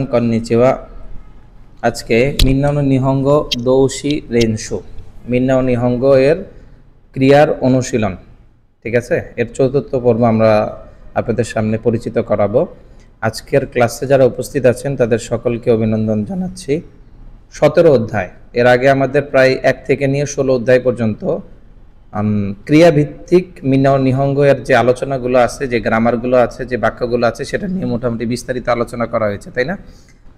Konnichiwa. আজকে মিন্না ও নিহঙ্গ দৌশি Renshaw, মিন্না ও নিহঙ্গ এর ক্রিয়ার অনুশীলন। ঠিক আছে, এর চতুর্থ পর্ব আমরা আপনাদের সামনে পরিচিত করাবো। আজকের ক্লাসে যারা উপস্থিত আছেন তাদের সকলকে অভিনন্দন জানাচ্ছি। 17 অধ্যায়, এর আগে আমাদের প্রায় 1 থেকে নিয়ে 16 অধ্যায় পর্যন্ত ক্রিয়াভিত্তিক মিন্না ও নিহঙ্গ এর যে আলোচনাগুলো আছে, যে গ্রামারগুলো আছে, যে বাক্যগুলো আছে, সেটা নিয়ে মোটামুটি বিস্তারিত আলোচনা করা হয়েছে, তাই না?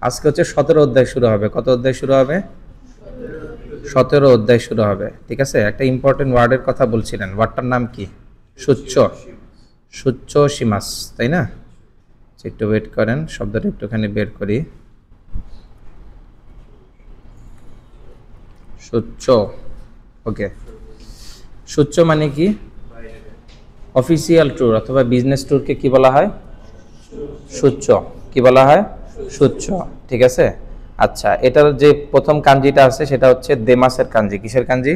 আজকে হচ্ছে 17 অধ্যায় শুরু হবে। কত অধ্যায় শুরু হবে? 17 অধ্যায় শুরু হবে। ঠিক আছে, একটা ইম্পর্টেন্ট ওয়ার্ডের কথা বলছিলেন, ওয়ার্ডটার নাম কি? সুচ্চ, সুচ্চ সীমাস, তাই না? একটু ওয়েট করেন, শব্দটা একটুখানি বের করি। সুচ্চ, ওকে। সুচ্চ মানে কি? অফিসিয়াল ট্যুর অথবা বিজনেস ট্যুরকে কি বলা হয়? সুচ্চ। কি বলা হয়? সুচ্চ। ঠিক আছে, আচ্ছা, এটার যে প্রথম কাঞ্জিটা আছে সেটা হচ্ছে দেমাসের কাঞ্জি। কিসের কাঞ্জি?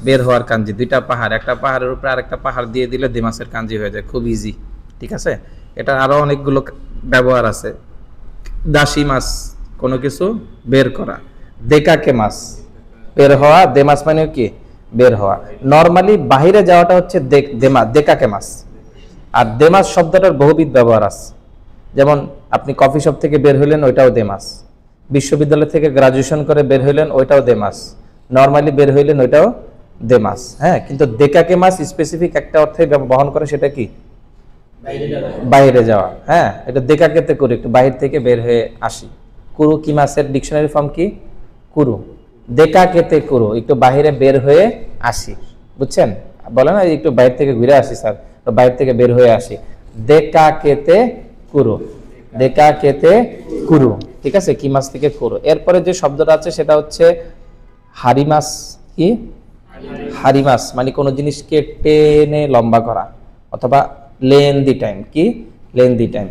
বের হওয়ার কাঞ্জি। দুইটা পাহাড়, একটা পাহাড়ের উপরে আরেকটা পাহাড় দিয়ে দিলে দেমাসের কাঞ্জি হয়ে যায়, খুব ইজি। ঠিক আছে, এটা আরো অনেকগুলো ব্যবহার আছে। দাসী মাছ, কোনো কিছু বের করা। দেকাকে মাছ, বের হওয়া। দেমাস মানে কি? বের হওয়া। নরমালি বাহিরে যাওয়াটা হচ্ছে দেকাকে মাছ। আর দেমাস শব্দটার বহুবিধ ব্যবহার আছে। যেমন আপনি কফি শপ থেকে বের হইলেন, ওইটাও দেমাস। বিশ্ববিদ্যালয় থেকে গ্রাজুয়েশন করে বের হইলেন, ওইটাও দেমাস। নরমালি বের হইলেন, ওইটাও দেমাস। হ্যাঁ, কিন্তু দেকাকে মাছ স্পেসিফিক একটা অর্থে বহন করে, সেটা কি? বাইরে যাওয়া। হ্যাঁ, এটা দেকাকেতে করি, একটু বাইরে থেকে বের হয়ে আসি। কুরু কি মাসের ডিকশনারি ফর্ম কি? কুরু। দেকাকেতে কুরু, একটু বাইরে বের হয়ে আসি। বুঝছেন? বলে না একটু বাইরে থেকে ঘুরে আসি স্যার, বাইরে থেকে বের হয়ে আসি। দেকাকেতে কুরু, দেকাকেতে কুরু। ঠিক আছে, কি মাস থেকে কুরু। এরপরে যে শব্দটা আছে সেটা হচ্ছে হারিমাস। কি? হারিমাস মানে কোনো জিনিসকে টেনে লম্বা করা অথবা লেন্দি টাইম। কি? Lengthy time.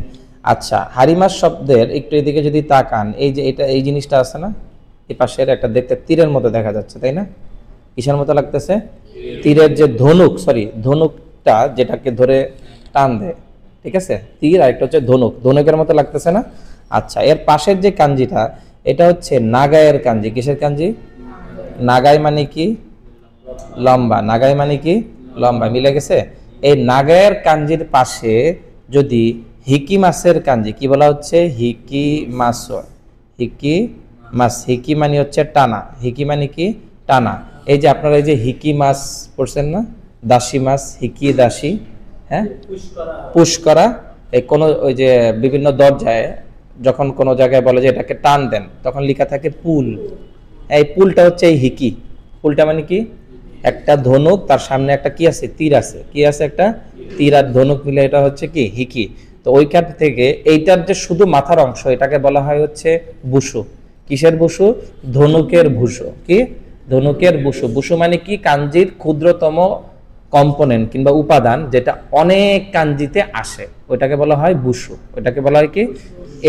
আচ্ছা, হারিমাস শব্দের একটু এদিকে যদি তাকান, এই যে এটা, এই জিনিসটা আছে না, এই পাশের একটা দেখতে তীরের মতো দেখা যাচ্ছে, তাই না? কিসের মতো লাগতেছে? তীরের যে ধনুক, ধনুকটা যেটাকে ধরে টান দেয়। ঠিক আছে, তীর, আর একটা হচ্ছে ধনুক, ধনুকের মতো লাগতেছে না? আচ্ছা, এর পাশের যে কাঞ্জিটা, এটা হচ্ছে নাগায়ের কাঞ্জি। কিসের কাঞ্জি? নাগাই মানে কি? লম্বা। নাগাই মানে কি? লম্বা। মিলে গেছে? এই নাগায়ের কাঞ্জির পাশে যদি হিকি মাসের কাঞ্জি, কি বলা হচ্ছে? হিকি মাস। হিকি মাস, হিকি মানে হচ্ছে টানা। হিকি মানে কি? টানা। এই যে আপনারা এই যে হিকি মাস পড়ছেন না, দাসী মাস, হিকি দাসী। হ্যাঁ, পুশ করা। এই কোনো ওই যে বিভিন্ন দরজায় যখন কোনো জায়গায় বলে যে এটাকে টান দেন, তখন লেখা থাকে পুল। এই পুলটা হচ্ছে এই হিকি। পুলটা মানে কি? একটা ধনুক, তার সামনে একটা কি আছে? তীর আছে। কি আছে? একটা তীর আর ধনুক মিলে এটা হচ্ছে কি? হিকি। তো ওইখান থেকে এইটার যে শুধু মাথার অংশ, এটাকে বলা হয় হচ্ছে বুসু। কিসের বুসু? ধনুকের ভুসু। কি? ধনুকের বুসু। বুসু মানে কি? কাঞ্জির ক্ষুদ্রতম কম্পোনেন্ট কিংবা উপাদান, যেটা অনেক কাঞ্জিতে আসে, ওইটাকে বলা হয় বুসু। ওইটাকে বলা হয় কি?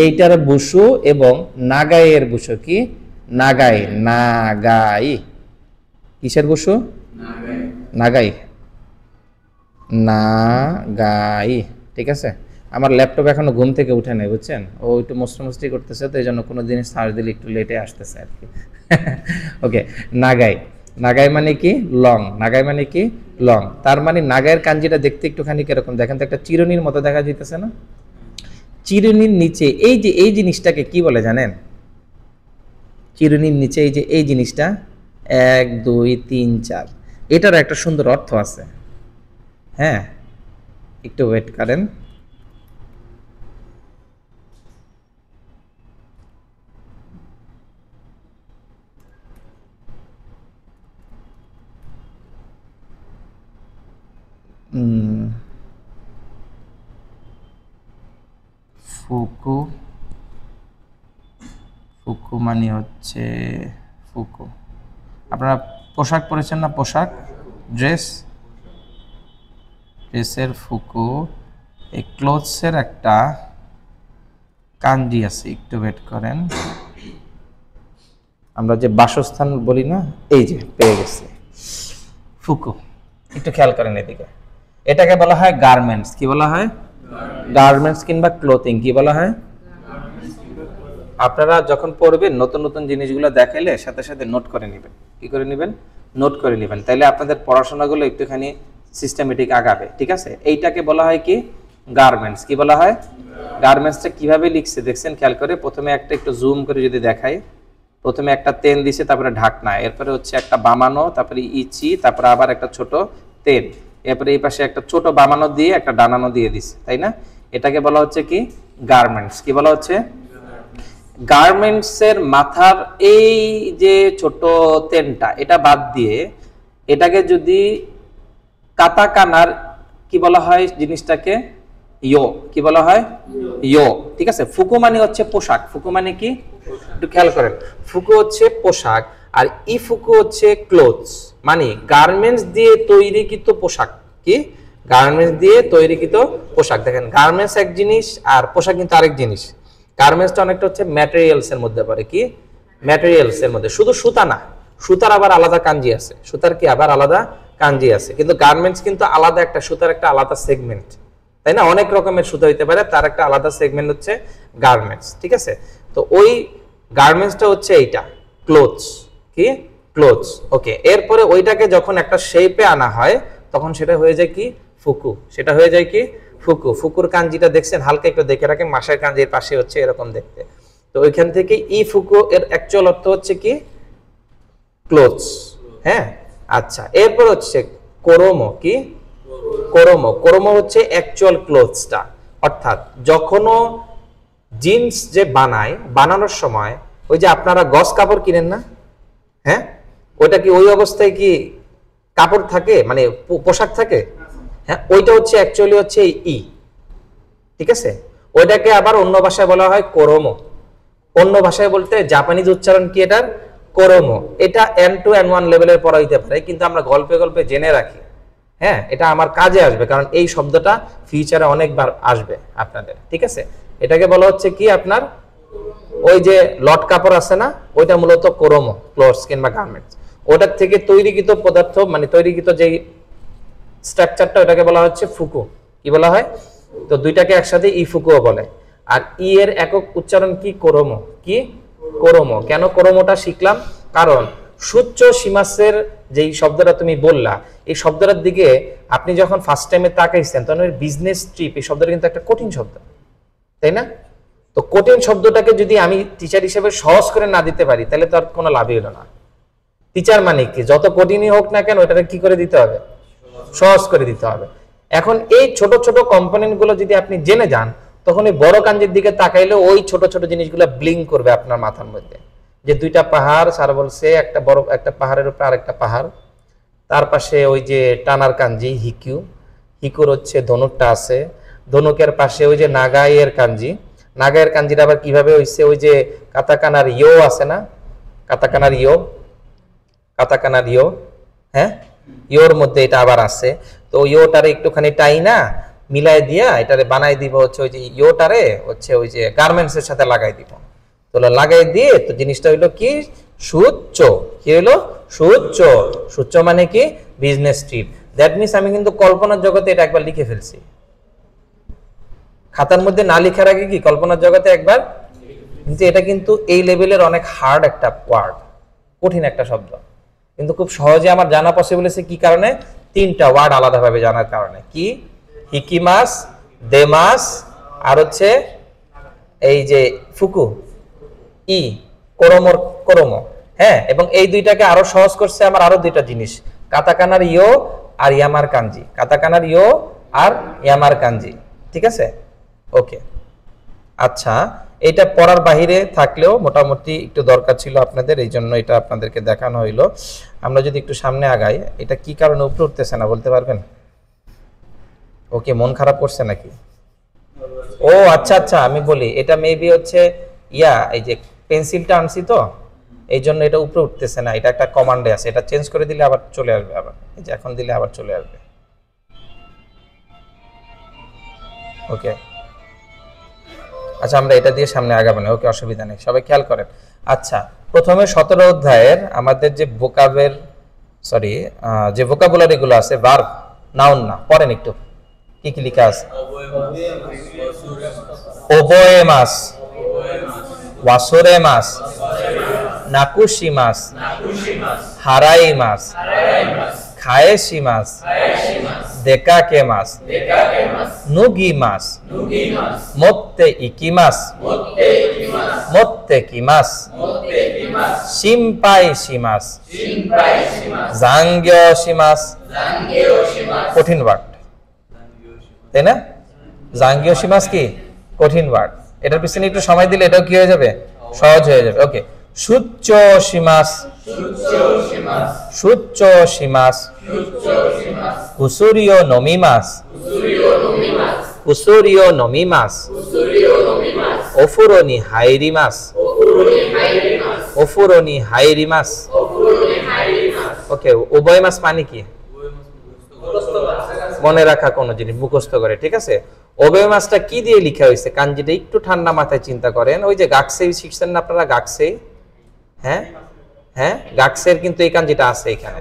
এইটার বুসু। এবং নাগাইয়ের বুসু। কি? Nagai, Nagai. কিসের বসু? Nagai, Nagai. ঠিক আছে, আমার ল্যাপটপ এখনো ঘুম থেকে উঠে নেই, বুঝছেন? ও একটু মস্তি করতেছে, তো এই জন্য কোনো জিনিস সার্চ দিলে একটু লেটে আসতেছে আর কি। ওকে, নাগাই। নাগাই মানে কি? লং। নাগাই মানে কি? লং। তার মানে নাগাইয়ের কাঞ্জিটা দেখতে একটুখানি কিরকম দেখেন তো, একটা চিরুনির মতো দেখা যাইতেছে না? চিরুনির নিচে এই যে এই জিনিসটাকে কি বলে জানেন? চিরুনির নিচে এই যে এই জিনিসটা 1 2 3 4, এটার একটা সুন্দর অর্থ আছে। হ্যাঁ, একটু ওয়েট করেন। ফুকু, ফুকু মানে হচ্ছে ফুকু। আপনারা পোশাক পরেছেন না? পোশাক, ড্রেস, ড্রেসের ফুকু। এই ক্লোথসের একটা কাঞ্জি আছে, একটু ওয়েট করেন। আমরা যে বাসস্থান বলি না, এই যে পেয়ে গেছে ফুকু। একটু খেয়াল করেন এদিকে। এটাকে বলা হয় গার্মেন্টস। কি বলা হয়? গার্মেন্টস কিংবা ক্লোথিং। কি বলা হয়? আপনারা যখন পড়বেন নতুন নতুন জিনিসগুলো দেখাইলে সাথে সাথে নোট করে নেবেন। কি করে নেবেন? নোট করে নেবেন, তাইলে আপনাদের পড়াশোনাগুলো একটুখানি সিস্টেমেটিক আগাবে। ঠিক আছে, এইটাকে বলা হয় কি? গার্মেন্টস। কি বলা হয়? গার্মেন্টসটা কিভাবে লিখছে দেখছেন খেয়াল করে? প্রথমে একটা একটু জুম করে যদি দেখাই, প্রথমে একটা তেন দিছে, তারপরে ঢাকনা, এরপরে হচ্ছে একটা বামানো, তারপরে ইচি, তারপরে আবার একটা ছোট তেন, এরপরে এই পাশে একটা ছোট বামানো দিয়ে একটা ডানানো দিয়ে দিছে, তাই না? এটাকে বলা হচ্ছে কি? গার্মেন্টস। কি বলা হচ্ছে? গার্মেন্টসের মাথার এই যে ছোট তেনটা, এটা বাদ দিয়ে এটাকে যদি কাতাকানার কি বলা হয় জিনিসটাকে? ইয়ো। কি বলা হয়? ইয়ো। ঠিক আছে, ফুকু মানে হচ্ছে পোশাক। ফুকু মানে কি? একটু খেয়াল করেন, ফুকু হচ্ছে পোশাক, আর ই ফুকু হচ্ছে ক্লোথস, মানে গার্মেন্টস দিয়ে তৈরিকৃত পোশাক। কি? গার্মেন্টস দিয়ে তৈরিকৃত পোশাক। দেখেন, গার্মেন্টস এক জিনিস আর পোশাক কিন্তু আরেক জিনিস। গার্মেন্টসটা অনেকটা হচ্ছে ম্যাটেরিয়ালস এর মধ্যে পড়ে। কি? ম্যাটেরিয়ালস এর মধ্যে। শুধু সুতা না, সুতার আবার আলাদা কাঞ্জি আছে। সুতার কি আবার আলাদা কাঞ্জি আছে, কিন্তু গার্মেন্টস কিন্তু আলাদা একটা সুতার একটা আলাদা সেগমেন্ট, তাই না? অনেক রকমের সুতা হইতে পারে, তার একটা আলাদা সেগমেন্ট হচ্ছে গার্মেন্টস। ঠিক আছে, তো ওই গার্মেন্টসটা হচ্ছে এইটা ক্লোথস। কি? ক্লোথস। ওকে, এরপরে ওইটাকে যখন একটা শেপে আনা হয় তখন সেটা হয়ে যায় কি? ফুকু। সেটা হয়ে যায় কি? ফুকু। ফুকুর কাঞ্জিটা দেখছেন? হালকা একটু দেখে রাখেন, মাসের কাঞ্জির পাশে হচ্ছে এরকম দেখতে। তো ওইখান থেকে ই ফুকু এর অ্যাকচুয়াল অর্থ হচ্ছে কি? ক্লোথস। হ্যাঁ, আচ্ছা, এরপর হচ্ছে কোরোমো। কি? কোরোমো। কোরোমো হচ্ছে অ্যাকচুয়াল ক্লোথসটা, অর্থাৎ যখনও জিন্স যে বানায়, বানানোর সময় ওই যে আপনারা গস কাপড় কিনেন না? হ্যাঁ, ওইটা কি ওই অবস্থায় কি কাপড় থাকে, মানে পোশাক থাকে? হ্যাঁ, ওইটা হচ্ছে অ্যাকচুয়ালি হচ্ছে ই। ঠিক আছে, ওইটাকে আবার অন্য ভাষায় বলা হয় কোরোমো। অন্য ভাষায় বলতে জাপানিজ উচ্চারণ কি এটার? কোরোমো। এটা N2 N1 লেভেলের পড়া হইতে পারে, কিন্তু আমরা গল্পে গল্পে জেনে রাখি। হ্যাঁ, এটা আমার কাজে আসবে, কারণ এই শব্দটা ফিউচারে অনেকবার আসবে আপনাদের। ঠিক আছে, এটাকে বলা হচ্ছে কি? আপনার ওই যে লট কাপড় আছে না, ওইটা মূলত কোরোমো, ক্লোথস কিংবা গার্মেন্টস। ওটার থেকে তৈরিকৃত পদার্থ, মানে তৈরিকৃত যে স্ট্রাকচারটা, ওটাকে বলা হচ্ছে ফুকু। কি বলা হয়? তো দুইটাকে একসাথে ই ফুকুও বলে। আর ই এর একক উচ্চারণ কি? কোরোমো। কি? কোরোমো। কেন কোরোমোটা শিখলাম? কারণ সুচ্চ সীমাসের যেই শব্দটা তুমি বললা, এই শব্দটার দিকে আপনি যখন ফার্স্ট টাইমে তাকাইছেন তখন বিজনেস ট্রিপ, এই শব্দটা কিন্তু একটা কঠিন শব্দ, তাই না? তো কঠিন শব্দটাকে যদি আমি টিচার হিসেবে সহজ করে না দিতে পারি, তাহলে তো আর কোনো লাভই হলো না। টিচার মানে কি? যত কঠিনই হোক না কেন, ওটাকে কি করে দিতে হবে? সহজ করে দিতে হবে। এখন এই ছোট ছোট কম্পোনেন্ট গুলো যদি আপনি জেনে যান, তখন এই বড় কাঞ্জির দিকে তাকাইলে ওই ছোট ছোট জিনিসগুলো ব্লিঙ্ক করবে আপনার মাথার মধ্যে। যে দুইটা পাহাড়, স্যার বলছে একটা বড় একটা পাহাড়ের উপরে আরেকটা পাহাড়, তার পাশে ওই যে টানার কাঞ্জি হিকিউ, হিকুর হচ্ছে ধনুকটা আছে, ধনুকের পাশে ওই যে নাগাইয়ের কাঞ্জি, নাগাইয়ের কাঞ্জিটা আবার কিভাবে হইছে? ওই যে কাতাকানার ইয়ো আছে না, কাতাকানার ইয়ো, কাতাকানার ইয়ো, হ্যাঁ, ইয়োর মধ্যে এটা আবার আছে। তো ইয়োটারে একটুখানি টাই না মিলাই দিয়া এটারে বানাই দিব হচ্ছে ওই যে ইয়োটারে হচ্ছে ওই যে গার্মেন্টস এর সাথে লাগাই দিব। তো লাগাই দিয়ে তো জিনিসটা হইলো কি? সুচ্চ। কি হইলো? সুচ্চ। সুচ্চ মানে কি? Business trip. দ্যাট মিনস আমি কিন্তু কল্পনার জগতে এটা একবার লিখে ফেলছি। খাতার মধ্যে না লিখার আগে কি কল্পনার জগতে একবার, কিন্তু এটা কিন্তু এই লেভেলের অনেক হার্ড একটা ওয়ার্ড, কঠিন একটা শব্দ, কিন্তু খুব সহজে আমার জানা পসিবল হয়েছে। কি কারণে? তিনটা ওয়ার্ড আলাদাভাবে জানার কারণে। কি? হিকিমাস, দেমাস, আর হচ্ছে এই যে ফুকু, ই কোরোমোর কোরোমো। হ্যাঁ, এবং এই দুইটাকে আরো সহজ করছে আমার আরো দুইটা জিনিস, কাতাকানার ইয়ো আর ইয়ামার কাঞ্জি। কাতাকানার ইয়ো আর ইয়ামার কাঞ্জি। ঠিক আছে, ওকে। আচ্ছা, এটা পড়ার বাহিরে থাকলেও মোটামুটি একটু দরকার ছিল আপনাদের, এই জন্য এটা আপনাদেরকে দেখানো হইলো। আমরা যদি একটু সামনে আগাই, এটা কি কারণে উপরে উঠতেছে না বলতে পারবেন? ওকে, মন খারাপ করছে নাকি? ও আচ্ছা আচ্ছা, আমি বলি, এটা মেবি হচ্ছে এই যে পেন্সিলটা আনছি তো, এই জন্য এটা উপরে উঠতেছে না। এটা একটা কমান্ডে আছে, এটা চেঞ্জ করে দিলে আবার চলে আসবে, আবার এই যে এখন দিলে আবার চলে আসবে। ওকে, আচ্ছা, আমরা এটা দিয়ে সামনে আগাবো না। ওকে, অসুবিধা নেই, সবাই খেয়াল করেন। আচ্ছা, প্রথমে 17 অধ্যায়ের আমাদের যে ভোকাবের যে ভোকাবুলারি গুলো আছে, ভার্ব, নাউন না, পড়েন একটু কি কি লেখা আছে। ওবোয়েমাস, ওয়াসরে মাস, নাকুশি মাস, হারাই মাস, খায়েশি মাস, দেকাকে মাস, নুগি মাস, মোত্তে ইকি মাস, মোত্তে কি মাস, শিম্পাই শিমাস, জাঙ্গিও শিমাস। কঠিন ওয়ার্ড, তাই না? জাঙ্গিও শিমাস কি কঠিন ওয়ার্ড, এটার পিছনে একটু সময় দিলে এটাও কি হয়ে যাবে, সহজ হয়ে যাবে। ওকে, সুচ্চ শিমাস, সুচ্চ শিমাস, কুসুরিও নমিমাস, কুসুরিও নমিমাস, ওফুরনি হাইরিমাস, ওফুরনি হাইরিমাস। ওকে, উভয় মাস মানে কি? মনে রাখা কোন জিনিস মুখস্থ করে, ঠিক আছে? উভয় মাসটা কি দিয়ে লেখা হয়েছে? কাঞ্জিটা একটু ঠান্ডা মাথায় চিন্তা করেন। ওই যে গাকসেই শিখছেন না আপনারা, গাকসেই, হ্যাঁ হ্যাঁ, গাকসের কিন্তু এই কাঞ্জিটা আছে এখানে।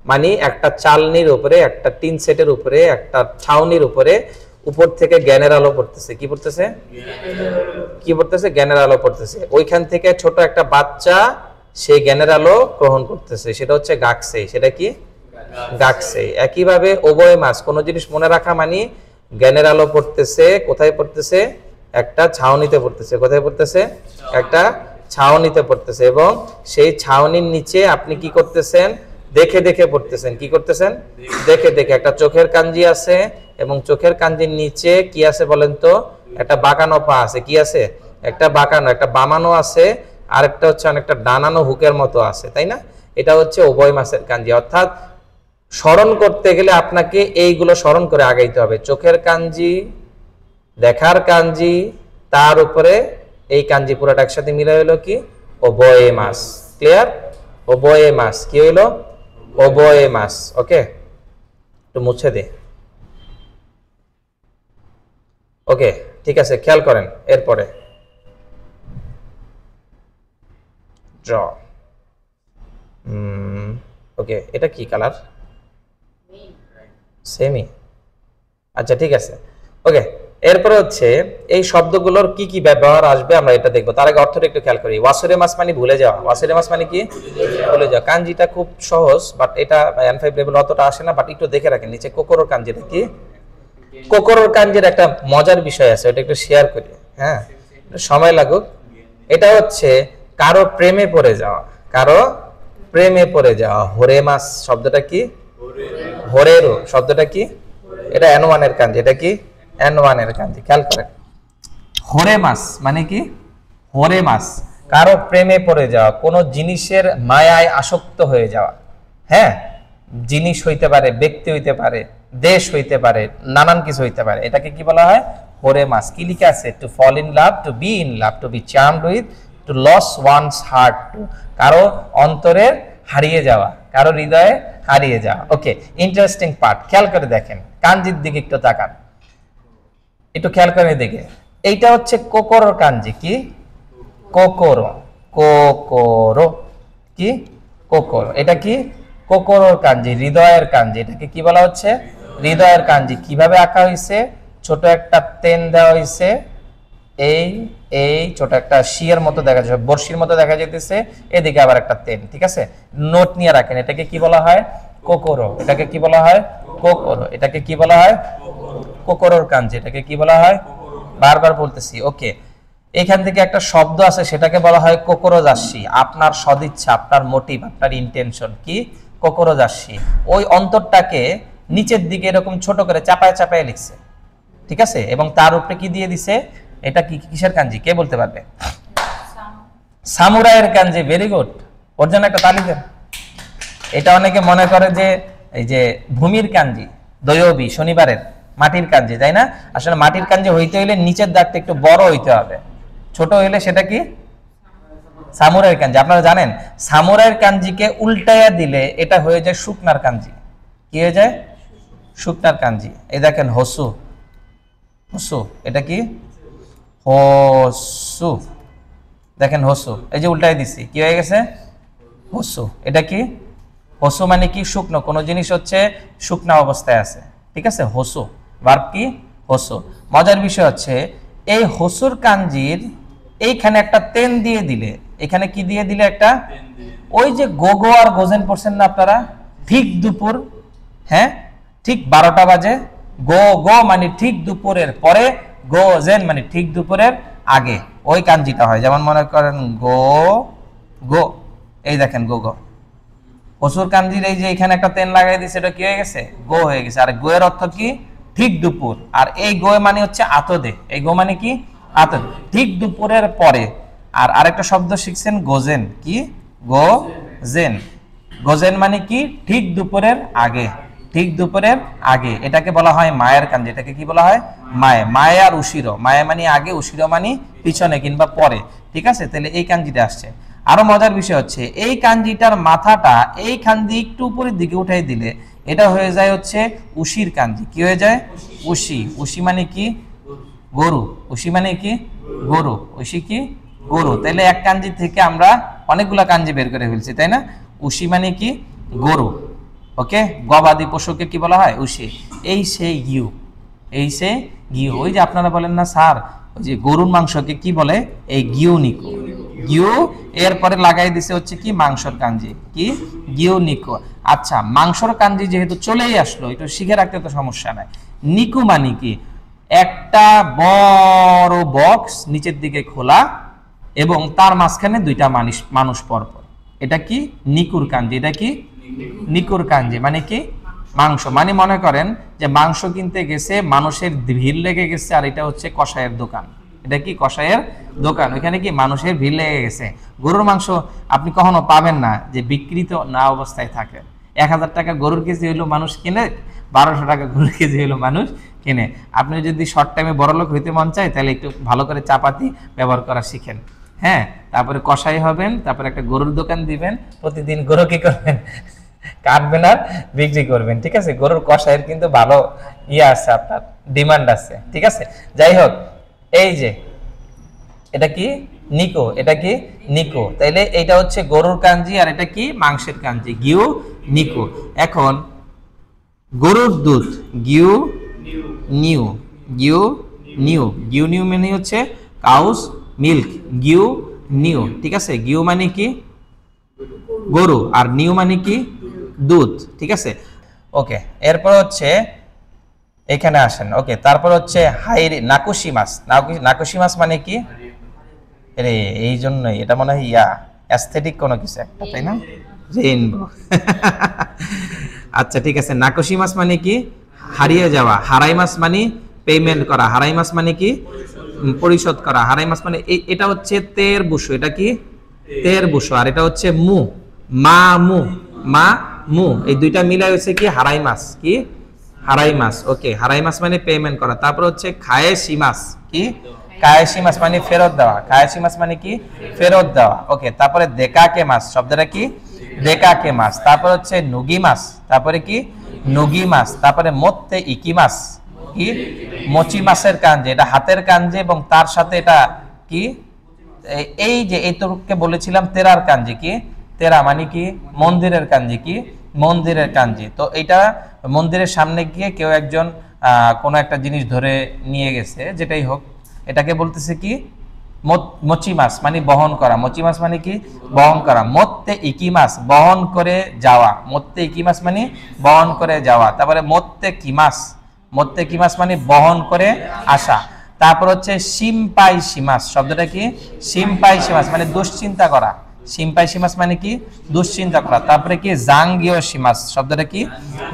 মানে একটা চালনির উপরে, একটা টিন সেটের উপরে, একটা ছাউনির উপরে উপর থেকে জ্ঞানের আলো পড়তেছে। কি পড়তেছে? কি পড়তেছে? জ্ঞানের আলো পড়তেছে। ওইখান থেকে ছোট একটা বাচ্চা সেই জ্ঞানের আলো গ্রহণ করতেছে, সেটা হচ্ছে গাকসেই। সেটা কি? গাকসেই। একইভাবে উভয় মাস, কোন জিনিস মনে রাখা মানে জ্ঞানের আলো পড়তেছে। কোথায় পড়তেছে? একটা ছাউনিতে পড়তেছে। কোথায় পড়তেছে? একটা ছাউনিতে পড়তেছে। এবং সেই ছাউনির নিচে আপনি কি করতেছেন? দেখে দেখে পড়তেছেন। কি করতেছেন? দেখে দেখে। একটা চোখের কাঞ্জি আছে এবং চোখের কাঞ্জির নিচে কি আছে বলেন তো? একটা বাঁকানো পা আছে। কি আছে? একটা বাঁকানো, একটা বামানো আছে, আর একটা হচ্ছে অনেকটা ডানানো হুকের মতো আছে, তাই না? এটা হচ্ছে উভয় মাসের কাঞ্জি। অর্থাৎ স্মরণ করতে গেলে আপনাকে এইগুলো স্মরণ করে আগাইতে হবে। চোখের কাঞ্জি, দেখার কাঞ্জি, তার উপরে এই কাঞ্জি পুরোটা একসাথে মিলে হলো কি? উভয় মাস। ক্লিয়ার? উভয় মাস কি হইলো? উভয় মাস। ওকে, একটু মুছে দে। ওকে, ঠিক আছে, খেয়াল করেন। এরপরে ড্র। ওকে, এটা কি কালার? সেমি। আচ্ছা, ঠিক আছে। ওকে, এরপরে হচ্ছে এই শব্দগুলোর কি কি ব্যবহার আসবে আমরা এটা দেখবো। তার আগে অর্থটা একটু খেয়াল করি। ওয়াসরে মাস মানে ভুলে যাওয়া। ওয়াসরে মাস মানে কি? ভুলে যাওয়া। কাঞ্জিটা খুব সহজ, বাট এটা N5 লেভেল অতটা আসে না, বাট একটু দেখে রাখেন নিচে কোকোরোর কাঞ্জিটা কি। কোকোরোর কাঞ্জির একটা মজার বিষয় আছে, ওটা একটু শেয়ার করি। হ্যাঁ, সময় লাগুক। এটা হচ্ছে কারো প্রেমে পড়ে যাওয়া। কারো প্রেমে পড়ে যাওয়া। হরে মাস শব্দটা কি? হরেরো শব্দটা কি? এটা N1 এর কাঞ্জি। এটা কি? N1 এর কাঞ্জি। খেয়াল করেন, হরে মাস মানে কি? হরে মাস কারো প্রেমে পড়ে যাওয়া, কোন জিনিসের মায়ায় আসক্ত হয়ে যাওয়া। হ্যাঁ, জিনিস হইতে পারে, ব্যক্তি হইতে পারে, দেশ হইতে পারে, নানান কিছু হইতে পারে। এটাকে কি বলা হয়? হরে মাস। কি লিখে আছে? To fall in love, to be in love, to be charmed with, to lose one's heart, to কারো অন্তরের হারিয়ে যাওয়া, কারো হৃদয়ে হারিয়ে যাওয়া। Okay, interesting part. খেয়াল করে দেখেন, কাঞ্জির দিকে একটু তাকান, একটু খেয়াল করে দেখে। এইটা হচ্ছে কোকোরোর কাঞ্জি। কি? কোকোরো। কোকোরো কি? কোকোরো। এটা কি? কোকোরোর কাঞ্জি, হৃদয়ের কাঞ্জি। এটাকে কি বলা হচ্ছে? হৃদয়ের কাঞ্জি। কিভাবে আঁকা হয়েছে? ছোট একটা তেন দেওয়া হয়েছে, এই এই ছোট একটা শিয়ের মতো দেখা যাচ্ছে, বর্ষির মতো দেখা যেতেছে, এদিকে আবার একটা তেন। ঠিক আছে, নোট নিয়ে রাখেন। এটাকে কি বলা হয়? কোকোরো। এটাকে কি বলা হয়? কোকোরো। এটাকে কি বলা হয়? কোকোরোর কাঞ্জি। এটাকে কি বলা হয়? বারবার বলতেছি। ওকে, এখান থেকে একটা শব্দ আছে, সেটাকে বলা হয় কোকোরোজাসি। আপনার সদিচ্ছা, আপনার মোটিভ, আপনার ইন্টেনশন কি? কোকোরোজাসি। ওই অন্তরটাকে নিচের দিকে এরকম ছোট করে চাপায় চাপায় লিখছে। ঠিক আছে, এবং তার উপরে কি দিয়ে দিছে? এটা কি কিসের কাঞ্জি? কে বলতে পারবে? সামুরাইয়ের কাঞ্জি। ভেরি গুড, ওর জন্য একটা তালি দেন। এটা অনেকে মনে করে যে এই যে ভূমির কাঞ্জি, দৈবী শনিবারের মাটির কাঞ্জি, তাই না? আসলে মাটির কাঞ্জি হইতে হইলে নিচের দাগটা একটু বড় হইতে হবে, ছোট হইলে সেটা কি? সামুরাইয়ের কাঞ্জি। আপনারা জানেন সামুরাইয়ের কাঞ্জিকে উল্টাইয়া দিলে এটা হয়ে যায় শুকনার কাঞ্জি। কি হয়ে যায়? শুকনার কাঞ্জি। এই দেখেন হসু। হসু, এটা কি? হসু। দেখেন হসু, এই যে উল্টাই দিছি, কি হয়ে গেছে? হসু। এটা কি? হসু মানে কি? শুকনো। কোন জিনিস হচ্ছে শুকনা অবস্থায় আছে। ঠিক আছে, হসু। ভার্ব কি? হসু। মজার বিষয় হচ্ছে এই হসুর কাঞ্জির এইখানে একটা তেন দিয়ে দিলে, এখানে কি দিয়ে দিলে একটা, ওই যে গো গো আর গোজেন পড়ছেন না আপনারা, ঠিক দুপুর, হ্যাঁ ঠিক 12টা বাজে, গো গো মানে ঠিক দুপুরের পরে, গোজেন মানে ঠিক দুপুরের আগে, ওই কাঞ্জিটা হয়। যেমন মনে করেন গো গো, এই দেখেন গো গো, অসুর কাঞ্জির এই যে এখানে একটা তেন লাগাই দিয়েছে, এটা কি হয়ে গেছে, গো হয়ে গেছে। আর গো এর অর্থ কি, ঠিক দুপুর। আর এই গো মানে হচ্ছে আতদে, এই গো মানে কি, আতদ, ঠিক দুপুরের পরে। আর আরেকটা শব্দ শিখছেন গোজেন, কি, গোজেন, গোজেন মানে কি, ঠিক দুপুরের আগে, ঠিক দুপুরের আগে, এটাকে বলা হয় মায়ের কাঞ্জি। এটাকে কি বলা হয়, মায়ে। মায়ে আর উশিরো, মায়ে মানে আগে, উশিরো মানে পিছনে কিংবা পরে, ঠিক আছে। তাহলে এই কাঞ্জিটা আসছে। আরো মজার বিষয় হচ্ছে এই কাঞ্জিটার মাথাটা এইখান দিয়ে একটু উপরের দিকে উঠাই দিলে এটা হয়ে যায় হচ্ছে উশির কাঞ্জি। কি হয়ে যায়, উশি। উশি মানে কি, গরু। উশি মানে কি, গরু। উশি কি, গরু। তাহলে এক কাঞ্জি থেকে আমরা অনেকগুলা কাঞ্জি বের করে ফেলছি, তাই না। উশি মানে কি, গরু। ওকে, গবাদি পশুকে কি বলা হয়, উশি। এই সেই গিউ, এই সে গিউ। ওই যে আপনারা বলেন না স্যার, ওই যে গরুর মাংসকে কি বলে, এই গিউ নিকো, গিউ। এরপরে লাগাই দিছে হচ্ছে কি, মাংসর কাঞ্জি, কি, গিউ নিকো। আচ্ছা, মাংসর কাঞ্জি যেহেতু চলেই আসলো, একটু শিখে রাখতে তো সমস্যা নাই। নিকু মানে কি, একটা বড় বক্স নিচের দিকে খোলা এবং তার মাঝখানে দুইটা মানুষ পরপর, এটা কি, নিকুর কাঞ্জি। এটা কি, নিকুর কাঞ্জি মানে কি, মাংস। মানে মনে করেন যে মাংস কিনতে গেছে, মানুষের ভিড় লেগে গেছে, আর এটা হচ্ছে কসাইয়ের দোকান। এটা কি, কসাইয়ের দোকান। ওইখানে কি মানুষের ভিড় লেগে গেছে। গরুর মাংস আপনি কখনো পাবেন না যে বিকৃত না অবস্থায় থাকে। 1000 টাকা গরুর কেজি হইলো মানুষ কিনে, 1200 টাকা গরুর কেজি হইলো মানুষ কিনে। আপনি যদি শর্ট টাইমে বড়লোক হইতে মন চায়, তাহলে একটু ভালো করে চাপাতি ব্যবহার করা শিখেন, হ্যাঁ। তারপরে কসাই হবেন, তারপরে একটা গরুর দোকান দিবেন, প্রতিদিন গরু কি করবেন, কাটবেন আর বিক্রি করবেন, ঠিক আছে। গরুর কসাইয়ের কিন্তু ভালো ইয়ে আছে, আপনার ডিমান্ড আছে, ঠিক আছে। যাই হোক, এই যে এটা কি, নিকো। এটা কি, নিকো। তাইলে এটা হচ্ছে গরুর কাঞ্জি, আর এটা কি, মাংসের কাঞ্জি, গিউ নিকো। এখন গরুর দুধ, গিউ নিউ, গিউ নিউ। গিউ নিউ মানে হচ্ছে কাউস মিল্ক, গিউ নিউ, ঠিক আছে। গিউ মানে কি, গরু, আর নিউ মানে কি, দুধ, ঠিক আছে। ওকে, এরপর হচ্ছে এখানে আসেন। ওকে, তারপর হচ্ছে হাইরে নাকুশি মাছ। নাকুশি মাছ মানে কি, রে এই জন্যই এটা মনে হয় অ্যাস্থেটিক কোনো কিছু একটা, তাই না, রেইনবো। আচ্ছা ঠিক আছে, নাকুশি মাছ মানে কি, হারিয়ে যাওয়া। হারাই মাছ মানে পেমেন্ট করা। হারাই মাছ মানে কি, পরিশোধ করা। হারাই মাছ মানে এটা হচ্ছে তের বুসু। এটা কি, তের বুসু। আর এটা হচ্ছে মু, মা মু, মা মু, এই দুইটা মিলাই হচ্ছে কি, হারাই মাছ। কি, হারাই মাছ। ওকে, হারাই মাছ মানে পেমেন্ট করা। তারপর হচ্ছে খায়েশি মাছ। কি, কায়েশি মাছ মানে ফেরত দেওয়া। কায়েশি মাছ মানে কি, ফেরত দেওয়া। ওকে, তারপরে দেকাকে মাছ, শব্দটা কি, দেকাকে মাছ। তারপর হচ্ছে নুগি মাছ। তারপরে কি, নুগি মাছ। তারপরে মত্তে ইকি মাছ, কি, মচি মাছের কাঞ্জি। এটা হাতের কাঞ্জি এবং তার সাথে এটা কি, এই যে এইটুকুকে বলেছিলাম তেরার কাঞ্জি। কি, তেরা মানে কি, মন্দিরের কাঞ্জি। কি, মন্দিরের কাঞ্জি। তো এটা মন্দিরের সামনে গিয়ে কেউ একজন কোনো একটা জিনিস ধরে নিয়ে গেছে, যেটাই হোক, এটাকে বলতেছে কি, মচি মাছ মানে বহন করা। মচি মাছ মানে কি, বহন করা। মত্তে ইকি মাছ, বহন করে যাওয়া। মত্তে ইকি মাছ মানে বহন করে যাওয়া। তারপরে মত্তে কি মাছ, মত্তে কি মাছ মানে বহন করে আসা। তারপর হচ্ছে সিম্পাইসি মাছ। শব্দটা কি, সিম্পাইসি মাছ মানে দুশ্চিন্তা করা। সিম্পাইসি মাছ মানে কি, দুশ্চিন্তা করা। তারপরে কি, জাঙ্গিওশি মাছ। শব্দটা কি,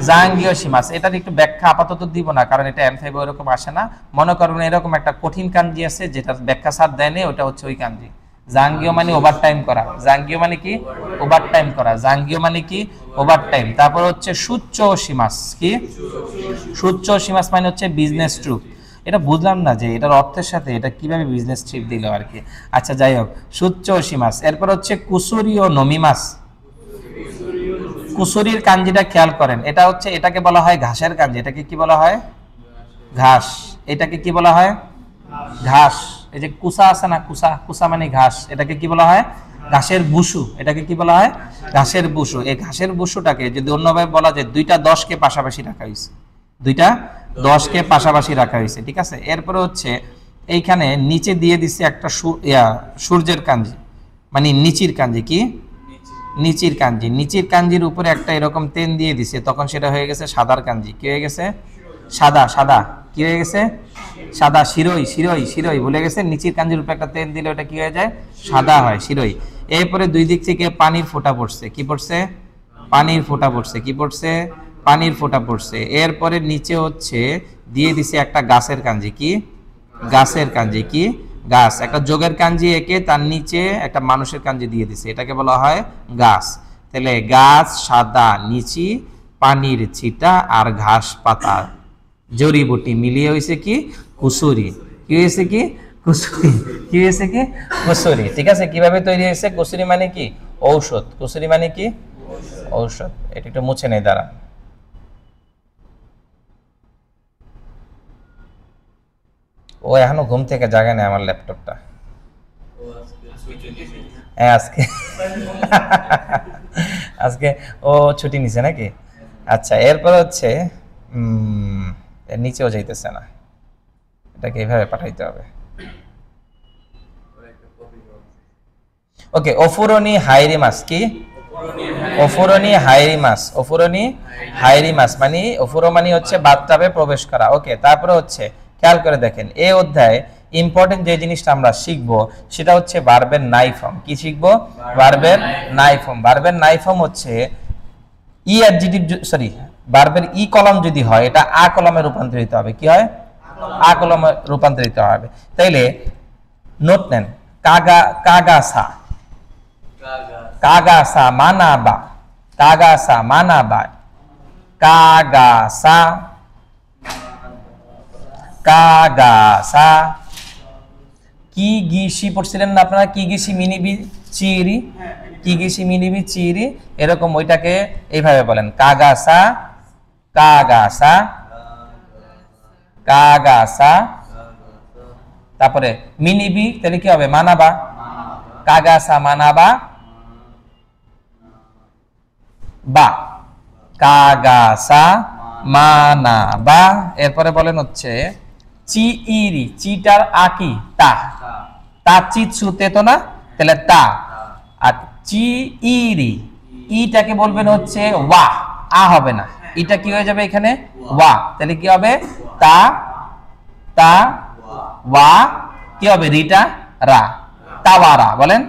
জাঙ্গিওশি মাছ। এটার একটু ব্যাখ্যা আপাতত দিব না, কারণ এটা এমফাইভ এরকম আসে না। মনে করুন এরকম একটা কঠিন কাঞ্জি আছে যেটার ব্যাখ্যা সার দেয়নি, ওটা হচ্ছে ওই কাঞ্জি। জাঙ্গিও মানে ওভারটাইম করা। জাঙ্গিও মানে কি, ওভারটাইম করা। জাঙ্গিও মানে কি, ওভারটাইম। তারপর হচ্ছে সুচ্চোশি মাছ। কি, সুচ্চোশি মাছ মানে হচ্ছে বিজনেস ট্রিপ। এটা বুঝলাম না যে এটার অর্থের সাথে এটা কিভাবে বিজনেস ট্রিপ দিল আর কি। আচ্ছা যাই হোক, সুচ্চোশি মাছ। এরপর হচ্ছে কুসুরি ও নমি মাছ। কুসুরির কাঞ্জিটা খেয়াল করেন, এটা হচ্ছে, এটাকে বলা হয় ঘাসের কাঞ্জি। এটাকে কি বলা হয়, ঘাস। এটাকে কি বলা হয়, ঘাস। এই যে কুসা আছে না, কুসা, কুসা মানে ঘাস। এটাকে কি বলা হয়, ঘাসের বুসু। এটাকে কি বলা হয়, ঘাসের বুসু। এই ঘাসের বুসুটাকে যদি অন্যভাবে বলা যায়, দুইটা 10কে পাশাপাশি রাখা হয়েছে। দুইটা 10কে পাশাপাশি রাখা হয়েছে, ঠিক আছে। এরপরে হচ্ছে এইখানে নিচে দিয়ে দিচ্ছে একটা সূর্যের কাঞ্জি, মানে নিচির কাঞ্জি। কি নিচির কাঞ্জি, নিচির কাঞ্জির উপরে একটা এরকম তেন দিয়ে দিছে, তখন সেটা হয়ে গেছে সাদার কাঞ্জি। কি হয়ে গেছে? সাদা। সাদা কি হয়ে গেছে? সাদা। শিরোই, শিরোই, শিরোই ভুলে গেছে। নিচির কাঞ্জির উপরে একটা তেন দিলে ওটা কি হয়ে যায়? সাদা হয়, শিরোই। এরপরে দুই দিক থেকে পানির ফোঁটা পড়ছে। কি পড়ছে? পানির ফোঁটা পড়ছে। কি পড়ছে? পানির ফোঁটা পড়ছে। এরপরে নিচে হচ্ছে দিয়ে দিছে একটা গাছের কাঞ্জি। কি গাছের কাঞ্জি? কি গাছ। একটা যোগের কাঞ্জি এঁকে তার নিচে একটা মানুষের কাঞ্জি দিয়ে দিছে, এটাকে বলা হয় গাছ। তাহলে গাছ, সাদা, নিচি, পানির ছিটা আর ঘাস পাতা জড়িবুটি মিলিয়ে হয়েছে কি? কুসুরি। কি হয়েছে? কি কুসুরি। কি হয়েছে? কি কুসুরি। ঠিক আছে, কিভাবে তৈরি হয়েছে? কুসুরি মানে কি? ঔষধ। কুসুরি মানে কি? ঔষধ। এটা একটু মুছে নেই, দাঁড়া। ও এখনো ঘুম থেকে জাগে না, আমার ল্যাপটপটা। হ্যাঁ, আজকে আজকে ও ছুটি নিছে নাকি? আচ্ছা, এরপর হচ্ছে এর নিচেও যাইতেছে না, এটাকে এইভাবে পাঠাইতে হবে। ওকে, অফুরনি হাইরি মাছ। কি অফুরনি হাইরি মাছ? অফুরনি হাইরি মাছ মানে অফুরো মানে হচ্ছে বাথটাবে প্রবেশ করা। ওকে, তারপরে হচ্ছে খেয়াল করে দেখেন, এই অধ্যায়ে ইম্পর্টেন্ট যে জিনিসটা আমরা শিখবো সেটা হচ্ছে ভার্বের নাই ফর্ম। কি শিখবো? ভার্বের নাই ফর্ম। ভার্বের নাই ফর্ম হচ্ছে ই অ্যাডজেক্টিভ, সরি, ভার্বের ই কলম যদি হয় এটা আ কলমে রূপান্তরিত হবে। কি হয়? আ কলমে রূপান্তরিত হবে। তাইলে নোট নেন, কাগা, কাগাসা, কাগাসা মানাবা, কাগাসা মানাবা, কাগাসা, কাগাসা। কি গিসি পড়ছিলেন না আপনারা? কি গিসি মিনিবি চিরি, কি গিসি মিনিবি চিরি, এরকম ওইটাকে এইভাবে বলেন, কাগাসা, কাগাসা, কাগাসা। তারপরে মিনিবি, তাহলে কি হবে? মানাবা, কাগাসা মানাবা বা, কাগাসা মানাবা। এরপরে বলেন হচ্ছে চি ইরি, চিটার আকি তা, তা চিৎসু তেতো না, তাহলে তা। আর চি ইরি, ইটাকে বলবেন হচ্ছে ওয়া, আ হবে না, এটা কি হয়ে যাবে এখানে? ওয়া। তাহলে কি হবে? তা, তা, ওয়া, কি হবে? রিটা রা, তাওয়ারা। বলেন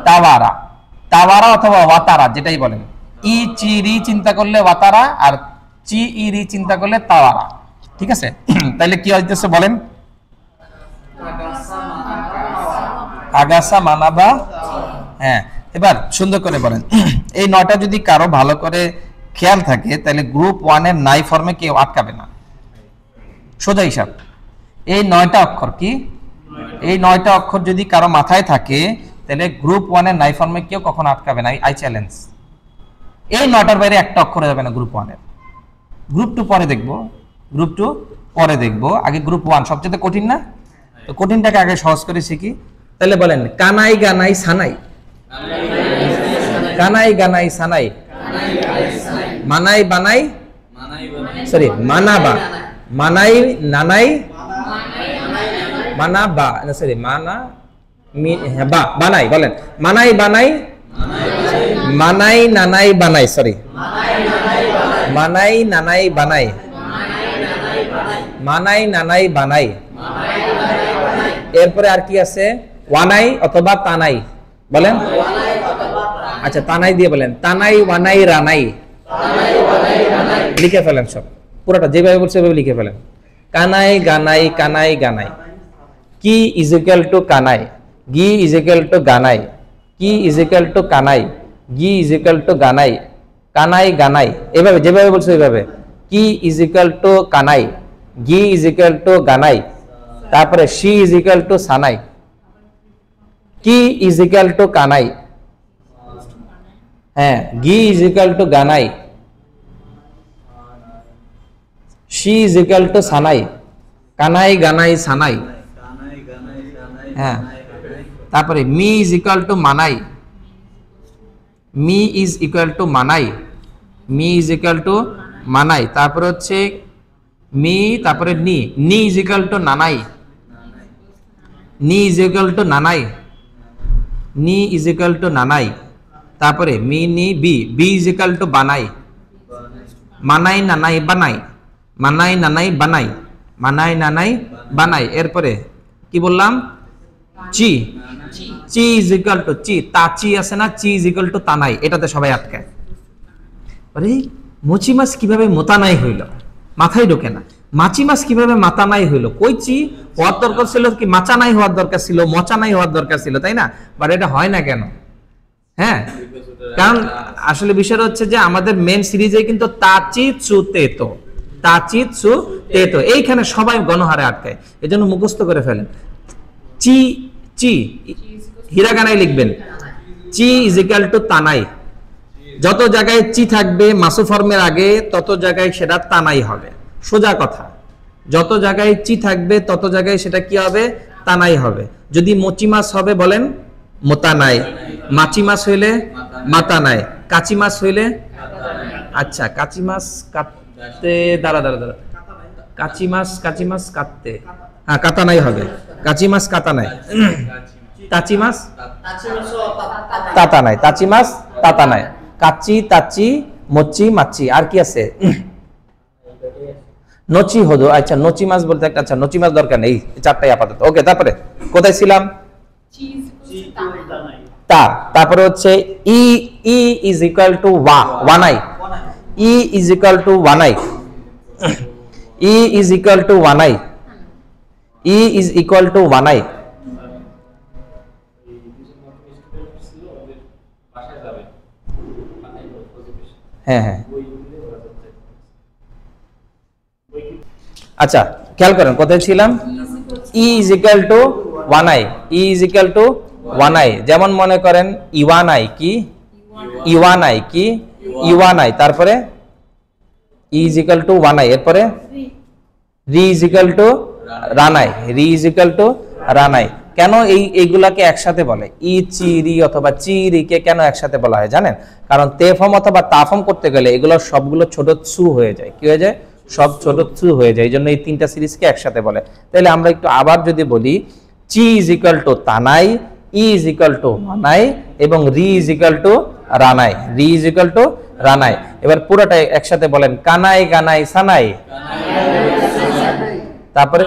তাওয়ারা, তাওয়ারা অথবা ওয়াতারা, যেটাই বলেন। ই চিরি চিন্তা করলে ওয়াতারা, আর চি ইরি চিন্তা করলে তাওয়ারা। ঠিক আছে, তাহলে কি হইতেছে বলেন? আগাসা মানাবা। হ্যাঁ, এবার সুন্দর করে বলেন। এই নয়টা যদি কারো ভালো করে খেয়াল থাকে তাহলে গ্রুপ 1 এর নাই ফর্মে কেউ আটকাবে না, সোজা হিসাব। এই 9টা অক্ষর, কি এই 9টা অক্ষর যদি কারো মাথায় থাকে তাহলে গ্রুপ 1 এর নাই ফর্মে কেউ কখনো আটকাবে না, আই চ্যালেঞ্জ। এই 9টার বাইরে একটা অক্ষর যাবে না গ্রুপ 1 এর। গ্রুপ 2 পরে দেখবো, গ্রুপ 2 পরে দেখবো, আগে গ্রুপ 1 সবচেয়ে কঠিন না? তো কঠিনটাকে আগে সহজ করে শিখি। তাহলে বলেন, কানাই গানাই সানাই, কানাই গানাই সানাই, মানাই বানাই, সরি মানাবা, মানাই নানাই, মানাবা, সরি মানা বা বানাই। বলেন মানাই বানাই, মানাই নানাই বানাই, সরি মানাই নানাই বানাই, মানাই নানাই বানাই। এরপরে আর কি আছে? ওয়ানাই অথবা তানাই। বলেন, আচ্ছা তানাই দিয়ে বলেন, তানাই ওয়ানাই রানাই। লিখে ফেলেন সব, পুরোটা যেভাবে বলছে সেভাবে লিখে ফেলেন। কানাই গানাই, কানাই গানাই। কি ইজ ইকুয়াল টু কানাই, গি ইজ ইকুয়াল টু গানাই, কি ইজ ইকুয়াল টু কানাই, গি is equal to Ganai, Kanai Ganai. এভাবে যেভাবে বলছে ওইভাবে। কি ইজ ইকুয়াল টু কানাই, গি ইজ ইকুয়াল টু গানাই, তারপরে সি ইজ ইকুয়াল টু সানাই। কি ইজ ইকুয়াল টু কানাই, হ্যাঁ, গি ইজ ইকুয়াল টু গানাই, সি ইজ ইকুয়াল টু সানাই, কানাই গানাই সানাই। হ্যাঁ, তারপরে মি ইজ ইকুয়াল টু মানাই, মি ইজ ইকুয়াল টু মানাই, মি ইজ ইকুয়াল টু মানাই। তারপরে হচ্ছে মি, তারপরে নি, নি ইজ ইকুয়াল টু নানাই, নি ইজ ইকুয়াল টু নানাই, নি ইজ ইকুয়াল টু নানাই। তারপরে মি নি B, B is equal to বানাই, মানাই নানাই বানাই, মানাই নানাই বানাই, মানাই নানাই বানাই। এরপরে কি বললাম? চি, চি ইজ ইকুয়াল টু চি, তা চি আছে না, চি ইজ ইকুয়াল টু তানাই। এটাতে সবাই আটকায়, আরে মুচি মাছ কিভাবে মোতানাই হইল, মাথায় ঢোকে না। মাছি মাছ কিভাবে মাতানাই হইলো? কই চি হওয়ার দরকার ছিল কি মাচানাই হওয়ার দরকার ছিল, মচানাই হওয়ার দরকার ছিল, তাই না? বাট এটা হয় না কেন? হ্যাঁ, কারণ আসলে বিষয়টা হচ্ছে যে আমাদের মেন সিরিজে কিন্তু তাচি চু তেতো, তাচি চু তেতো, এইখানে সবাই গণহারে আটকায়, এজন্য মুখস্থ করে ফেলেন। চি, চি হিরাগানায় লিখবেন, চি ইজ ইকুয়াল টু তানাই। যত জায়গায় চি থাকবে মাসু ফর্মের আগে তত জায়গায় সেটা তানাই হবে, সোজা কথা। যত জায়গায় চি থাকবে তত জায়গায় সেটা কি হবে? তানাই হবে। যদি মচি মাছ হবে বলেন মোতানাই, মাছি মাছ হইলে মাতানাই, কাচি মাছ হইলে, আচ্ছা কাচি মাছ কাটতে, দাঁড়া দাঁড়া দাঁড়া, কাচি মাছ কাটতে, হ্যাঁ কাতানাই হবে, কাচি মাছ কাতানাই, তাচি মাছ তাতানাই, তাচি মাছ তাতানাই, কাচি তাচি মচি মাছি, আর কি আছে? নচি হদো, আচ্ছা নচি মাছ বলতে একটা, আচ্ছা নচি মাছ দরকার নেই, চারটাই আপাতত। ওকে, তারপরে কোথায় ছিলাম? তা, তারপরে হচ্ছে ই, ই ইজ ইকুয়াল টু ওয়া, ওয়ানাই, ই ইজ ইকুয়াল টু ওয়ানাই, ই ইজ ইকুয়াল টু ওয়ানাই, ই ইজ ইকুয়াল টু ওয়ানাই। হ্যাঁ হ্যাঁ, আচ্ছা খেয়াল করেন কোথায় ছিলাম? ই ইজ ইকুয়াল টু ওয়ানাই, ই ইজ ইকুয়াল টু ওয়ানাই। যেমন মনে করেন ইওয়ানাই কি, ইওয়ানাই কি, ইওয়ানাই, তারপরে ই ইজ ইকুয়াল টু ওয়ানাই, এরপরে রি ইজ ইকুয়াল টু রানাই, রি ইজ ইকুয়াল টু রানাই। কেন এইগুলাকে একসাথে বলে? ই চি রি অথবা চি রি কে কেন একসাথে বলা হয় জানেন? কারণ তেফম অথবা তাফম করতে গেলে এগুলো সবগুলো ছোট সু হয়ে যায়। কি হয়ে যায়? সব ছোট সু হয়ে যায়, এই জন্য এই তিনটা সিরিজকে একসাথে বলে। তাহলে আমরা একটু আবার যদি বলি, চি ইজ ইকুয়াল টু তানাই, ই ইজ ইকুয়াল টু মানাই এবং রি ইজ ইকুয়াল টু রানাই, রি ইজ ইকুয়াল টু রানাই। এবার পুরোটাই একসাথে বলেন, কানাই গানাই সানাই, তারপরে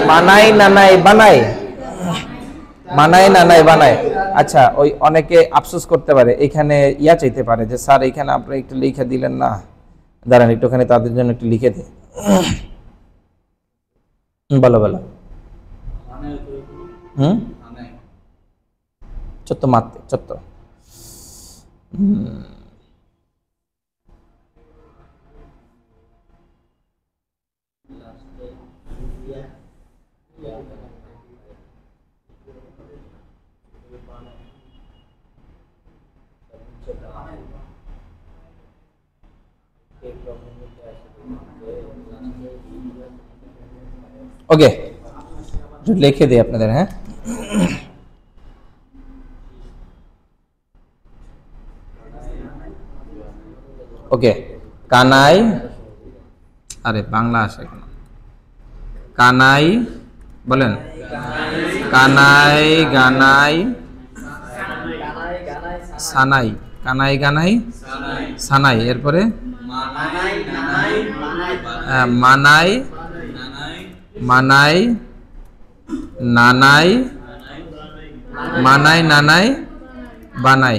মানাই নানাই বানাই, মানাই নানাই বানাই। আচ্ছা, ওই অনেকে আফসোস করতে পারে, এখানে ইয়া চাইতে পারে যে স্যার এখানে আপনি একটু লিখে দিলেন না, দাঁড়ান একটুখানি তাদের জন্য একটু লিখে দিই। বলো বলো, চত্ব মারতে চত্ব, ওকে লিখে দিই আপনাদের। হ্যাঁ, ওকে, কানাই, আরে বাংলা আসে কেন? কানাই বলেন, কানাই গানাই সানাই, কানাই গানাই সানাই, এরপরে মানাই মানাই নানাই, মানাই নানাই বানাই,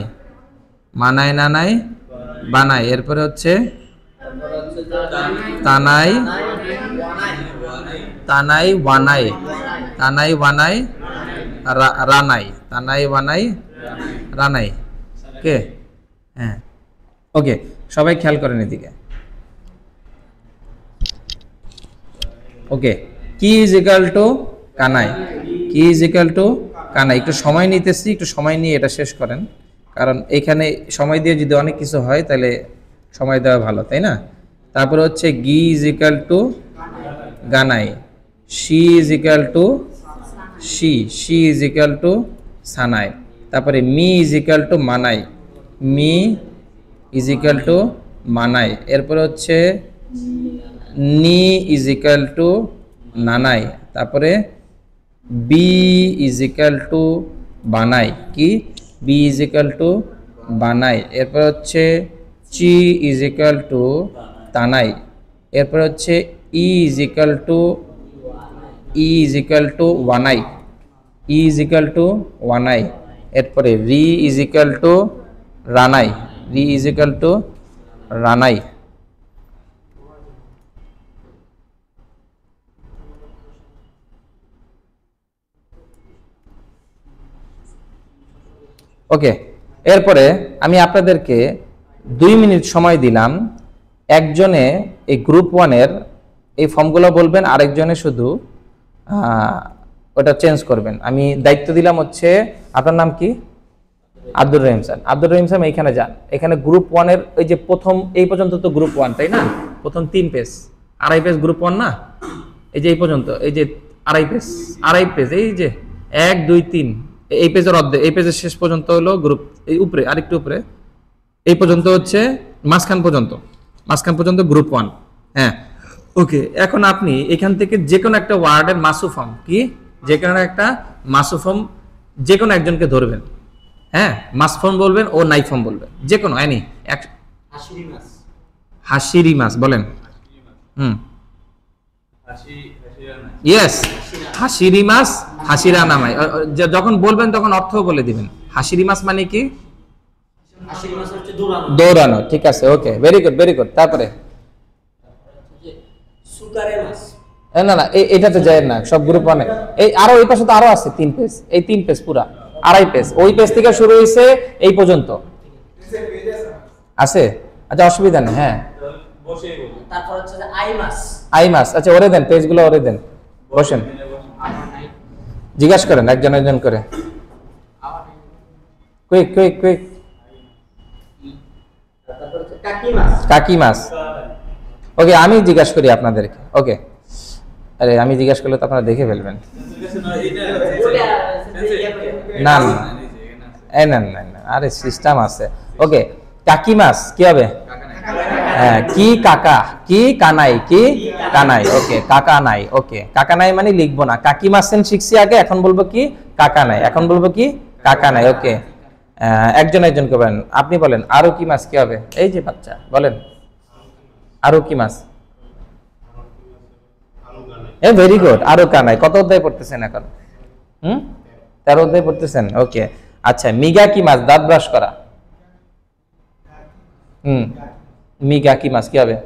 মানাই নানাই বানাই, এরপরে হচ্ছে তানাই, তানাই বানাই, তানাই বানাই রানাই, তানাই বানাই রানাই। ওকে, হ্যাঁ ওকে, সবাই খেয়াল করেন এদিকে। ওকে, কি ইজ ইকুয়াল টু কানাই, কি ইজ ইকুয়াল টু কানাই। একটু সময় নিতেছি, একটু সময় নিয়ে এটা শেষ করেন, কারণ এখানে সময় দিয়ে যদি অনেক কিছু হয় তাহলে সময় দেওয়া ভালো, তাই না? তারপরে হচ্ছে গি ইজ ইকুয়াল টু গানাই, শি ইজ ইকুয়াল টু শি, শি ইজ ইকুয়াল টু সানাই, তারপরে মি ইজ ইকুয়াল টু মানাই, মি ইজ ইকুয়াল টু মানাই, এরপরে হচ্ছে নি ইজ ইকুয়াল টু নানাই, তারপরে বি ইজ ইকাল টু বানাই কি, বি ইজ ইকাল টু বানাই, এরপর হচ্ছে চি ইজ ইকাল টু তানাই, এরপর হচ্ছে ই ইজ ইকাল টু ওয়ানাই, ই ইজ ইকাল টু ওয়ানাই, এরপরে রি ইজ ইকাল টু রানাই, রি ইজ ইকাল টু রানাই। ওকে, এরপরে আমি আপনাদেরকে 2 মিনিট সময় দিলাম, একজনে এই গ্রুপ 1-এর এই ফর্মগুলো বলবেন, আরেকজনে শুধু ওটা চেঞ্জ করবেন। আমি দায়িত্ব দিলাম হচ্ছে, আপনার নাম কি? আব্দুর রহিম স্যার। আব্দুর রহিম স্যার এইখানে যান, এখানে গ্রুপ 1-এর ওই যে প্রথম এই পর্যন্ত তো গ্রুপ 1 তাই না, প্রথম 3 পেজ, 2.5 পেজ গ্রুপ 1 না, এই যে এই পর্যন্ত, এই যে 2.5 পেজ, এই যে 1 2 3 এই পেজের অর্ধেক, এই পেজের শেষ পর্যন্ত হলো গ্রুপ, এই উপরে আরেকটু উপরে এই পর্যন্ত হচ্ছে মাঝখান পর্যন্ত গ্রুপ 1। হ্যাঁ, ওকে। এখন আপনি এখান থেকে যে কোনো একটা ওয়ার্ডের মাসু ফর্ম কি, যে কোনো একটা মাসু ফর্ম যে কোনো একজনকে ধরবেন, হ্যাঁ, মাস ফর্ম বলবেন ও নাই ফর্ম বলবেন, যে কোনো এনি। হাসিরি মাস বলেন। ইয়েস, হাসিরি মাস, হাসিরা নামাই। যখন বলবেন তখন অর্থ বলে দিবেন। হাসিরি মাস মানে কি? দৌড়ানো। ঠিক আছে, ওকে, ভেরি গুড। তারপরে না এটাতে যায় না, সব গ্রুপ 1-এ। এই আরো এই পাশে তো আরো আছে 3 পেজ, এই 3 পেজ পুরা 2.5 পেজ, ওই পেজ থেকে শুরু হয়েছে এই পর্যন্ত আছে। আচ্ছা, অসুবিধা নেই। হ্যাঁ, তারপর হচ্ছে যে আই মাস। আচ্ছা, ওরে দেন, পেজগুলো ওরে দেন, বসেন, জিজ্ঞাসা করেন একজন করে, কুইক। কাকি মাস। ওকে, আমি জিজ্ঞাসা করি আপনাদেরকে। ওকে, আরে আমি জিজ্ঞাসা করলে তো আপনারা দেখে ফেলবেন। না, আরে সিস্টেম আছে। ওকে, কাকি মাস কি হবে? হ্যাঁ, কি কাকা, কি কানাই, কি কানাই। ওকে, কাকা নাই। ওকে, কাকা নাই মানে লিখবো না, কাকি মাসেন শিখছি আগে, এখন বলবো কি কাকা নাই, এখন বলবো কি কাকা নাই। ওকে, একজনকে বলেন। আপনি বলেন আরো কি মাস কি হবে? এই যে বাচ্চা বলেন আরো কি মাস? ভেরি গুড, আরো কানাই। কত অধ্যায় পড়তেছেন এখন? 13 অধ্যায় পড়তেছেন। ওকে, আচ্ছা, মিগা কি মাছ? দাঁত ব্রাশ করা। মিগা কি মাছ কি হবে?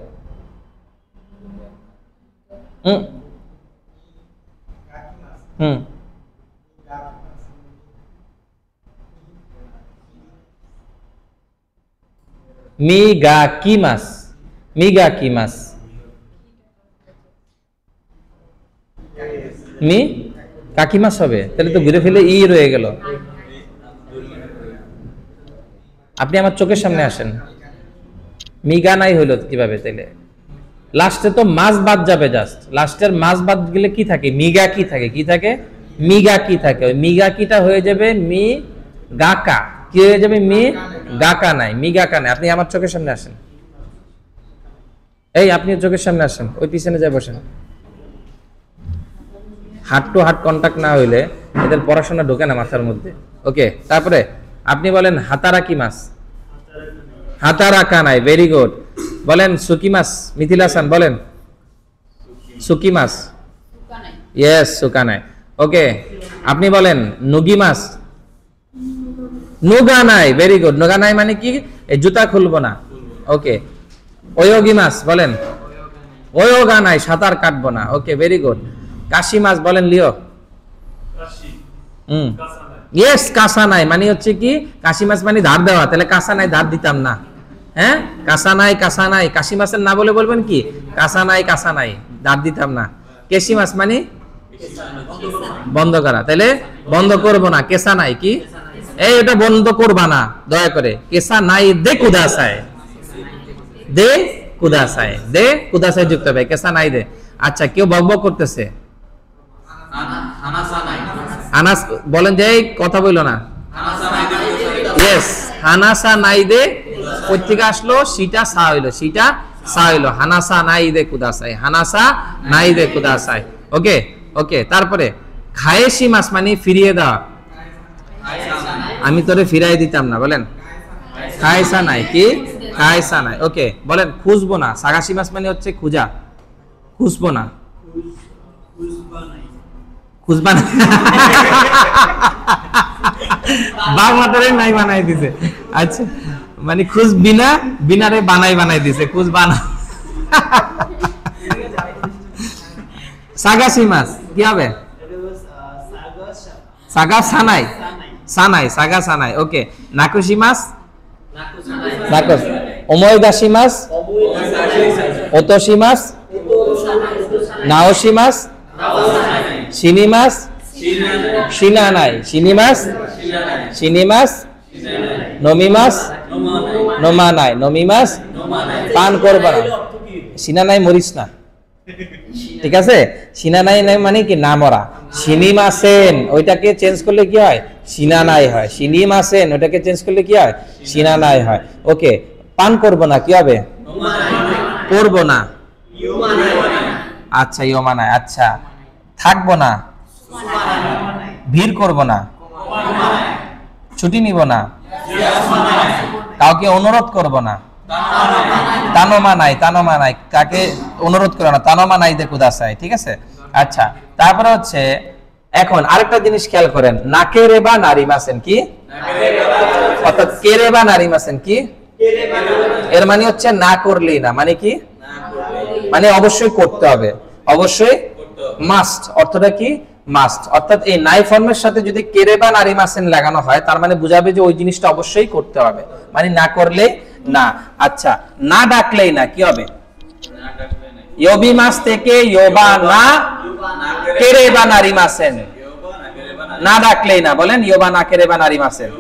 মিগা কি মাছ? মি কাকি মাছ হবে, তাহলে তো ঘুরে ফেলে ই রয়ে গেল। আপনি আমার চোখের সামনে আসেন, মিগা নাই হইলো কিভাবে? তাহলে লাস্টে তো মাছ বাদ যাবে, জাস্ট লাস্টের মাছ বাদ গেলে কি থাকে? মিগা কি থাকে? মিগা কি থাকে? ওই মিগা কিটা হয়ে যাবে মি গাকা, কি হয়ে যাবে? মি গাকা নাই, মিগাকা নাই। আপনি আমার চোখের সামনে আসেন, এই আপনি চোখের সামনে আসেন, ওই পিছনে যাই বসেন। হার্ট টু হার্ট কন্টাক্ট না হইলে এদের পড়াশোনা ঢোকে না মাথার মধ্যে। ওকে, তারপরে আপনি বলেন হাতারা কি মাছ? হাতারা কানাই। Very good. বলেন সুকি মাছ। মিথিল হাসান বলেন সুকি মাছ। ইয়েস, সুকানাই। ওকে, আপনি বলেন নুগি মাছ। নুগা নাই। Very good. নুগা নাই মানে কি? এই জুতা খুলবো না। ওকে, ওয়োগি মাছ বলেন। ওয়োগা নাই, সাঁতার কাটবো না। ওকে, ভেরি গুড। কাশি মাছ বলেন লিও। ইয়েস, কাঁসা নাই মানে হচ্ছে কি? কাশি মাছ মানে ধার দেওয়া, তাহলে কাঁসা নাই ধার দিতাম না। হ্যাঁ, কাঁসা নাই কাশি মাছের না বলে বলবেন কি কাঁসা নাই ধার দিতাম না। কেশি মাছ মানে বন্ধ করা, তাহলে বন্ধ করব না। কেসা নাই কি? এই ওটা বন্ধ করবা না দয়া করে। কেসা নাই দে কুদাসায়, দে কুদাসায় যুক্ত হবে, কেসা নাই দে। আচ্ছা, কেউ বকবক করতেছে, আনাস বলেন যে কথা বললো না। ইয়েস, হানাসা নাই দে পত্রিকা আসলো, সিটা সা হইলো, হানাসা নাই দে কুদাসাই, হানাসা নাই দে কুদাসাই। ওকে, তারপরে খায়েশি মাস মানে ফিরিয়ে দেওয়া, আমি তোরে ফিরাই দিতাম না, বলেন খায়সা নাই, কি খায়সা নাই। ওকে বলেন খুঁজবো না, সাগাশি মাস মানে হচ্ছে খুঁজা, খুঁজবো না, খুঁজবা না বাংলাটারে নাই বানাই দিছে। আচ্ছা মানে খুঁজবি না, বিনারে বানাই দিছে, খুঁজবা না। সাগাশি মাস কি হবে? সাগা সানাই, সানাই সাগা সানাই। ওকে নাকুশি মাস, নাকুশ। ওময়দাসি মাস, ওতোশি মাস, নাওশি মাস, শিনি মাস, শিনা নাই, শিনি মাস, শিনি মাস, নমি মাস, নোমা নাই, নমি মাস, পান করবা না, শিনা নাই মরিস না, ঠিক আছে? শিনা নাই নাই মানে কি না মরা। শিনি মাসেন ওইটাকে চেঞ্জ করলে কি হয়? শিনা নাই হয়। শিনি মাসেন ওইটাকে চেঞ্জ করলে কি হয়? শিনা নাই হয়। ওকে পান করব না কি হবে? করব না, আচ্ছা ইয়মা নাই। আচ্ছা থাকবো না, ভিড় করব না, ছুটি নিব না, কাউকে অনুরোধ করব না, তানোমা নাই, তানোমা নাই, কাকে অনুরোধ করে না, তানোমা নাই দে কুদাসাই, ঠিক আছে? আচ্ছা তারপরে হচ্ছে এখন আরেকটা জিনিস খেয়াল করেন, নাকেরেবা নারিমাসেন কি, অর্থাৎ কেরেবা নারিমাসেন কি, এর মানে হচ্ছে না করলেই না, মানে কি, মানে অবশ্যই করতে হবে, অবশ্যই মাস্ট। অর্থটা কি? মাস্ট। অর্থাৎ এই নাই ফর্মের সাথে যদি কেরেবা নারিমাসেন লাগানো হয় তার মানে বুঝাবে যে ওই জিনিসটা অবশ্যই করতে হবে, মানে না করলে না। আচ্ছা না ডাকলেই না কি হবে? ইয়োবি মাস থেকে ইয়োবা না কেরেবা নারিমাসেন, না ডাকলেই না, বলেন ইয়োবা না কেরেবা নারিমাসেন।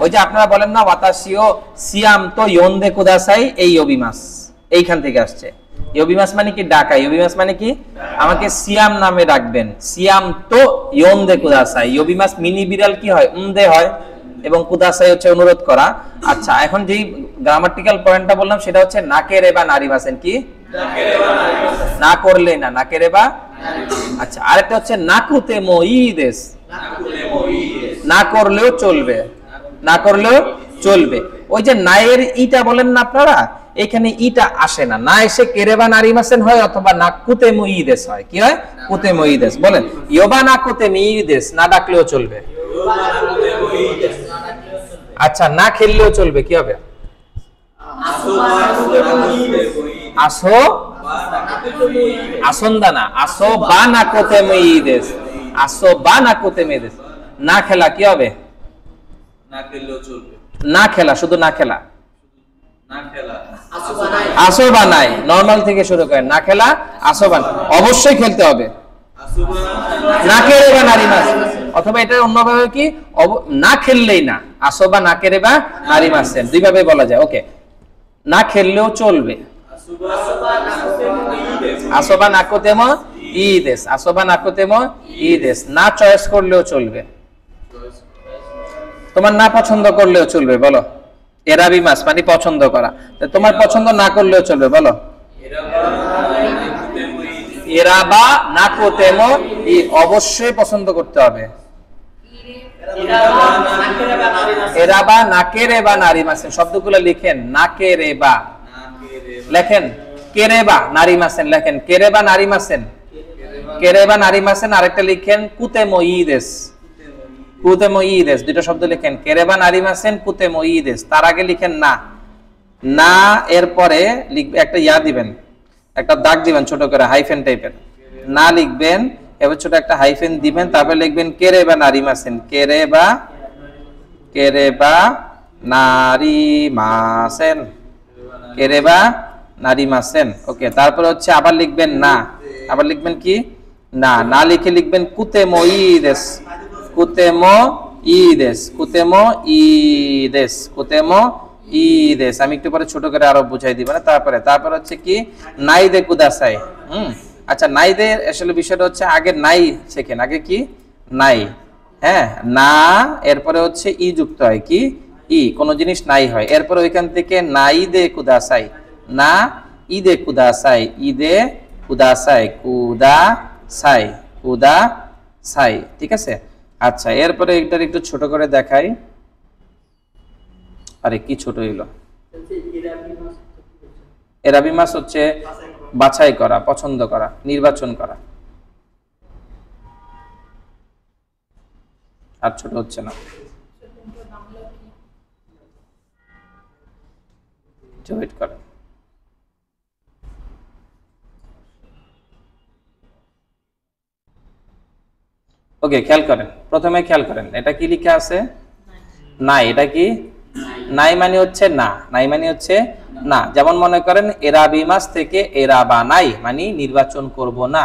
ওই যে আপনারা বলেন না ওয়াতাশিও সিয়াম তো ইয়োন্দে কুদাসাই, এই ইয়োবি মাস এইখান থেকে আসছে। ইয়োবি মাস মানে কি ডাকা, ইয়োবি মাস মানে কি আমাকে সিয়াম নামে ডাকবেন, সিয়াম তো ইয়োন্দে কুদাসাই। ইয়োবি মাস মিনি বিড়াল কি হয়? উমদে হয়, এবং কুদাসাই হচ্ছে অনুরোধ করা। আচ্ছা এখন যেই গ্রামাটিক্যাল পয়েন্টটা বললাম সেটা হচ্ছে নাকেরেবা নারিমাসেন কি, না করলে না, নাকেরেবা। আচ্ছা আরেকটা হচ্ছে নাকুতে মোইদেস, না করলেও চলবে, না করলেও চলবে। ওই যে নায়ের ইটা বলেন না আপনারা, এখানে ইটা আসে না, না এসে কেরেবা নারিমাসেন হয় অথবা নাকুতে মুইদেস হয়। কি হয়? কুতে মুইদেস। বলেন ইয়োবা নাকুতে মুইদেস, না ডাকলেও চলবে। আচ্ছা না খেললেও চলবে, কি হবে? আসো আসন্দানা, আসো বা নাকুতে মুইদেস, আসো বা নাকুতে মুইদেস। না খেলা কি হবে? না খেললেও চলবে, না খেলা, শুধু না খেলা, না খেলা আসো বানাই, নরমাল থেকে শুরু করেন, না খেলা আসো বানাই, অবশ্যই খেলতে হবে, না কেরেবা নারিমাস। অথবা এটা অন্যভাবে কি, না খেললেই না, আসো বা না কেরেবা নারিমাসেন, দুই ভাবে বলা যায়। ওকে না খেললেও চলবে, আসোবা নাকোতেমো ইদেস, আসোবা নাকোতেমো ইদেস। না চয়েস করলেও চলবে, তোমার না পছন্দ করলেও চলবে, বলো এরাবি মাস মানে পছন্দ করা, তোমার পছন্দ না করলেও চলবে, বলো এরাবা নাকোতেমো ই, অবশ্যই পছন্দ করতে হবে। এরাবা নাকেরেবা নারিমাসেন, শব্দগুলো লিখেন, নাকেরেবা লেখেন, কেরেবা নারিমাসেন লেখেন, কেরেবা নারিমাসেন, কেরেবা নারিমাসেন। আরেকটা লিখেন কুতেমো ইদেস, কুতেমো ইদেস, দুটো শব্দ লিখেন, কেরেবা নারিমাসেন কুতেমো ইদেস। তার আগে লিখেন না, না এরপরে লিখবে একটা ইয়া দিবেন, একটা দাগ দিবেন ছোট করে হাইফেন টাইপের, না লিখবেন, এবার ছোট একটা হাইফেন দিবেন, তারপর লিখবেন কেরেবা নারিমাসেন, কেরেবা, কেরেবা নারিমাসেন, কেরেবা নারিমাসেন। ওকে তারপর হচ্ছে আবার লিখবেন না, আবার লিখবেন কি না, না লিখে লিখবেন কুতেমো ইদেস, কুতেমো ইদেস, কুতেমো ইদেস, কুতেমো ইদেস। আমি একটু পরে ছোট করে আরো বুঝাই দিব না। তারপরে হচ্ছে কি নাই দে কুদাসাই। আচ্ছা নাই দে আসলে বিষয়টা হচ্ছে আগে নাই শেখেন, আগে কি নাই, হ্যাঁ না এরপরে হচ্ছে ই যুক্ত হয়, কি ই, কোন জিনিস নাই হয়, এরপরে ওইখান থেকে নাই দে কুদাসাই, না ঈদে কুদাসাই, ঈদে কুদাসাই, কুদাসাই, সাই, ঠিক আছে। আচ্ছা, এরপরে এটার একটু ছোট করে দেখাই। আরে কি ছোট হইলো, এরাবি মাস হচ্ছে বাছাই করা, পছন্দ করা, নির্বাচন করা। আর ছোট হচ্ছে না, ওয়েট করে। ওকে, খেয়াল করেন, প্রথমে খেয়াল করেন এটা কি লেখা আছে, নাই। এটা কি নাই মানে হচ্ছে না, নাই মানে হচ্ছে না। যেমন মনে করেন এরাবি মাস থেকে এরাবা নাই মানে নির্বাচন করব না,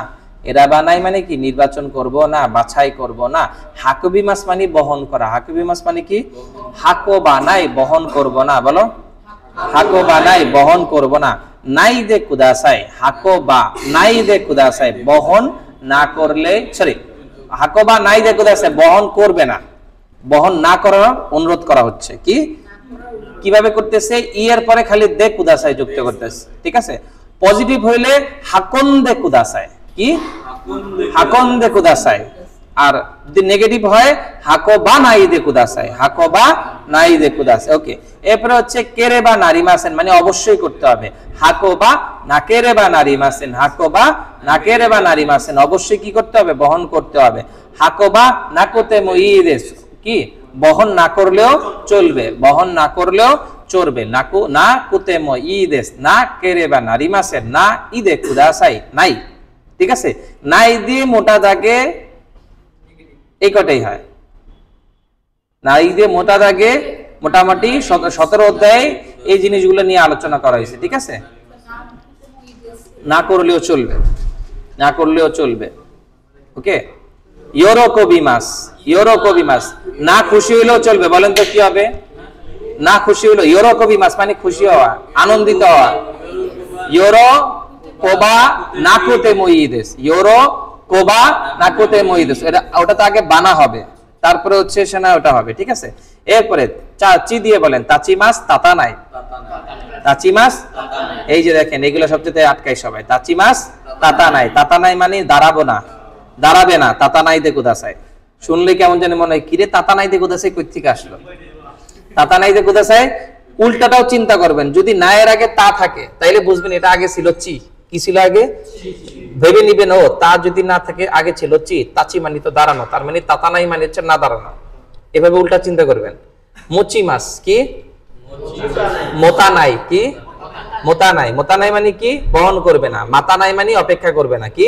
এরাবা নাই মানে কি নির্বাচন করব না, বাছাই করব না। হাকবি মাস মানে বহন করা, হাকবি মাস মানে কি হাকবা নাই বহন করব না, বলো হাকবা নাই বহন করব না। নাই দে কুদাসাই, হাকবা নাই দে কুদাসাই বহন না করলে, সরি হাকবা নাই দে কুদাসাই বহন করবে না, বহন না করার অনুরোধ করা হচ্ছে। কি কিভাবে করতেছে, ই এর পরে খালি দে কুদাসাই যুক্ত করতেছে, ঠিক আছে। পজিটিভ হইলে হাকন দে কুদাসাই, কি হাকন দে কুদাসাই। আর যদি নেগেটিভ হয় হাকবা নাই দে কুদাসাই, হাকবা নাই দে কুদাসাই। ওকে, এরপরে হচ্ছে কেরে বা নারী মাসেন মানে অবশ্যই করতে হবে। হাকবা না কেরে বা নারী মাসেন, হাকবা না কেরে বা নারী মাসেন অবশ্যই কি করতে হবে, বহন করতে হবে। হাকবা না কোতে মুইদেস, কি বহন না করলেও চলবে, বহন না করলেও চলবে। নাকু না কুতে মুইদেস না কেরে বা নারী মাসেন না ইদে কুদাসাই নাই, ঠিক আছে। নাই দিয়ে মোটা দাগে এই কটাই হয়, নাই দিয়ে মোটা দাগে মোটামুটি 17 অধ্যায়ে এই জিনিসগুলো নিয়ে আলোচনা করা হয়েছে, ঠিক আছে। না করলেও চলবে, না করলেও চলবে। ওকে, ইয়োরোকবি মাস, ইয়োরোকবি মাস না খুশি হইলেও চলবে। বলেন তো কি হবে, না খুশি হইলো, ইয়োরোকবি মাস মানে খুশি হওয়া, আনন্দিত হওয়া। ইয়োরো কোবা নাকুতে মুইদেস, ইয়োরো কোবা নাকুতে মুইদেস, এটা ওটা তো আগে বানা হবে, তারপরে হচ্ছে সেনা ওটা হবে, ঠিক আছে। এরপরে চি দিয়ে বলেন তাচি মাস তাতা নাই, তাচি মাস এই যে দেখেন এগুলো সবচেয়ে আটকাই সবাই। তাচি মাস তাতা নাই, তাতা নাই মানে দাঁড়াবো না, দাঁড়াবে না, তাতা নাই দে কুদাসাই। শুনলে কেমন জানি মনে হয় কিরে তাতা নাই দে কুদাসাই কই থেকে আসলো, তাতা নাই দে কুদাসাই। উল্টাটাও চিন্তা করবেন, যদি নায়ের আগে তা থাকে তাইলে বুঝবেন এটা আগে ছিল চি। কি ছিল আগে ভেবে নিবেন, ও তা যদি না থাকে আগে ছিল চি, তাচি মানে তো দাঁড়ানো, তার মানে তাতা নাই মানে হচ্ছে না দাঁড়ানো। এভাবে উল্টা চিন্তা করবেন। মুচি মাস কি মোতা নাই, কি মোতা নাই, মোতা নাই মানে কি বহন করবে না, মাতা নাই মানে অপেক্ষা করবে না, কি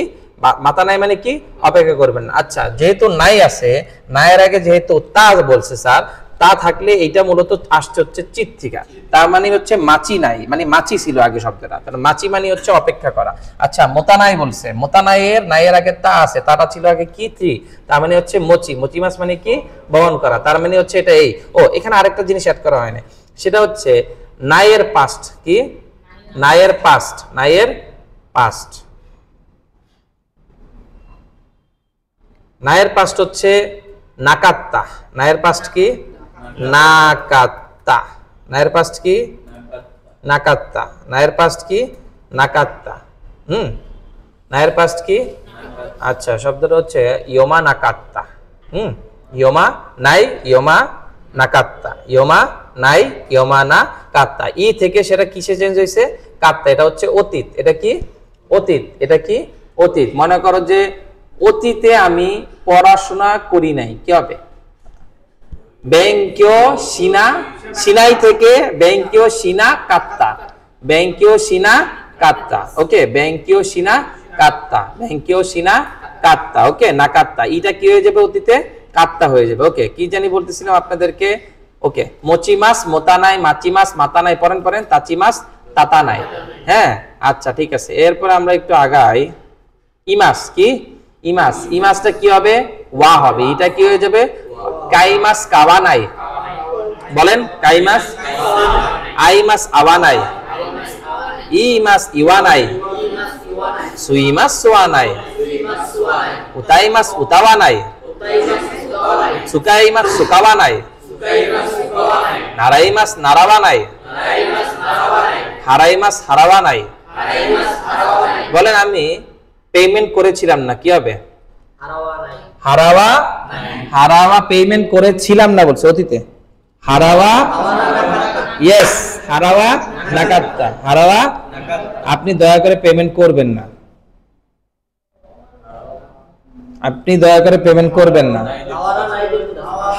মাতা নাই মানে কি অপেক্ষা করবেন না। আচ্ছা, যেহেতু নাই আছে, নায়ের আগে যেহেতু তা বলছে স্যার, তা থাকলে এটা মূলত আসছে হচ্ছে চিত্তিকা, তার মানে হচ্ছে মাছি নাই, মানে মাছি ছিল আগে শব্দটা, তার মাছি মানে হচ্ছে অপেক্ষা করা। আচ্ছা, মোতানাই বলছে, মোতানাইয়ের নাইয়ের আগে তা আছে, তাটা ছিল আগে কি ত্রি, তার মানে হচ্ছে মচি, মচি মাছ মানে কি বহন করা, তার মানে হচ্ছে এটা এই। ও এখানে আরেকটা জিনিস অ্যাড করা হয়নি, সেটা হচ্ছে নাইয়ের পাস্ট, কি নাইয়ের পাস্ট, নাইয়ের পাস্ট, নাইয়ের পাস্ট হচ্ছে নাকাত্তা। নাইয়ের পাস্ট কি নাকাত্তা, নাইয়ের পাস্ট কি নাকাত্তা, নাইয়ের পাস্ট কি নাকাত্তা। নাইয়ের পাস্ট কি, আচ্ছা শব্দটা হচ্ছে ইয়োমা নাকাত্তা। ইয়োমা নাই, ইয়োমা নাকাত্তা, ইয়োমা নাই, ইয়োমা না কাত্তা। ই থেকে সেটা কিসে চেঞ্জ হয়েছে, কাত্তা। এটা হচ্ছে অতীত, এটা কি অতীত, এটা কি অতীত। মনে করো যে অতীতে আমি পড়াশোনা করি নাই, কি হবে ব্যাংকিও সিনা, সিনাই থেকে ব্যাংকিও সিনা কাত্তা, ব্যাংকিও সিনা কাত্তা। ওকে, ব্যাংকিও সিনা কাত্তা, ব্যাংকিও সিনা কাত্তা। ওকে, না কাত্তা, এটা কি হয়ে যাবে অতীতে কাত্তা হয়ে যাবে। ওকে, কি জানি বলতেছিলাম আপনাদেরকে। ওকে, মচি মাস মোতা নাই, মাচি মাস মাতা নাই, পড়েন পড়েন তাচি মাস তাতা নাই। হ্যাঁ, আচ্ছা ঠিক আছে। এরপর আমরা একটু আগাই। ইমাস কি ইমাস, ইমাসটা কি হবে ওয়া হবে, এটা কি হয়ে যাবে কাইমাস কাওয়া নাই। বলেন কাইমাস, আইমাস আওয়া নাই, ইমাস ইওয়া নাই, সুইমাস সোয়া নাই, উতাইমাস উতাওয়া নাই, সুকাইমাস সুকাওয়া নাই, নারাইমাস নারাওয়া নাই, হারাইমাস হারাওয়া নাই। বলেন আমি পেমেন্ট করেছিলাম না, কি হবে হারাওয়া হারাওয়া পেমেন্ট করেছিলাম না বলছে অতীতে হারাওয়া ইয়েস হারাওয়া নাকাত্তা হারাওয়া আপনি দয়া করে পেমেন্ট করবেন না আপনি দয়া করে পেমেন্ট করবেন না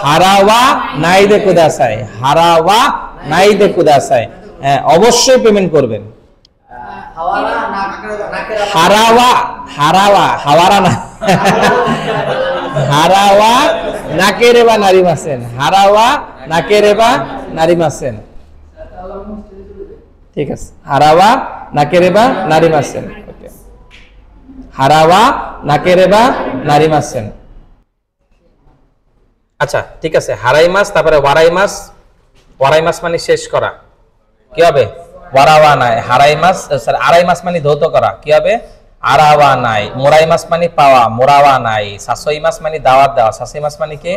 হারাওয়া নাইদে কুদাসাই হারাওয়া নাইদে কুদাসাই হ্যাঁ অবশ্যই পেমেন্ট করবেন হারাওয়া হারাওয়া হাওয়ারা না হারাওয়া নাকেরেবা নারিমাসেন হারাওয়া নাকেরেবা নারিমাসেন ঠিক আছে হারাওয়া নাকেরেবা নারিমাসেন ওকে হারাওয়া নাকেরেবা নারিমাসেন আচ্ছা ঠিক আছে হারাই মাস তারপরে ওয়ারাই মাস মানে শেষ করা কি হবে ওয়ারাওয়া নাই হারাই মাস স্যার আড়াই মাস মানে ধৌত করা কি হবে আরাওয়া নাই মোরাই মাস মানে পাওয়া মোরাওয়া নাই শাসই মাস মানে দাওয়াত দেওয়া শাসই মাস মানে কি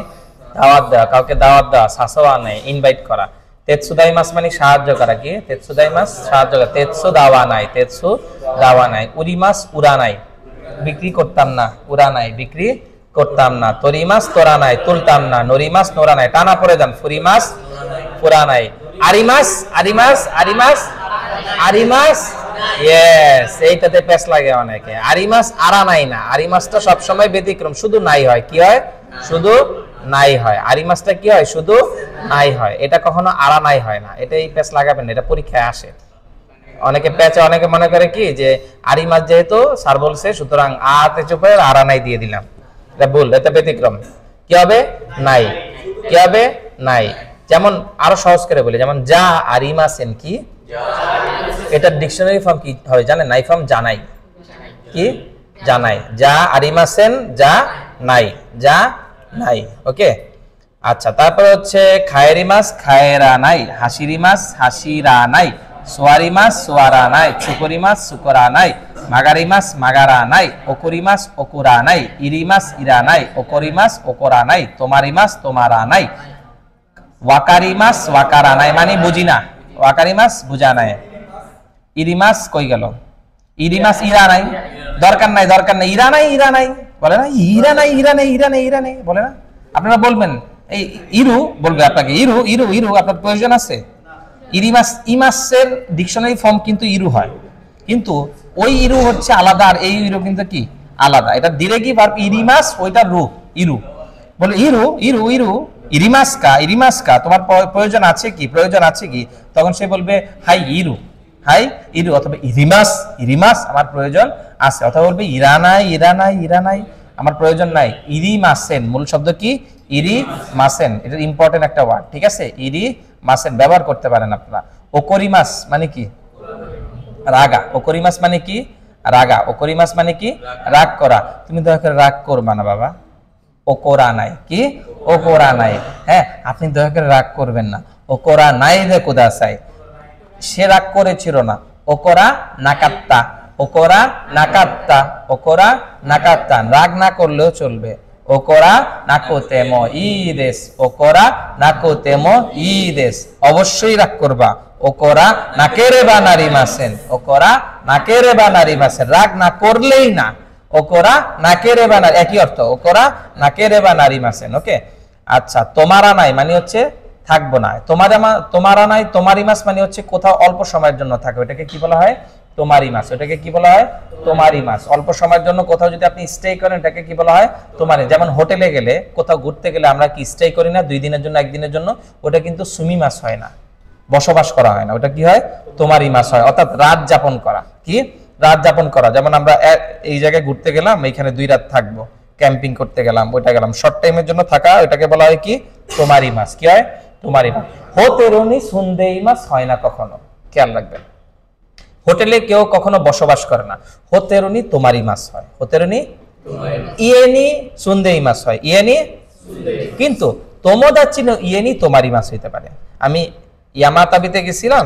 দাওয়াত দেওয়া কাউকে দাওয়াত দেওয়া শাসওয়া নাই ইনভাইট করা তেতসুদাই মাস মানে সাহায্য করা কি তেতসুদাই মাস সাহায্য করা তেতসু দাওয়া নাই উরি মাস উড়া নাই বিক্রি করতাম না উড়া নাই বিক্রি করতাম না তরি মাস তোরা নাই তুলতাম না নরি মাস নোরা নাই টানা পড়ে যান ফুরি মাস পুরা নাই আরিমাস ইয়েস এইটাতে পেশ লাগে অনেকে আরিমাস আরা নাই না আরিমাসটা সব সময় ব্যতিক্রম শুধু নাই হয় কি হয় শুধু নাই হয় আরিমাসটা কি হয় শুধু নাই হয় এটা কখনো আরা নাই হয় না এটাই পেশ লাগাবেন এটা পরীক্ষায় আসে অনেকে পেঁচে অনেকে মনে করে কি যে আরিমাস যেহেতু স্যার বলছে সুতরাং আতে চুপে আরা নাই দিয়ে দিলাম এটা ভুল এটা ব্যতিক্রম কি হবে নাই কি হবে নাই যেমন আরো সহজ করে বলি যেমন যা আরিমাসেন কি এটা ডিকশনারি ফর্ম কি হবে জানেন নাই ফর্ম জানাই কি জানাই যা আরিমাসেন যা নাই ওকে আচ্ছা তারপর হচ্ছে খায়েরি মাস খায়েরা নাই হাসিরি মাস হাসিরা নাই সোয়ারি মাস সোয়ারা নাই চুকরি মাস সুকরা নাই মাগারি মাস মাগারা নাই ওকুরি মাস ওকুরা নাই ইরি মাস ইরা নাই ওকরি মাস ওকরা নাই তোমারি মাস তোমারা নাই ওয়াকারি মাস ওয়াকারা নাই মানে বুঝি না ওয়াকারি মাস বুঝা নাই ইরি মাস কই গেল ইরি মাস ইরা নাই দরকার নাই ইরা নাই বলে না ইরা নাই বলে না আপনারা বলবেন এই ইরু বলবে আপনাকে ইরু আপনার প্রয়োজন আছে ইরিমাস ইমাসের ডিকশনারি ফর্ম কিন্তু ইরু হয় কিন্তু ওই ইরু হচ্ছে আলাদা আর এই ইরু কিন্তু কি আলাদা এটা ডিরেক্টলি ভার্ব ইরিমাস ওইটা রূপ ইরু বলে ইরু ইরিমাস কা তোমার প্রয়োজন আছে কি তখন সে বলবে হাই ইরু অথবা ইরিমাস আমার প্রয়োজন আছে অথবা বলবে ইরা নাই আমার প্রয়োজন নাই ইরিমাসেন মূল শব্দ কি ইরিমাসেন এটা ইম্পর্টেন্ট একটা ওয়ার্ড ঠিক আছে ইরিমাসেন ব্যবহার করতে পারেন আপনারা ওকরিমাস মানে কি রাগা ওকরিমাস মানে কি রাগ করা তুমি দয়া করে রাগ করবা না বাবা ওকরা নাই কি ওকরা নাই হ্যাঁ আপনি দয়া করে রাগ করবেন না ওকরা নাই রে কুদাসাই সে রাগ করেছিল না ওকরা নাকাত্তা রাগ না করলেও চলবে ওকরা নাকোতেমো ইদেস অবশ্যই রাগ করবা ওকরা নাকেরেবা নারিমাসেন রাগ না করলেই না ওকরা নাকেরেবা না একই অর্থ ওকরা নাকেরেবা নারিমাসেন ওকে আচ্ছা তোমারা নাই মানে হচ্ছে থাকবো না তোমারা নাই তোমারি মাস মানে হচ্ছে কোথাও অল্প সময়ের জন্য থাকবে এটাকে কি বলা হয় তোমারি মাস অল্প সময়ের জন্য কোথাও যদি আপনি স্টে করেন এটাকে কি বলা হয় তোমারি যেমন হোটেলে গেলে কোথাও ঘুরতে গেলে আমরা কি স্টে করি না 2 দিনের জন্য 1 দিনের জন্য ওটা কিন্তু সুমি মাস হয় না বসবাস করা হয় না ওটা কি হয় তোমারি মাস হয় অর্থাৎ রাত যাপন করা যেমন আমরা এই জায়গায় ঘুরতে গেলাম এইখানে 2 রাত থাকবো ক্যাম্পিং করতে গেলাম ওইটা গেলাম শর্ট টাইমের জন্য থাকা এটাকে বলা হয় কি তোমারি মাস কি হয় তোমারি মাস হোতেরুনি সুন্দেই মাস হয় না কখনো খেয়াল রাখবেন হোটেলে কেউ কখনো বসবাস করে না হোতেরুনি তোমারি মাস হয় হোতেরুনি ইয়েনি সুন্দেই মাস হয় ইয়েনি কিন্তু তোমোদাচিনো ইয়েনি তোমারি মাস হইতে পারে আমি ইয়ামাতাবিতে গেছিলাম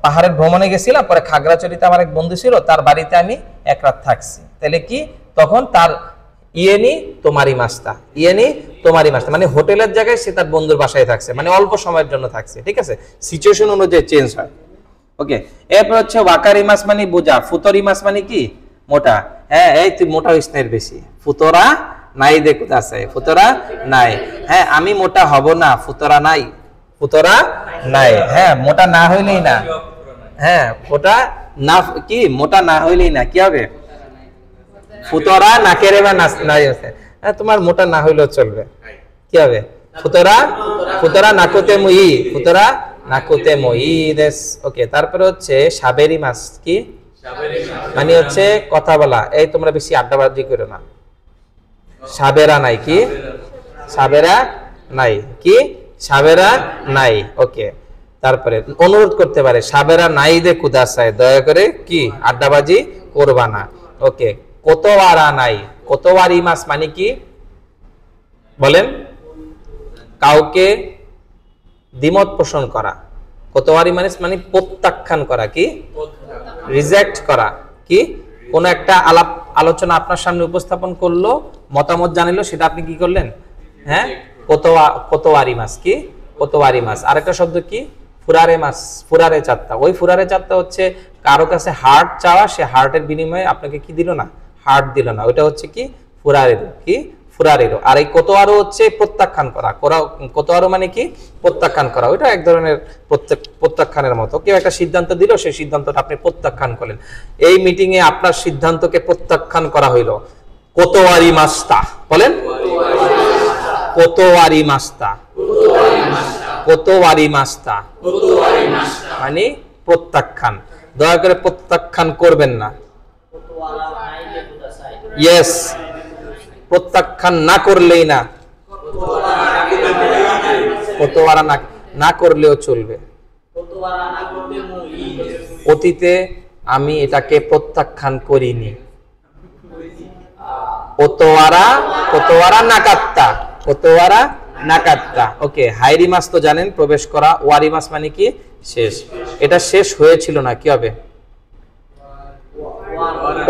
পাহাড়ের ভ্রমণে গেছিলাম পরে খাগড়াছড়িতে আমার এক বন্ধু ছিল তার বাড়িতে আমি 1 রাত থাকছি তাহলে কি তখন তার ইয়েনি তোমারি মাসটা মানে হোটেলের জায়গায় সে তার বন্ধুর বাসায় থাকছে মানে অল্প সময়ের জন্য থাকছে ঠিক আছে সিচুয়েশন অনুযায়ী চেঞ্জ হয় ওকে এরপর হচ্ছে ওয়াকারি মাস মানে বোঝা ফুতরি মাস মানে কি মোটা হ্যাঁ এই তুই মোটা হইস না বেশি ফুতরা নাই দে কুদাসাই, ফুতরা নাই। হ্যাঁ আমি মোটা হব না, ফুতরা নাই, ফুতরা নাই। হ্যাঁ মোটা না হইলেই না, হ্যাঁ ওটা না কি মোটা না হইলেই না কি হবে, ফুতরা না কেরে বা নাই আছে। হ্যাঁ তোমার মোটা না হইলেও চলবে, কি হবে, ফুতরা, ফুতরা নাকোতে মুই, ফুতরা নাকোতে মুই দেস। ওকে, তারপরে হচ্ছে সাবেরি মাস, কি মানে হচ্ছে কথা বলা। এই তোমরা বেশি আড্ডাবাজি করো না। সাবেরা নাই, কি সাবেরা নাই, কি সাবেরা নাই। ওকে, তারপরে অনুরোধ করতে পারে সাবেরা নাই দে কুদাসায়, দয়া করে কি আড্ডাবাজি করবা না। ওকে, কোতোয়ারা নাই, কোতোয়ারি মাস মানে কি বলেন, কাউকে দ্বিমত পোষণ করা। কোতোয়ারি মানে প্রত্যাখ্যান করা, কি রিজেক্ট করা। কি কোন একটা আলাপ আলোচনা আপনার সামনে উপস্থাপন করলো, মতামত জানালো, সেটা আপনি কি করলেন, হ্যাঁ কোতোয়ারি মাস, কি কোতোয়ারি মাস। আরেকটা শব্দ কি ফুরারে মাস, ফুরারে চাত্তা। ওই ফুরারে চাত্তা হচ্ছে কারো কাছে হার্ট চাওয়া, সে হার্টের বিনিময়ে আপনাকে কি দিল না, হার্ট দিল না, ওইটা হচ্ছে কি ফুরারেরো, কি ফুরারেরো। আর এই কোতোয়ারো হচ্ছে প্রত্যাখ্যান করা, কোতোয়ারো মানে কি প্রত্যাখ্যান করা, ওইটা এক ধরনের প্রত্যাখ্যানের মতো। কেউ একটা সিদ্ধান্ত দিল, সেই সিদ্ধান্তটা আপনি প্রত্যাখ্যান করলেন। এই মিটিং এ আপনার সিদ্ধান্তকে প্রত্যাখ্যান করা হইলো, কোতোয়ারি মাস্তা। বলেন কোতোয়ারি মাস্তা, কোতোয়ারি মাস্তা মানে প্রত্যাখ্যান। দয়া করে প্রত্যাখ্যান করবেন না। ইয়েস, প্রত্যাখ্যান না করলেই না, কোতোয়ারা না করলেও চলবে। অতীতে আমি এটাকে প্রত্যাখ্যান করিনি, কোতোয়ারা, কোতোয়ারা নাকাত্তা, কোতোয়ারা নাকাত্তা। ওকে, হাইরি মাস তো জানেন প্রবেশ করা, ওয়ারি মাস মানে কি শেষ। এটা শেষ হয়েছিল না, কি হবে,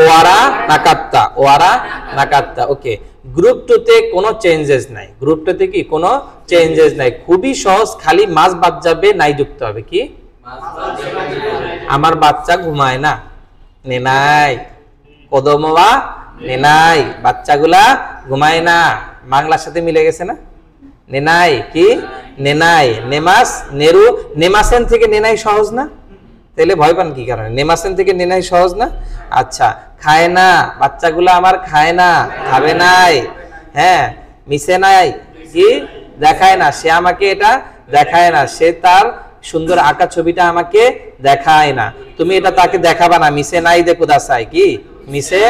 ওয়ারা নাকাত্তা, ওয়ারা নাকাত্তা। ওকে, গ্রুপ 2 তে কোনো চেঞ্জেস নাই, গ্রুপ 2 তে কি কোনো চেঞ্জেস নাই, খুবই সহজ, খালি মাস বাদ যাবে, নাই যুক্ত হবে। কি আমার বাচ্চা ঘুমায় না, নে নাই, কদমবা নে নাই, বাচ্চাগুলা ঘুমায় না, বাংলার সাথে মিলে গেছে না, নে নাই, কি নে নাই, নেমাস নেরু, নেমাসেন থেকে নেনাই সহজ না, তাহলে ভয় পান কি কারণে, নেমাসেন থেকে নেনাই সহজ না। আচ্ছা, খায় না, বাচ্চাগুলো আমার খায় না, খাবে নাই, হ্যাঁ মিশে নাই, কি দেখায় না, সে আমাকে এটা দেখায় না, সে তার সুন্দর আঁকা ছবিটা আমাকে দেখায় না, তুমি এটা তাকে দেখাবা না, মিশে নাই দে কুদাসাই। কি মিশে,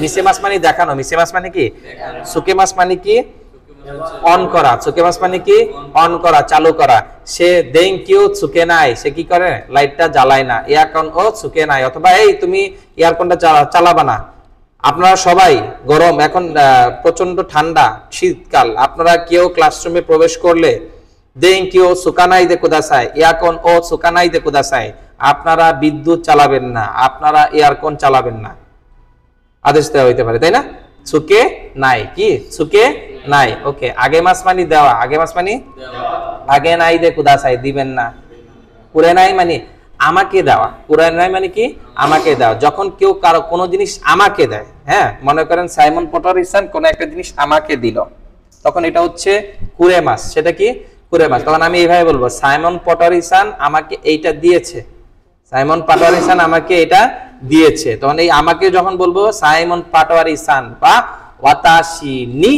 মিশে মাস মানে দেখানো, মিশে মাস মানে কি, সুকে মাস মানে কি অন করা, সুকে মাস মানে কি অন করা, চালু করা। সে দেন কিউ সুকে নাই, সে কি করে লাইটটা জ্বালায় না, এয়ারকন ও সুকে নাই, অথবা এই তুমি এয়ারকনটা চালাবা না। আপনারা সবাই গরম, এখন প্রচন্ড ঠান্ডা শীতকাল, আপনারা কেউ ক্লাসরুমে প্রবেশ করলে দেন কিউ সুকানাই দে কুদাসাই, এয়ারকন ও সুকানাই দে কুদাসাই, আপনারা বিদ্যুৎ চালাবেন না, আপনারা এয়ারকন চালাবেন না, আদেশ দেওয়া হইতে পারে, তাই না। সুকে নাই, কি সুকে নাই। ওকে, আগে মাস মানে দেওয়া, আগে মাস মানে আগে নাই দে কুদাসাই, দিবেন না। কুরে নাই মানে আমাকে দেওয়া, কুরে নাই মানে কি আমাকে দেওয়া। যখন কেউ কারো কোনো জিনিস আমাকে দেয়, হ্যাঁ মনে করেন সাইমন পটারিসান কোন একটা জিনিস আমাকে দিল, তখন এটা হচ্ছে কুরে মাস, সেটা কি কুরে মাস। তখন আমি এইভাবে বলবো, সাইমন পটারিসান আমাকে এইটা দিয়েছে, সাইমন পাটোয়ারি-সান আমাকে এটা দিয়েছে। তখন এই আমাকে যখন বলবো সাইমন পাটোয়ারি-সান বা ওয়াতাশি নি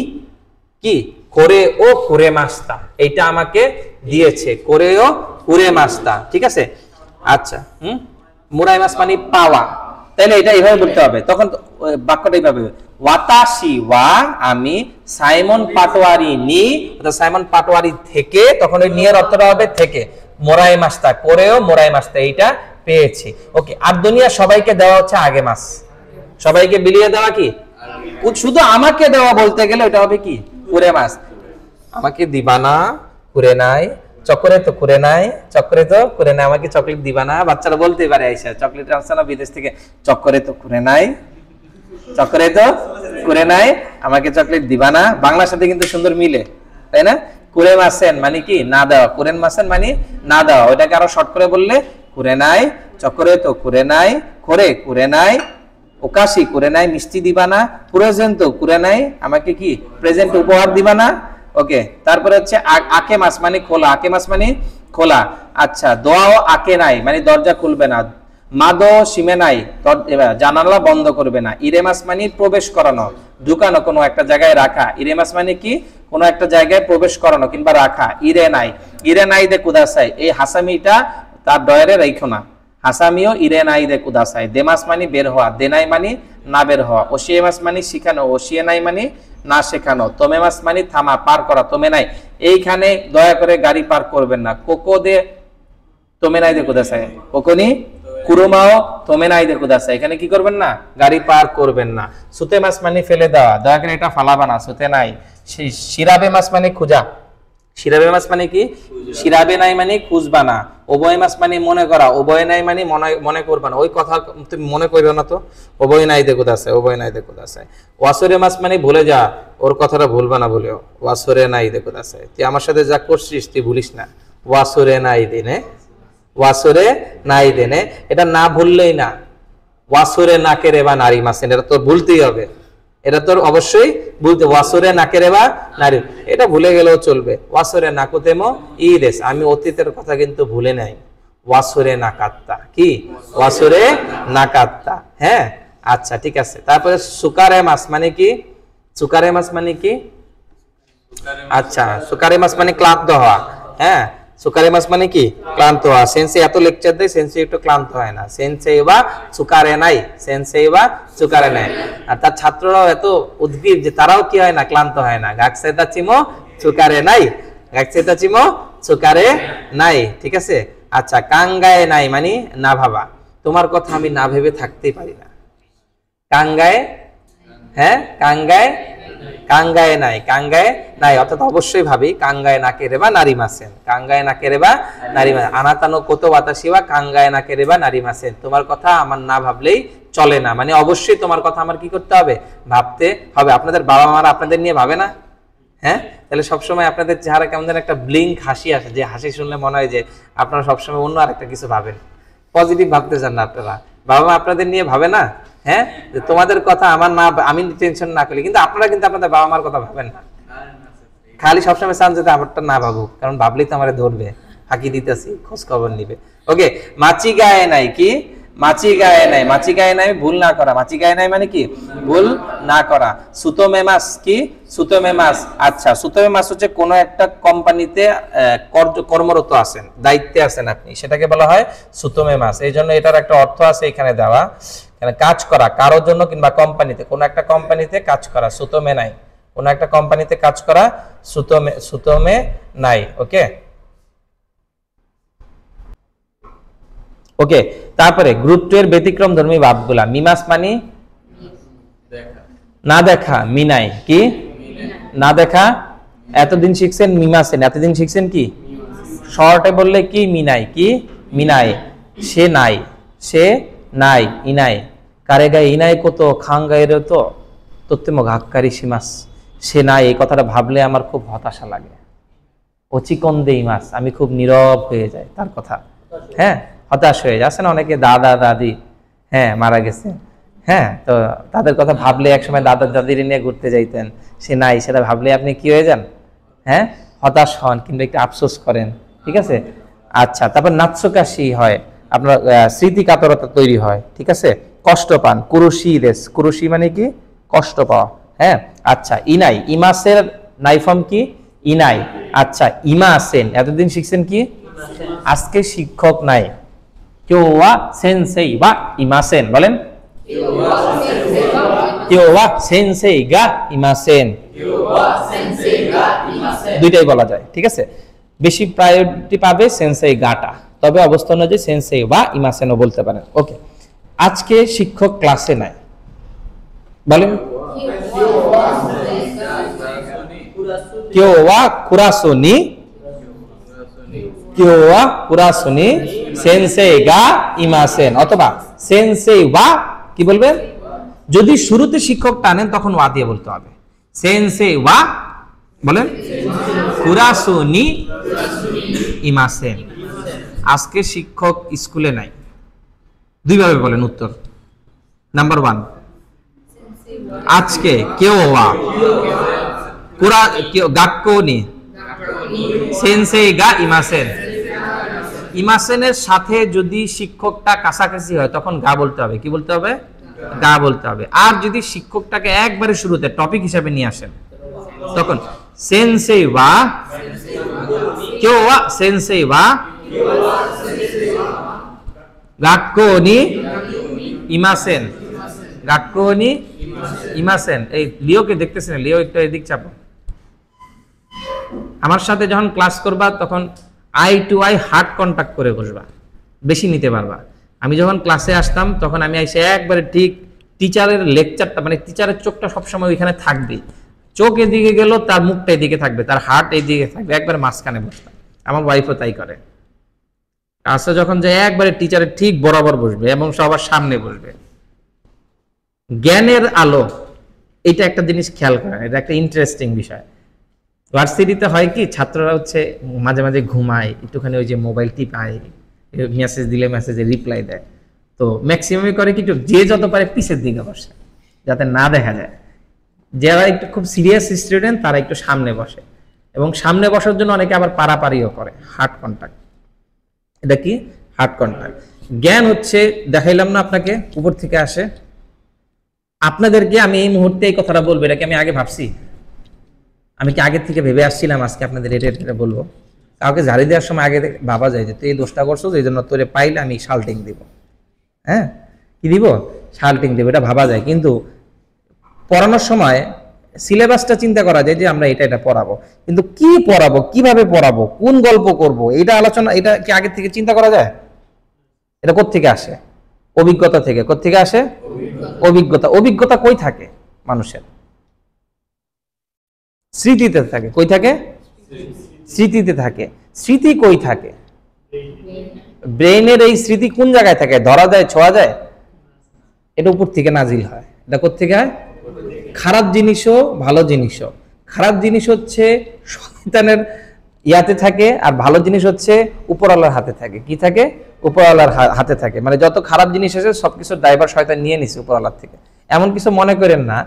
কি করে ও কুরে মাস্তা, এইটা আমাকে দিয়েছে, করে ও কুরে মাস্তা, ঠিক আছে। আচ্ছা, মুরাই মাস মানে পাওয়া, তাহলে এটা এইভাবে বলতে হবে। তখন বাক্যটা এইভাবে, ওয়াতাশি ওয়া আমি, সাইমন পাটোয়ারি নি, অর্থাৎ সাইমন পাটোয়ারি থেকে, তখন ওই নিয়ের অর্থটা হবে থেকে, মোরাই মাস্তা করেও মোরাই মাস্তা এইটা পেয়েছি। ওকে, আর দুনিয়া সবাইকে দেওয়া হচ্ছে আগে মাস, সবাইকে বিলিয়ে দেওয়া কি, শুধু আমাকে দেওয়া বলতে গেলে ওটা হবে কি কুরে মাস। আমাকে দিবা না কুরে নাই, চক্রে তো কুরে নাই, চক্রে তো কুরে নাই, আমাকে চকলেট দিবা না। বাচ্চারা বলতে পারে আইসা, চকলেট আসছে না বিদেশ থেকে, চক্রে তো কুরে নাই, চক্রে তো কুরে নাই, আমাকে চকলেট দিবা না। বাংলার সাথে কিন্তু সুন্দর মিলে, তাই না। কুরে মাসেন মানে কি না দেওয়া, কুরেন মাসেন মানে না দেওয়া। ওইটাকে আরো শর্ট করে বললে কুরে নাই, চক্রে তো কুরে নাই, করে কুরে নাই, ওকাশি করে নাই মিষ্টি দিবা না, প্রেজেন্ট করে নাই আমাকে কি প্রেজেন্ট উপহার দিবা না। ওকে, তারপরে হচ্ছে আকে মাস মানে খোলা, আকে মাস মানে খোলা। আচ্ছা, দোয়াও আকে নাই মানে দরজা খুলবে না। মাদো সিমে নাই জানালা বন্ধ করবে না। ইরেমাস মানে প্রবেশ করানো, ঢুকানো, কোনো একটা জায়গায় রাখা। ইরেমাস মানে কি কোনো একটা জায়গায় প্রবেশ করানো কিংবা রাখা। ইরে নাই দে কুদাসাই, এই হাসামিটা তার ডয়ারে রাখো না। হাসামিও ইরে নাই দে কুদাসাই। দেমাস মানে বের হওয়া, দেনাই মানে না বের হওয়া। ওশিয়ে মাস মানে শিখানো, ওশিয়ে নাই মানে না শেখানো। তোমে মাস মানে থামা, পার করা। তোমে নাই, এইখানে দয়া করে গাড়ি পার করবেন না। কোকো দে তোমে নাই দে কুদাসাই, কোকোনি কুরুমাও তোমে নাই দে কুদাসাই, এখানে কি করবেন না, গাড়ি পার করবেন না। সুতে মাস মানে ফেলে দেওয়া, দয়া করে এটা ফালাবা না, সুতে নাই। শিরাবে মাস মানে খুঁজা, শিরাবে মাস মানে কি, শিরাবে নাই মানে খুঁজবা না। ওবয় মাস মানে মনে করা, ওবয় নাই মানে মনে করবা না। ওই কথা তুমি মনে করবে না তো, ওবয় নাই দে কুদাসাই, ওবয় নাই দে কুদাসাই। ওয়াসরে মাস মানে ভুলে যা, ওর কথাটা ভুলবা না বলেও। ওয়াসরে নাই দে কুদাসাই, তুই আমার সাথে যা করছিস তুই ভুলিস না। ওয়াসরে নাই দিনে, ওয়াসরে নাই দেনে, এটা না ভুললেই না। ওয়াসরে নাকেরে বা নারী মাসেন, এটা তোর ভুলতেই হবে, এটা তোর অবশ্যই বলতে। ওয়াসরে নাকেরে বা নারী, এটা ভুলে গেলেও চলবে। ওয়াসরে নাকুতেমো ইদেস, আমি অতীতের কথা কিন্তু ভুলে নাই। ওয়াসরে নাকাত্তা, কি ওয়াসরে নাকাত্তা, হ্যাঁ আচ্ছা ঠিক আছে। তারপরে সুকারে মাস মানে কি, সুকারে মাস মানে কি, আচ্ছা সুকারে মাস মানে ক্লান্ত হওয়া, হ্যাঁ সুকারে মাস মানে কি ক্লান্ত হওয়া। সেন্সে এত লেকচার দেয়, সেন্সে একটু ক্লান্ত হয় না। সেন্সে বা সুকারে নাই, সেন্সে বা সুকারে নাই। আর তার ছাত্ররাও এত উদ্গ্রীব যে তারাও কি হয় না, ক্লান্ত হয় না। গাকসেতা চিমো সুকারে নাই, গাকসেতা চিমো সুকারে নাই, ঠিক আছে। আচ্ছা, কাঙ্গায়ে নাই মানে না ভাবা, তোমার কথা আমি না ভেবে থাকতেই পারি না। কাঙ্গায়ে, হ্যাঁ কাঙ্গায়ে, কাঙ্গায়ে নাই, কাঙ্গায়ে নাই অর্থাৎ অবশ্যই ভাবি। কাঙ্গায়ে না কেরেবা নারী মাসেন, কাঙ্গায়ে না কেরেবা নারী মাসেন। আনাতানো কত বাতাসিবা কাঙ্গায়ে না কেরেবা নারী মাসেন, তোমার কথা আমার না ভাবলেই চলে না, মানে অবশ্যই তোমার কথা আমার কি করতে হবে, ভাবতে হবে। আপনাদের বাবা মারা আপনাদের নিয়ে ভাবে না, হ্যাঁ তাহলে সবসময় আপনাদের চেহারা কেমন যেন একটা ব্লিঙ্ক হাসি আসে, যে হাসি শুনলে মনে হয় যে আপনারা সবসময় অন্য আরেকটা কিছু ভাবেন, পজিটিভ ভাবতে চান না আপনারা। বাবা মা আপনাদের নিয়ে ভাবে না, হ্যাঁ যে তোমাদের কথা আমার না, আমি টেনশন না করি, কিন্তু আপনারা কিন্তু আপনাদের বাবা মার কথা ভাবেন না, খালি সবসময় চান যাতে আমারটা না ভাবুক, কারণ ভাবলেই তো আমারে ধরবে, ফাঁকি দিতেছি, খোঁজ খবর নিবে। ওকে, মাছি গায়ে নাই, কি মাছি গায়ে নাই, মাছি গায়ে নাই ভুল না করা। মাছি গায়ে নাই মানে কি ভুল না করা। সুতোমে মাস, কি সুতোমে মাস। আচ্ছা, সুতোমে মাস হচ্ছে কোন একটা কোম্পানিতে কর্মরত আছেন, দায়িত্বে আছেন আপনি, সেটাকে বলা হয় সুতোমে মাস। এই জন্য এটার একটা অর্থ আছে এখানে দেওয়া, কাজ করা কারোর জন্য কিংবা কোম্পানিতে, কোন একটা কোম্পানিতে কাজ করা, সুতোমে নাই, কোন একটা কোম্পানিতে কাজ করা, সুতোমে, সুতোমে নাই। ওকে ওকে, তারপরে গ্রুপ 2 এর ব্যতিক্রম ধর্মী ভাবগুলা। মিমাস মানে না দেখা, মিনাই কি না দেখা। এতদিন শিখছেন মিমাসেন, এতদিন শিখছেন কি শর্টে বললে কি মিনাই, কি মিনাই। সে নাই, সে নাই, ইনাই কারে গায়ে ইনাই কত খাং গায়ের তো তত্ত্ব ঘাক্কারি সীমাস। সে নাই, এই কথাটা ভাবলে আমার খুব হতাশা লাগে। অচিকন দেই মাস, আমি খুব নীরব হয়ে যাই তার কথা, হ্যাঁ হতাশ হয়ে যায়। আসেন অনেকে দাদা দাদি, হ্যাঁ মারা গেছে, হ্যাঁ তো তাদের কথা ভাবলে, একসময় দাদা দাদির নিয়ে ঘুরতে যাইতেন, সে নাই, সেটা ভাবলে আপনি কি হয়ে যান, হ্যাঁ হতাশ হন কিংবা একটু আফসোস করেন, ঠিক আছে। আচ্ছা, তারপর নাৎসকাশি হয়, আপনার স্মৃতি কাতরতা তৈরি হয়, ঠিক আছে। কষ্ট পান, কুরুশি দেশ, কুরুশি মানে কি কষ্ট পাওয়া, হ্যাঁ। আচ্ছা, ইনাই, ইমাসের নাইফর্ম কি ইনাই। আচ্ছা, ইমাসেন এতদিন শিখছেন কি, আজকে শিক্ষক নাই। কেউ ওয়া সেনসেই বা ইমাসেন, বলেন কেউ ওয়া সেনসেই গা ইমাসেন, দুইটাই বলা যায়, ঠিক আছে। বেশি প্রায়োরিটি পাবে সেনসেই গাটা, তবে অবস্থা অনুযায়ী সেনসেই বা ইমাসেনও বলতে পারেন। ওকে, আজকে শিক্ষক ক্লাসে নাই, বলেন কেউ ওয়া কুরাসুনি, কেউ ওয়া কুরাসুনি সেনসেই গা ইমাসেন, অথবা সেনসেই ওয়া কি বলবেন, যদি শুরুতে শিক্ষক টানেন তখন ওয়া দিয়ে বলতে হবে। সেনসেই ওয়া বলেন কুরাসুনি ইমাসেন, আজকে শিক্ষক স্কুলে নাই। দুইভাবে বলেন উত্তর। নাম্বার 1 আজকে কেউ ওয়া কুরা গাক্কোনি সেনসেই গা ইমাসেন। ইমাসেনের সাথে যদি শিক্ষকটা কাছাকাছি হয় তখন গা বলতে হবে। কি বলতে হবে? গা বলতে হবে। আর যদি শিক্ষকটাকে একবারে শুরুতে টপিক হিসাবে নিয়ে আসেন তখন সেনসেই ওয়া কেউ ওয়া সেনসেই ওয়া গাক্কোনি ইমাসেন। গাক্কোনি ইমাসেন। এই লিওকে দেখতেছেন? লিও একটু এদিক চাপো। আমার সাথে যখন ক্লাস করবা তখন eye to eye heart contact করে বসবা, বেশি নিতে পারবা। আমি যখন ক্লাসে আসতাম তখন আমি এসে একবারে ঠিক টিচারের লেকচারটা, মানে টিচারের চোখটা সবসময় ওইখানে থাকবে। চোখ এদিকে গেল, তার মুখটা এদিকে থাকবে, তার হার্ট এইদিকে থাকবে, একবারে মাঝখানে বসতাম। আমার ওয়াইফও তাই করে। ক্লাসে যখন যায় একবারে টিচারের ঠিক বরাবর বসবে এবং সবার সামনে বসবে। জ্ঞানের আলো, এটা একটা জিনিস খেয়াল করেন, এটা একটা ইন্টারেস্টিং বিষয়। ভার্সিটিতে হয় কি, ছাত্ররা হচ্ছে মাঝে মাঝে ঘুমায়, একটুখানি ওই যে মোবাইল টিপায়, মেসেজ দিলে মেসেজে রিপ্লাই দেয়। তো ম্যাক্সিমামই করে কি, যে যত পারে পিছের দিকে বসে যাতে না দেখা যায়। যারা একটু খুব সিরিয়াস স্টুডেন্ট তারা একটু সামনে বসে, এবং সামনে বসার জন্য অনেকে আবার পারাপারিও করে, হার্ট কন্টাক্ট। এটা কি? Heart contact. জ্ঞান হচ্ছে, দেখাইলাম না আপনাকে, উপর থেকে আসে। আপনাদেরকে আমি এই মুহূর্তে এই কথাটা বলবো, এটা কি আমি আগে ভাবছি? আমি কি আগে থেকে ভেবে আসছিলাম আজকে আপনাদের এটা বলবো? কাউকে ঝাড়ি দেওয়ার সময় আগে ভাবা যায় যে তুই এই দোষটা করছো, এই জন্য তোরে পাইলে আমি শাল্টিং দিব। হ্যাঁ, কি দিব? শাল্টিং দিব, এটা ভাবা যায়। কিন্তু পড়ানোর সময় সিলেবাসটা চিন্তা করা যায় যে আমরা এটা পড়াবো, কিন্তু কি পড়াবো, কিভাবে পড়াবো, কোন গল্প করব, এটা আলোচনা, এটা কি আগে থেকে চিন্তা করা যায়? এটা কোত্থেকে আসে? অভিজ্ঞতা থেকে। কোত্থেকে আসে? অভিজ্ঞতা। অভিজ্ঞতা কই থাকে মানুষের? স্মৃতিতে থাকে। কই থাকে? স্মৃতিতে থাকে। স্মৃতি কই থাকে? ব্রেইনের এই স্মৃতি কোন জায়গায় থাকে? ধরা যায়, ছোঁয়া যায়? এটা উপর থেকে নাজিল হয়। এটা কোত্থেকে হয়? খারাপ জিনিসও ভালো জিনিসও। খারাপ জিনিস হচ্ছে শয়তানের ইয়াতে থাকে, আর ভালো জিনিস হচ্ছে উপরওয়ালার হাতে থাকে। কি থাকে? উপরওয়ালার হাতে থাকে। মানে যত খারাপ জিনিস আছে সবকিছু ড্রাইভার শয়তান নিয়ে নিছে উপরওয়ালার থেকে। এমন কিছু মনে করেন না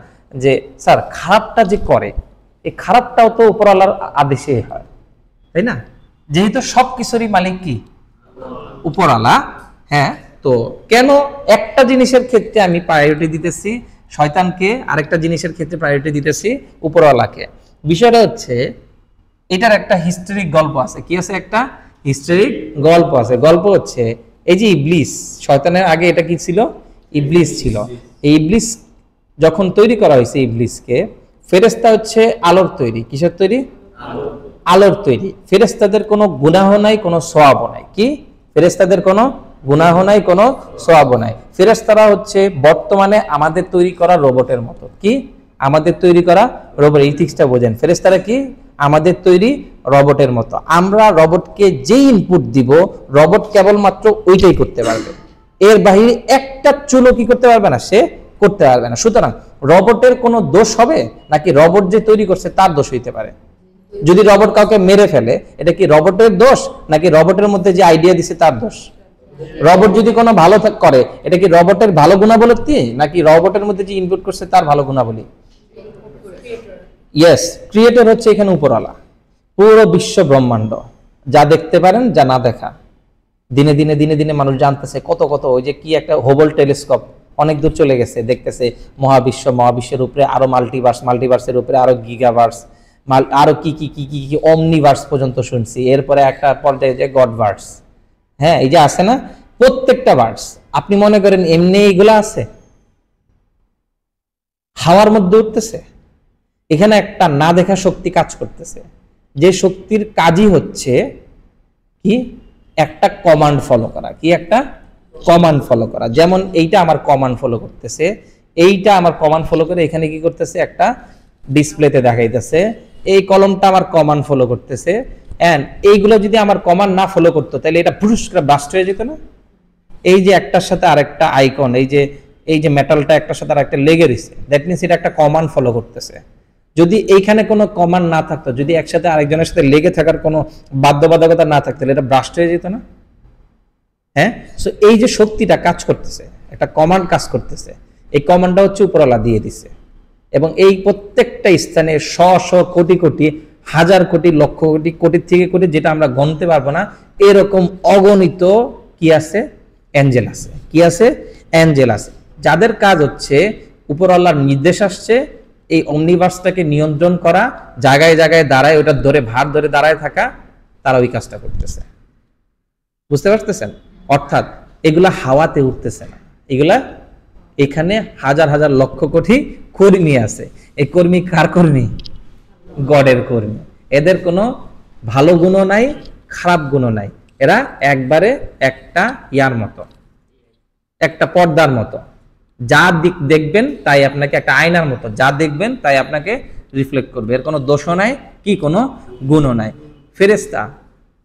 যে স্যার খারাপটা যে করে, এই খারাপটাও তো উপরওয়ালার আদেশে হয়, তাই না? যেহেতু সবকিছুরই মালিক কি? উপরওয়ালা। হ্যাঁ, তো কেন একটা জিনিসের ক্ষেত্রে আমি প্রায়োরিটি দিতেছি শয়তানকে, আরেকটা জিনিসের ক্ষেত্রে প্রায়োরিটি দিতেছি উপরওয়ালাকে? বিষয়টা হচ্ছে, এটার একটা হিস্টোরিক গল্প আছে। কি আছে? একটা হিস্টোরিক গল্প আছে। গল্প হচ্ছে এই যে ইবলিস, শয়তানের আগে এটা কি ছিল? ইবলিস ছিল। এই ইবলিস যখন তৈরি করা হয়েছে, ইবলিসকে, ফেরেশতা হচ্ছে আলোর তৈরি। কিসের তৈরি? আলোর তৈরি। ফেরেশতাদের কোনো গুনাহ নাই, কোনো সওয়াবও নাই। কি? ফেরেশতাদের কোনো গুনাহ নাই, কোনো সওয়াবও নাই। ফেরেশতারা হচ্ছে বর্তমানে আমাদের তৈরি করা রোবটের মতো। কি? আমাদের তৈরি করা রোবট। ইথিক্সটা বোঝেন। ফেরেশতারা কি? আমাদের তৈরি রোবটের মতো। আমরা রোবটকে যেই ইনপুট দিব, রোবট কেবলমাত্র ওইটাই করতে পারবে। এর বাইরে একটা চুলো কি করতে পারবে না, সে করতে পারবে না। সুতরাং রোবটের কোনো দোষ হবে নাকি রোবট যে তৈরি করছে তার দোষ হইতে পারে? যদি রোবট কাউকে মেরে ফেলে, এটা কি রোবটের দোষ নাকি রোবটের মধ্যে যে আইডিয়া দিছে তার দোষ? রোবট যদি কোনো ভালো করে, এটা কি রোবটের ভালো গুণাবলী নাকি রোবটের মধ্যে যে ইনপুট করছে তার ভালো গুণাবলী? ইয়েস, ক্রিয়েটর হচ্ছে এখানে উপরওয়ালা। পুরো বিশ্ব ব্রহ্মাণ্ড যা দেখতে পারেন, যা না দেখা, দিনে দিনে দিনে দিনে মানুষ জানতেছে কত কত। ওই যে কি একটা হোবল টেলিস্কোপ অনেক দূর চলে গেছে, দেখতেছে মহাবিশ্ব, মহাবিশ্বের উপরে আরো মাল্টিভার্স, মাল্টিভার্সের উপরে আরো গিগাভার্স, আরো কি কি কি কি কি অমনিভার্স পর্যন্ত শুনছি। এরপরে একটা পর্যায়ে যে গডভার্স। হ্যাঁ, এই যে আছে না, প্রত্যেকটা ভার্স আপনি মনে করেন এমনি এইগুলা আছে? হাওয়ার মধ্যে উঠতেছে। এখানে একটা না দেখা শক্তি কাজ করতেছে, যে শক্তির কাজই হচ্ছে কি? একটা কমান্ড ফলো করা। কি? একটা কমান্ড ফলো করা। যেমন এইটা আমার কমান্ড ফলো করতেছে, এইটা আমার কমান্ড ফলো করে এখানে কি করতেছে? একটা ডিসপ্লেতে দেখাইতেছে। এই কলমটা আমার কমান্ড ফলো করতেছে। এন্ড এইগুলো যদি আমার কমান্ড না ফলো করতো তাহলে এটা পুরস্কার ব্লাস্ট হয়ে যেত না? এই যে একটার সাথে আরেকটা আইকন, এই যে মেটালটা একটার সাথে আরেকটা লেগে রয়েছে, দ্যাট মিনস এটা একটা কমান্ড ফলো করতেছে। যদি এইখানে কোনো কমান্ড না থাকতো, যদি একসাথে আরেকজনের সাথে লেগে থাকার কোনো বাধ্যবাধকতা না থাকতো, এটা ব্লাস্ট হয়ে যেত না? হ্যাঁ, সো এই যে শক্তিটা কাজ করতেছে, একটা কমান্ড কাজ করতেছে, এই কমান্ডটা হচ্ছে উপরওয়ালা দিয়ে দিছে। এবং এই প্রত্যেকটা স্থানে শ শ কোটি কোটি, হাজার কোটি, লক্ষ কোটি, কোটির থেকে কোটি, যেটা আমরা গণতে পারবো না, এরকম অগণিত কি আছে? অ্যাঞ্জেল আছে। কি আছে? অ্যাঞ্জেল আছে, যাদের কাজ হচ্ছে উপর আল্লাহর নির্দেশ আসছে এই অমনিভার্সটাকে নিয়ন্ত্রণ করা, জায়গায় জায়গায় দাঁড়ায় ওটা ধরে ভার ধরে দাঁড়ায় থাকা, তারা ওই কাজটা করতেছে। বুঝতে পারতেছেন? অর্থাৎ এগুলা হাওয়াতে উঠতেছে না, এগুলা এখানে হাজার হাজার লক্ষ কোটি কর্মী আছে। এই কর্মী কার কর্মী? গডের কর্মী। এদের কোনো ভালো গুণও নাই, খারাপ গুণও নাই। এরা একবারে একটা ইয়ার মতো, একটা পর্দার মতো। যা দিক দেখবেন তাই আপনাকে, একটা আয়নার মতো, যা দেখবেন তাই আপনাকে রিফ্লেক্ট করবে। এর কোনো দোষও নাই, কি কোনো গুণও নাই। ফেরেশতা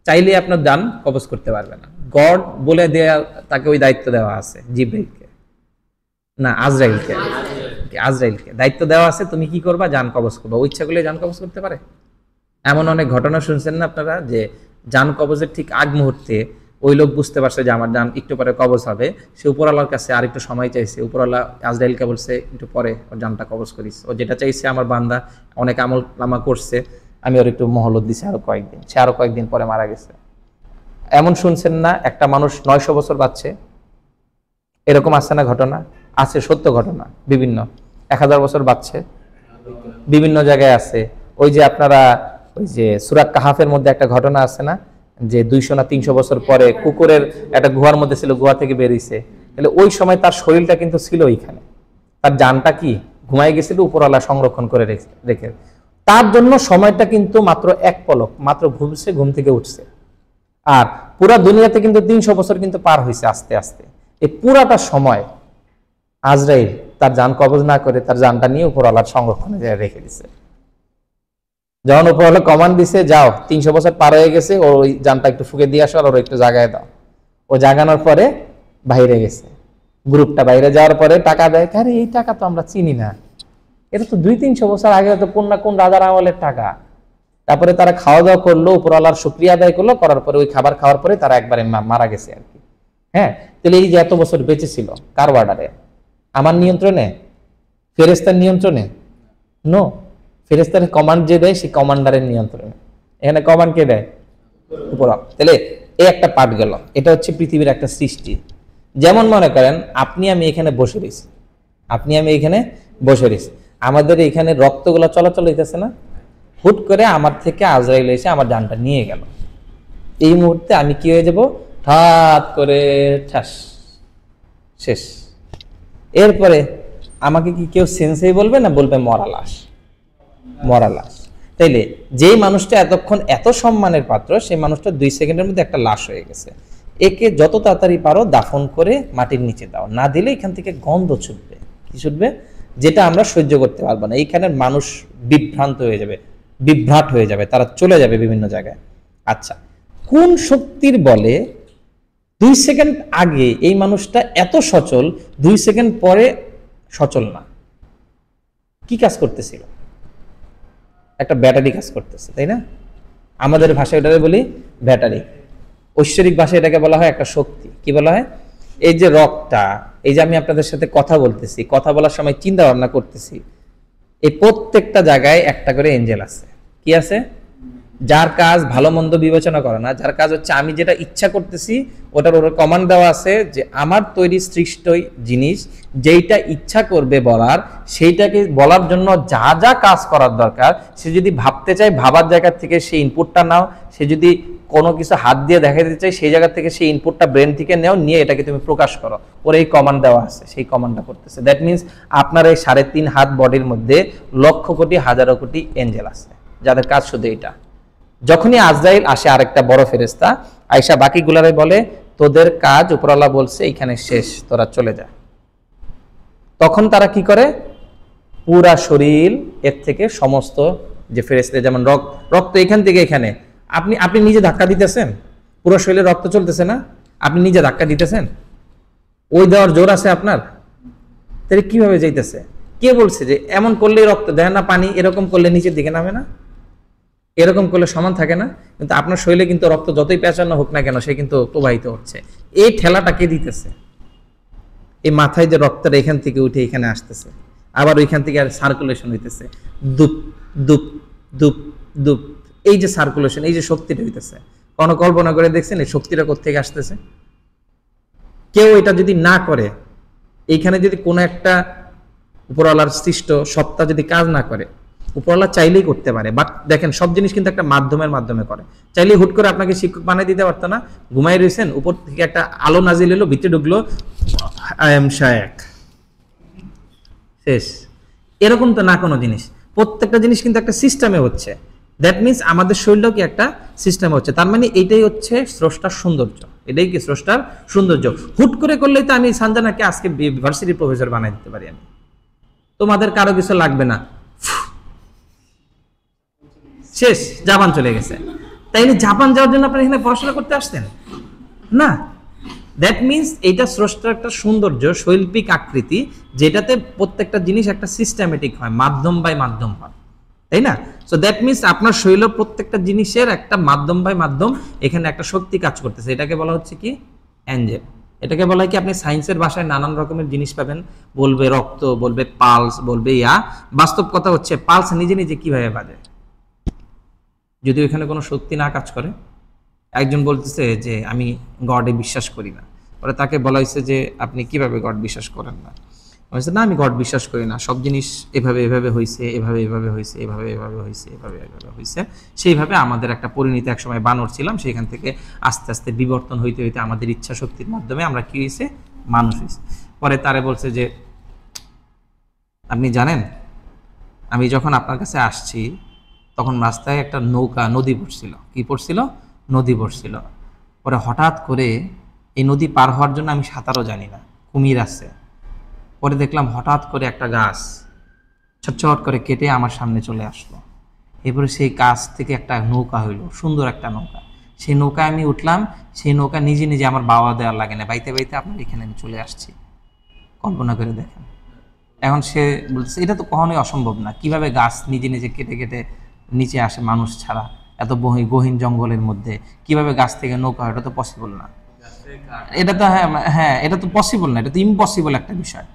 চাইলে আপনার জান কবজ করতে পারবে না। গড বলে দেয়া, তাকে ওই দায়িত্ব দেওয়া আছে জিবরাইলকে, না আজরাইলকে, আজরাইলকে দায়িত্ব দেওয়া আছে, তুমি কি করবা? জান কবজ করবা। ও ইচ্ছা করলে জান কবজ করতে পারে। এমন অনেক ঘটনা শুনছেন না আপনারা, যে জান কবজের ঠিক আগ মুহূর্তে ওই লোক বুঝতে পারছে যে আমার জান একটু পরে কবজ হবে, সে উপরওয়ালার কাছে আর একটু সময় চাইছে। উপরওয়ালা আজরাইলকে বলছে একটু পরে ওর জানটা কবজ করিস, ও যেটা চাইছে আমার বান্দা অনেক আমল নামা করছে, আমি ওর একটু মহলত দিছি আরো কয়েকদিন, সে আরো কয়েকদিন পরে মারা গেছে। এমন শুনছেন না একটা মানুষ 900 বছর বাঁচছে? এরকম আছে না ঘটনা? আছে, সত্য ঘটনা। বিভিন্ন 1000 বছর বাঁচছে, বিভিন্ন জায়গায় আছে। ওই যে আপনারা ওই যে সূরা কাহাফের মধ্যে একটা ঘটনা আছে না, যে 200 না 300 বছর পরে কুকুরের একটা গুহার মধ্যে ছিল, গুহা থেকে বেরিয়েছে। তাহলে ওই সময় তার শরীরটা কিন্তু ছিল ওইখানে, তার জানটা কি ঘুমাই গেছিল, উপরওয়ালা সংরক্ষণ করে রেখে। তার জন্য সময়টা কিন্তু মাত্র এক পলক, মাত্র ঘুমছে, ঘুম থেকে উঠছে। আর পুরা দুনিয়াতে কিন্তু 300 বছর কিন্তু পার হয়েছে আস্তে আস্তে। এই পুরাটা সময় আজরাইল তার জান কবজ না করে তার জানটা নিয়ে উপরওয়ালার সংরক্ষণে রেখে দিছে। যখন উপরওয়ালা কমান্ড দিছে, যাও 300 বছর পার হয়ে গেছে, ওই জানটা একটু ফুঁকে দিয়ে আসো, আর ওর একটু জাগায় দাও। ও জাগানোর পরে বাইরে গেছে, গ্রুপটা বাইরে যাওয়ার পরে টাকা দেয়। আরে এই টাকা তো আমরা চিনি না, এটা তো 200-300 বছর আগে তো কোন না কোন রাজার আমলের টাকা। তারপরে তারা খাওয়া দাওয়া করলো, উপরওয়ালার শুকরিয়া আদায় করলো, করার পরে ওই খাবার খাওয়ার পরে তারা একবারে মারা গেছে আর কি। হ্যাঁ, তাহলে এই যে এত বছর বেঁচে ছিল কার অর্ডারে? আমার নিয়ন্ত্রণে? ফেরেশতার নিয়ন্ত্রণে? নো, ফেরেশতার কমান্ড যে দেয় সেই কমান্ডারের নিয়ন্ত্রণে। এখানে কমান্ড কে দেয়? উপরওয়ালা। তাহলে এই একটা পার্ট গেল। এটা হচ্ছে পৃথিবীর একটা সৃষ্টি। যেমন মনে করেন আপনি আমি এখানে বসে রয়েছি, আপনি আমি এখানে বসে রয়েছি, আমাদের এখানে রক্তগুলো চলাচল হইতেছে না? হুট করে আমার থেকে আজরাইল এসে আমার জানটা নিয়ে গেল। এই মুহূর্তে আমি কি হয়ে যাব? ঠাট করে ঠাস, শেষ। এরপরে আমাকে কি কেউ সেন্সেই বলবে, না বলবে মরা লাশ? মরা লাশ। তাইলে যেই মানুষটা এতক্ষণ এত সম্মানের পাত্র, সেই মানুষটা 2 সেকেন্ডের মধ্যে একটা লাশ হয়ে গেছে। একে যত তাড়াতাড়ি পারো দাফন করে মাটির নিচে দাও, না দিলে এখান থেকে গন্ধ ছুটবে। কি ছুটবে? যেটা আমরা সহ্য করতে পারবো না। এইখানের মানুষ বিভ্রান্ত হয়ে যাবে, বিভ্রাট হয়ে যাবে, তারা চলে যাবে বিভিন্ন জায়গায়। আচ্ছা, কোন শক্তির বলে 2 সেকেন্ড আগে এই মানুষটা এত সচল, 2 সেকেন্ড পরে সচল না? কি কাজ করতেছিল? একটা ব্যাটারি কাজ করতেছে, তাই না? আমাদের ভাষায় এটাকে বলি ব্যাটারি। ঐশ্বরিক ভাষায় এটাকে বলা হয় একটা শক্তি। কি বলা হয়? এই যে রকটা, এই যে আমি আপনাদের সাথে কথা বলতেছি, কথা বলার সময় চিন্তা ভাবনা করতেছি, এই প্রত্যেকটা জায়গায় একটা করে এঞ্জেল আছে। কি আছে? যার কাজ ভালো মন্দ বিবেচনা করে না, যার কাজ হচ্ছে আমি যেটা ইচ্ছা করতেছি ওটার ওর কমান্ড দেওয়া আছে, যে আমার তৈরি সৃষ্ট জিনিস যেইটা ইচ্ছা করবে বলার, সেইটাকে বলার জন্য যা যা কাজ করার দরকার, সে যদি ভাবতে চায় ভাবার জায়গা থেকে সেই ইনপুটটা নাও, সে যদি কোনো কিছু হাত দিয়ে দেখাতে চাই সেই জায়গা থেকে সেই ইনপুটটা ব্রেন থেকে নেও, নিয়ে এটাকে তুমি প্রকাশ করো। ওর এই কমান্ড দেওয়া আছে, সেই কমান্ডটা করতেছে। দ্যাট মিনস আপনার এই 3.5 হাত বডির মধ্যে লক্ষ কোটি হাজারো কোটি এঞ্জেল আছে, যাদের কাজ শুধু এটা। যখনই আজরাইল আসে, আরেকটা বড় ফেরেশতা আয়েশা বাকিগুলারে বলে, তোদের কাজ উপরওয়ালা বলছে এখানে শেষ, তোরা চলে যা। তখন তারা কি করে? পুরা শরীর এর থেকে সমস্ত যে ফেরেশতা, যেমন রক্ত এখান থেকে এখানে, আপনি নিজে ধাক্কা দিতেছেন, পুরো শরীরে রক্ত চলতেছে না, আপনি নিজে ধাক্কা দিতেছেন, ওই দেওয়ার জোর আছে আপনার? তাহলে কিভাবে যাইতেছে? কে বলছে যে এমন করলে রক্ত দেয় না? পানি এরকম করলে নিচের দিকে নামে না? এরকম করলে সমান থাকে না? কিন্তু আপনার শরীরে কিন্তু রক্ত যতই পেঁচানো হোক না কেন, সে কিন্তু প্রবাহিত হচ্ছে। এই ঠেলাটা কে দিতেছে? এই মাথায় যে রক্তটা এখান থেকে উঠে এখানে আসতেছে, আবার ওইখান থেকে আর সার্কুলেশন হইতেছে, দুপ দুপ দুপ দুপ, এই যে সার্কুলেশন, এই যে শক্তিটা হইতেছে, কোনো কল্পনা করে দেখছেন এই শক্তিটা কোত্থেকে আসতেছে? কেউ এটা যদি না করে, এইখানে যদি কোনো একটা উপরওয়ালার সৃষ্ট সত্তা যদি কাজ না করে, উপরওয়ালা চাইলেই করতে পারে, বাট দেখেন সব জিনিস কিন্তু একটা মাধ্যমের মাধ্যমে করে। চাইলেই হুট করে আপনাকে শিক্ষক বানিয়ে দিতে পারতো না। ঘুমাই রয়েছেন, উপর থেকে একটা আলো নাজিল এলো, ভিতরে ঢুকলো, আই এম শায়েক, শেষ। এরকম তো না কোনো জিনিস, প্রত্যেকটা জিনিস কিন্তু একটা সিস্টেমে হচ্ছে। দ্যাট মিনস আমাদের শরীরটাও কি একটা সিস্টেমে হচ্ছে। তার মানে এইটাই হচ্ছে স্রষ্টার সৌন্দর্য, এটাই কি স্রষ্টার সৌন্দর্য। হুট করে করলেই তো আমি সানজানাকে আজকে ইউনিভার্সিটির প্রফেসর বানাই দিতে পারি আমি, তোমাদের কারো কিছু লাগবে না, শেষ, জাপান চলে গেছে। তাইলে জাপান যাওয়ার জন্য আপনারা এখানে পড়াশোনা করতে আসতেন না? দ্যাট মিনস এইটা স্রষ্টার একটা সৌন্দর্য, শৈল্পিক আকৃতি, যেটাতে প্রত্যেকটা জিনিস একটা সিস্টেমেটিক হয়, মাধ্যম বাই মাধ্যম হয়, তাই না? সো দ্যাট মিনস আপনার শৈল প্রত্যেকটা জিনিসের একটা মাধ্যম বাই মাধ্যম, এখানে একটা শক্তি কাজ করতেছে। এটাকে বলা হচ্ছে কি? অ্যাঞ্জেল। এটাকে বলা হয় কি? আপনি সায়েন্সের ভাষায় নানান রকমের জিনিস পাবেন, বলবে রক্ত, বলবে পালস, বলবে ইয়া। বাস্তব কথা হচ্ছে পালস নিজে নিজে কিভাবে বাজে, যদি এখানে কোনো শক্তি না কাজ করে। একজন বলতেছে যে আমি গডে বিশ্বাস করি না, পরে তাকে বলা হয়েছে যে আপনি কিভাবে গড বিশ্বাস করেন না? বলছে না, আমি গড বিশ্বাস করি না, সব জিনিস এভাবে এভাবে হয়েছে, এভাবে এভাবে হয়েছে, এভাবে এভাবে হয়েছে, এভাবে এভাবে হয়েছে, সেইভাবে আমাদের একটা পরিণতি, একসময় বানর ছিলাম, সেখান থেকে আস্তে আস্তে বিবর্তন হইতে হইতে আমাদের ইচ্ছা শক্তির মাধ্যমে আমরা কি হয়েছে? মানুষ হয়েছে। পরে তারে বলছে যে আপনি জানেন, আমি যখন আপনার কাছে আসছি তখন রাস্তায় একটা নৌকা, নদী পড়ছিল। কি পড়ছিল? নদী পড়ছিল। পরে হঠাৎ করে এই নদী পার হওয়ার জন্য আমি সাঁতারও জানি না, কুমির আছে। পরে দেখলাম হঠাৎ করে একটা গাছ ছটছট করে কেটে আমার সামনে চলে আসলো। এরপরে সেই গাছ থেকে একটা নৌকা হইলো, সুন্দর একটা নৌকা। সেই নৌকায় আমি উঠলাম, সেই নৌকা নিজে নিজে, আমার বাবা দেওয়ার লাগে না, বাইতে বাইতে আপনার এখানে আমি চলে আসছি। কল্পনা করে দেখেন। এখন সে বলছে এটা তো কখনোই অসম্ভব না, কিভাবে গাছ নিজে নিজে কেটে কেটে নিচে আসে মানুষ ছাড়া, এত গহীন জঙ্গলের মধ্যে কিভাবে গাছ থেকে নৌকা হয়? এটা তো পসিবল না, এটা তো হ্যাঁ এটা তো পসিবল না, এটা তো ইম্পসিবল একটা বিষয়।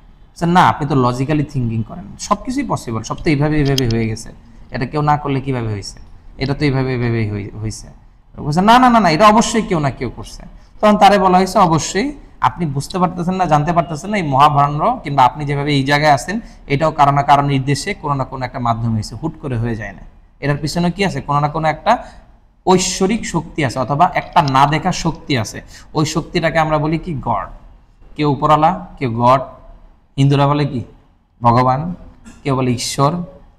না, আপনি তো লজিক্যালি থিঙ্কিং করেন, সবকিছুই পসিবল, সব তো এইভাবে এইভাবে হয়ে গেছে, এটা কেউ না করলে কিভাবে হয়েছে? এটা তো এইভাবে এইভাবেই হয়েছে। বলছে না না না না, এটা অবশ্যই কেউ না কেউ করছে। তখন তারে বলা হয়েছে অবশ্যই আপনি বুঝতে পারতেছেন না, জানতে পারতেছেন না, এই মহাভারত কিংবা আপনি যেভাবে এই জায়গায় আছেন, এটাও কারো না কারো নির্দেশে কোনো না কোনো একটা মাধ্যম হয়েছে, হুট করে হয়ে যায় না। এটার পিছনে কি আছে? কোনো না কোনো একটা ঐশ্বরিক শক্তি আছে, অথবা একটা না দেখা শক্তি আছে। ওই শক্তিটাকে আমরা বলি কি? গড। কেউ উপরওয়ালা, কেউ গড, হিন্দুরা বলে কি? ভগবান, কেউ বলে ঈশ্বর,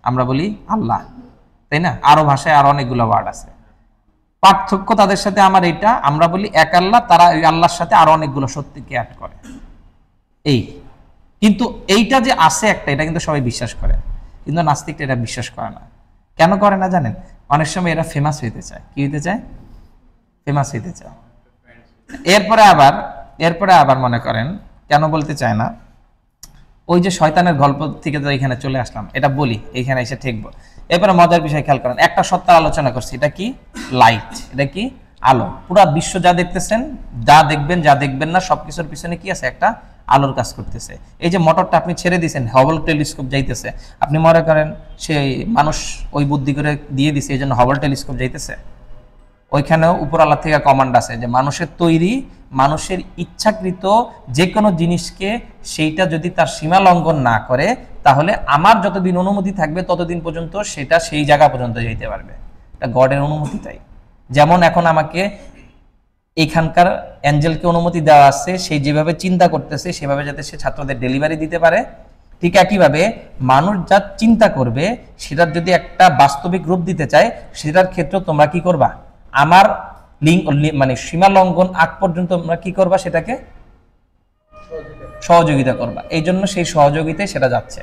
আমরা বলি আল্লাহ, তাই না? আরো ভাষায় আরো অনেকগুলো ওয়ার্ড আছে। পার্থক্য তাদের সাথে আমার এটা, আমরা বলি এক আল্লাহ, তারা ওই আল্লাহর সাথে আরো অনেকগুলো সত্যিকে অ্যাড করে। এই কিন্তু এইটা যে আছে একটা, এটা কিন্তু সবাই বিশ্বাস করে, কিন্তু নাস্তিকটা এটা বিশ্বাস করে না। কেন করে না জানেন? অনেক সময় এরা ফেমাস হইতে চায়। কি হইতে চায়? ফেমাস হইতে চায়। এরপরে আবার মনে করেন কেন বলতে চায় না, ওই যে শয়তানের গল্প থেকে তো এখানে চলে আসলাম, এটা বলি এইখানে এসে ঠেকবো। এরপরে মজার বিষয় খেয়াল করেন, একটা সত্তার আলোচনা করছি, এটা কি? লাইট। এটা কি? আলো। পুরা বিশ্ব যা দেখতেছেন, যা দেখবেন, যা দেখবেন না, সবকিছুর পিছনে কি আছে? একটা আলোর কাজ করতেছে। এই যে মোটরটা আপনি ছেড়ে দিয়েছেন, হাবল টেলিস্কোপ যাইতেছে, আপনি মনে করেন সেই মানুষ ওই বুদ্ধি করে দিয়ে দিছে, এই জন্য হাবল টেলিস্কোপ যাইতেছে। ওইখানেও উপরওয়ালা থেকে কমান্ড আছে যে মানুষের তৈরি, মানুষের ইচ্ছাকৃত যে কোনো জিনিসকে সেইটা যদি তার সীমা লঙ্ঘন না করে, তাহলে আমার যতদিন অনুমতি থাকবে ততদিন পর্যন্ত সেটা সেই জায়গা পর্যন্ত যেতে পারবে। এটা গডের অনুমতি। তাই যেমন এখন আমাকে এখানকার অ্যাঞ্জেলকে অনুমতি দেওয়া আছে, সেই যেভাবে চিন্তা করতেছে সেভাবে যাতে সে ছাত্রদের ডেলিভারি দিতে পারে, ঠিক একইভাবে মানুষ যা চিন্তা করবে সেটার যদি একটা বাস্তবিক রূপ দিতে চায়, সেটার ক্ষেত্রে তোমরা কি করবা? আমার মানে সীমা লঙ্ঘন আগ পর্যন্ত তোমরা কি করবা? সেটাকে সহযোগিতা করবা। এই জন্য সেই সহযোগিতায় সেটা যাচ্ছে।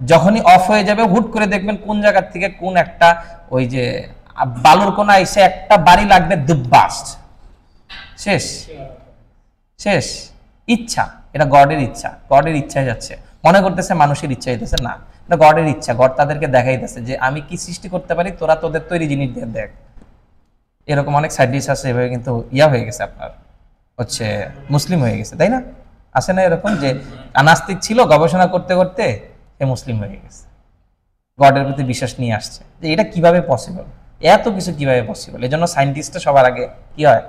যখনই অফ হয়ে যাবে, হুট করে দেখবেন কোন জায়গার থেকে কোন একটা ওই যে বালুর কোনা এসে একটা বাড়ি লাগবে, দুব্বাস্ট, শেষ শেষ। ইচ্ছা, এটা গডের ইচ্ছা, গডের ইচ্ছায় যাচ্ছে। মনে করতেছে মানুষের ইচ্ছা হইতেছে না, এটা গডের ইচ্ছা। গড তাদেরকে দেখাইতেছে যে আমি কি সৃষ্টি করতে পারি, তোরা তোদের তৈরি জিনিস দিয়ে দেখ। এরকম অনেক সাইন্টিস্ট আছে, এভাবে কিন্তু ইয়া হয়ে গেছে, আপনার হচ্ছে মুসলিম হয়ে গেছে, তাই না? আছে না এরকম যে নাস্তিক ছিল, গবেষণা করতে করতে সে মুসলিম হয়ে গেছে, গডের প্রতি বিশ্বাস নিয়ে আসছে। যে এটা কিভাবে পসিবল, এত কিছু কিভাবে পসিবল? এই জন্য সায়েন্টিস্টটা সবার আগে কি হয়,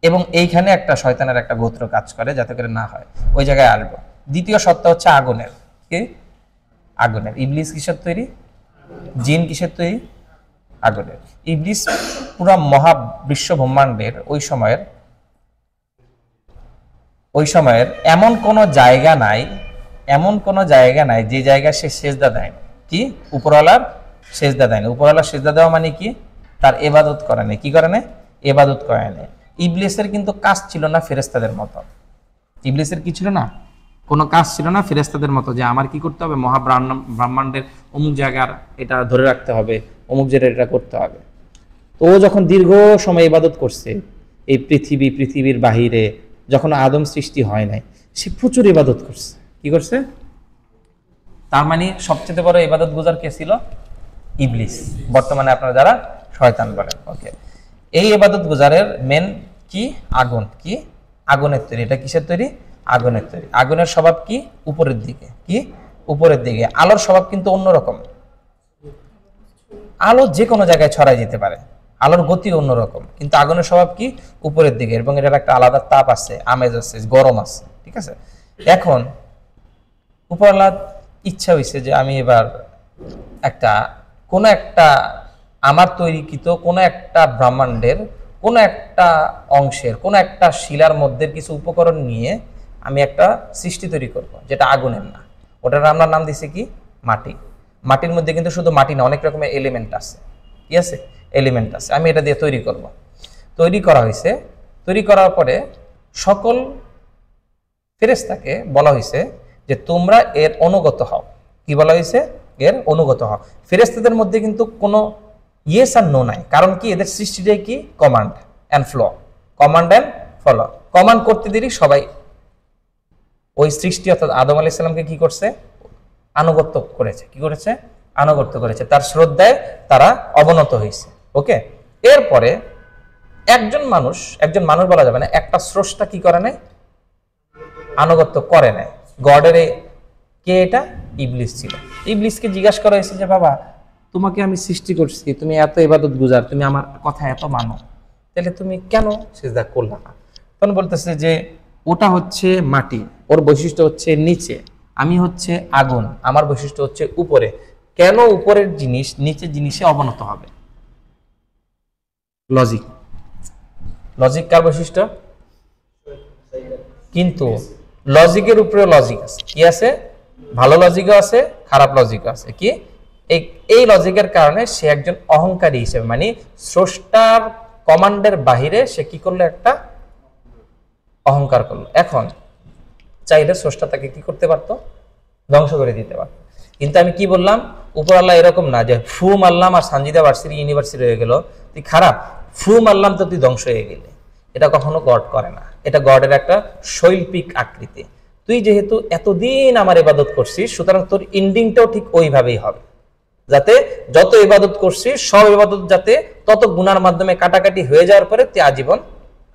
এবং এইখানে একটা শয়তানের একটা গোত্র কাজ করে যাতে করে না হয়, ওই জায়গায় আসবো। দ্বিতীয় সত্তা হচ্ছে আগুনের। কি? আগুনের। ইবলিস কিসের তৈরি? জিন কিসের তৈরি? আগুনের। ইবলিস পুরা মহাবিশ্ব ব্রহ্মাণ্ডের ওই সময়ের এমন কোনো জায়গা নাই, যে জায়গায় সে সেজদা দেয় না। কি? উপরওয়ালার সেজদা দেয় না। উপরওয়ালার সেজদা দেওয়া মানে কি? তার ইবাদত করে না। কি করে না? ইবাদত করে না। ইবলিসের কিন্তু কাজ ছিল না ফেরেশতাদের মতো। ইবলিসের কি ছিল না? কোনো কাজ ছিল না ফেরেশতাদের মতো যে আমার কি করতে হবে, ব্রহ্মাণ্ডের অমুক জায়গার এটা ধরে রাখতে হবে, অমুক জায়গায় এটা করতে হবে। তো ও যখন দীর্ঘ সময় ইবাদত করছে এই পৃথিবীর বাহিরে, যখন আদম সৃষ্টি হয় নাই, সে প্রচুর ইবাদত করছে। কি করছে? তার মানে সবচেয়ে বড় ইবাদত গুজার কে ছিল? ইবলিস। বর্তমানে আপনারা যারা শয়তান বলেন। ওকে, এই ইবাদত গুজারের মেন কি? আগুন। কি? আগুনের তৈরি। এটা কিসের তৈরি? আগুনের তৈরি। আগুনের স্বভাব কি? উপরের দিকে। কি? উপরের দিকে। আলোর স্বভাব কিন্তু অন্যরকম। আলো যে কোনো জায়গায় ছড়াই যেতে পারে, আলোর গতি অন্যরকম, কিন্তু আগুনের স্বভাব কি? উপরের দিকে, এবং এটার একটা আলাদা তাপ আছে, আমেজ আছে, গরম আছে। ঠিক আছে, এখন উপরওয়ালার ইচ্ছা হয়েছে যে আমি এবার কোন একটা আমার তৈরিকৃত কোন একটা ব্রহ্মাণ্ডের কোন একটা অংশের কোন একটা শিলার মধ্যে কিছু উপকরণ নিয়ে আমি একটা সৃষ্টি তৈরি করব, যেটা আগুনের না। ওটার আমরা নাম দিছি কি? মাটি। মাটির মধ্যে কিন্তু শুধু মাটি না, অনেক রকমের এলিমেন্ট আছে। কি আছে? এলিমেন্ট আছে। আমি এটা দিয়ে তৈরি করব। তৈরি করা হয়েছে। তৈরি করার পরে সকল ফেরেশতাকে বলা হয়েছে যে তোমরা এর অনুগত হও। কি বলা হয়েছে? এর অনুগত হও। ফেরেশতাদের মধ্যে কিন্তু কোনো ইয়েস আর নো নাই। কারণ কি? এদের সৃষ্টিটাই কি? Command and flow. Command and follow. Command করতে দেরি সবাই ওই সৃষ্টি অর্থাৎ আদম আলাইহিস সালামকে কি করছে? আনুগত্য করেছে। কি করেছে? আনুগত্য করেছে। তার শ্রদ্ধায় তারা অবনত হয়েছে। ওকে, এরপরে একজন মানুষ বলা যাবে না, একটা স্রষ্টা কি করে নাই? আনুগত্য করে নাই। গডের কে এটা? ইবলিস ছিল। ইবলিসকে জিজ্ঞাসা করা হয়েছে যে বাবা, তোমাকে আমি সৃষ্টি করছি, তুমি এত ইবাদত গুজার, তুমি আমার কথা এত মানো, তাহলে তুমি কেন সিজদা করলা না? তখন বলতেছে যে ওটা হচ্ছে মাটি, ওর বৈশিষ্ট্য হচ্ছে নিচে, আমি হচ্ছে আগুন, আমার বৈশিষ্ট্য হচ্ছে উপরে। কেন উপরের জিনিস নিচের জিনিসে অবনত হবে? লজিক কার বৈশিষ্ট্য? কিন্তু লজিকের উপরে লজিক আছে। কি আছে? ভালো লজিকও আছে, খারাপ লজিকও আছে। কি? এই লজিকের কারণে সে একজন অহংকারী হিসেবে, মানে স্রষ্টার কমান্ডের বাহিরে সে কি করলো? একটা অহংকার করলো। এখন চাইলে স্রষ্টা তাকে কি করতে পারতো? ধ্বংস করে দিতে পারতো। কিন্তু আমি কি বললাম? উপর আল্লাহ এরকম না যে ফু মারলাম আর সানজিদা ইউনিভার্সিটি হয়ে গেল, তুই খারাপ, ফু মারলাম তো তুই ধ্বংস হয়ে গেলে। এটা কখনো গড করে না। এটা গডের একটা শৈল্পিক আকৃতি। তুই যেহেতু এতদিন আমার ইবাদত করছিস, সুতরাং তোর এন্ডিংটাও ঠিক ওইভাবেই হবে, যাতে যত ইবাদত করছিস সব ইবাদত যাতে তত গুনার মাধ্যমে কাটাকাটি হয়ে যাওয়ার পরে তুই আজীবন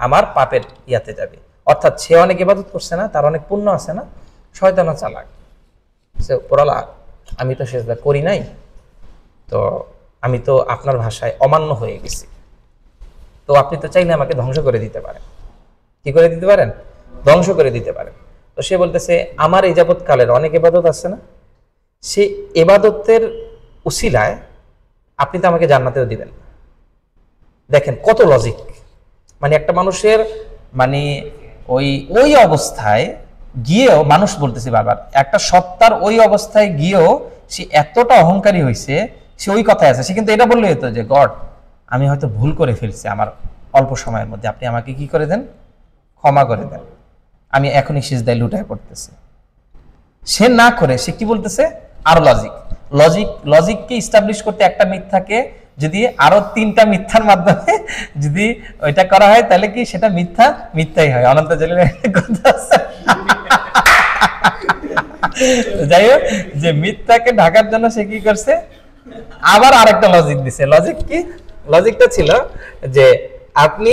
আমার পাপের ইয়াতে যাবে। অর্থাৎ সে অনেক ইবাদত করছে না, তার অনেক পুণ্য আছে না, শয়তানও চালাক। সে পড়ালা, আমি তো সেজদা করি নাই, তো আমি তো আপনার ভাষায় অমান্য হয়ে গেছি, তো আপনি তো চাইলে আমাকে ধ্বংস করে দিতে পারেন। কি করে দিতে পারেন? ধ্বংস করে দিতে পারেন। তো সে বলতেছে আমার এই যাবৎকালের অনেক ইবাদত আছে না, সেই ইবাদতের উসিলায় আপনি তো আমাকে জান্নাতেও দিবেন। দেখেন কত লজিক। মানে একটা মানুষের মানে ওই অবস্থায় গিয়েও, মানুষ বলতেছে বারবার, একটা সত্তার ওই অবস্থায় গিয়েও সে এতটা অহংকারী হয়েছে, সে ওই কথায় আছে। সে কিন্তু এটা বললে হতো যে গড, আমি হয়তো ভুল করে ফেলছি আমার অল্প সময়ের মধ্যে, আপনি আমাকে কি করে দেন? ক্ষমা করে দেন, আমি এখনই সিজদায় লুটায় পড়তেছি। সে না করে সে কি বলতেছে? আরো লজিককে ইস্টাবলিশ করতে একটা মিথ্যাকে যদি আরো 3টা মিথ্যার মাধ্যমে যদি ওইটা করা হয়, তাহলে কি সেটা মিথ্যাই হয়। অনন্ত জলিলের কথা আছে। যাই হোক, যে মিথ্যাকে ঢাকার জন্য সে কি করছে? আবার আরেকটা লজিক দিছে। লজিক কি? লজিকটা ছিল যে আপনি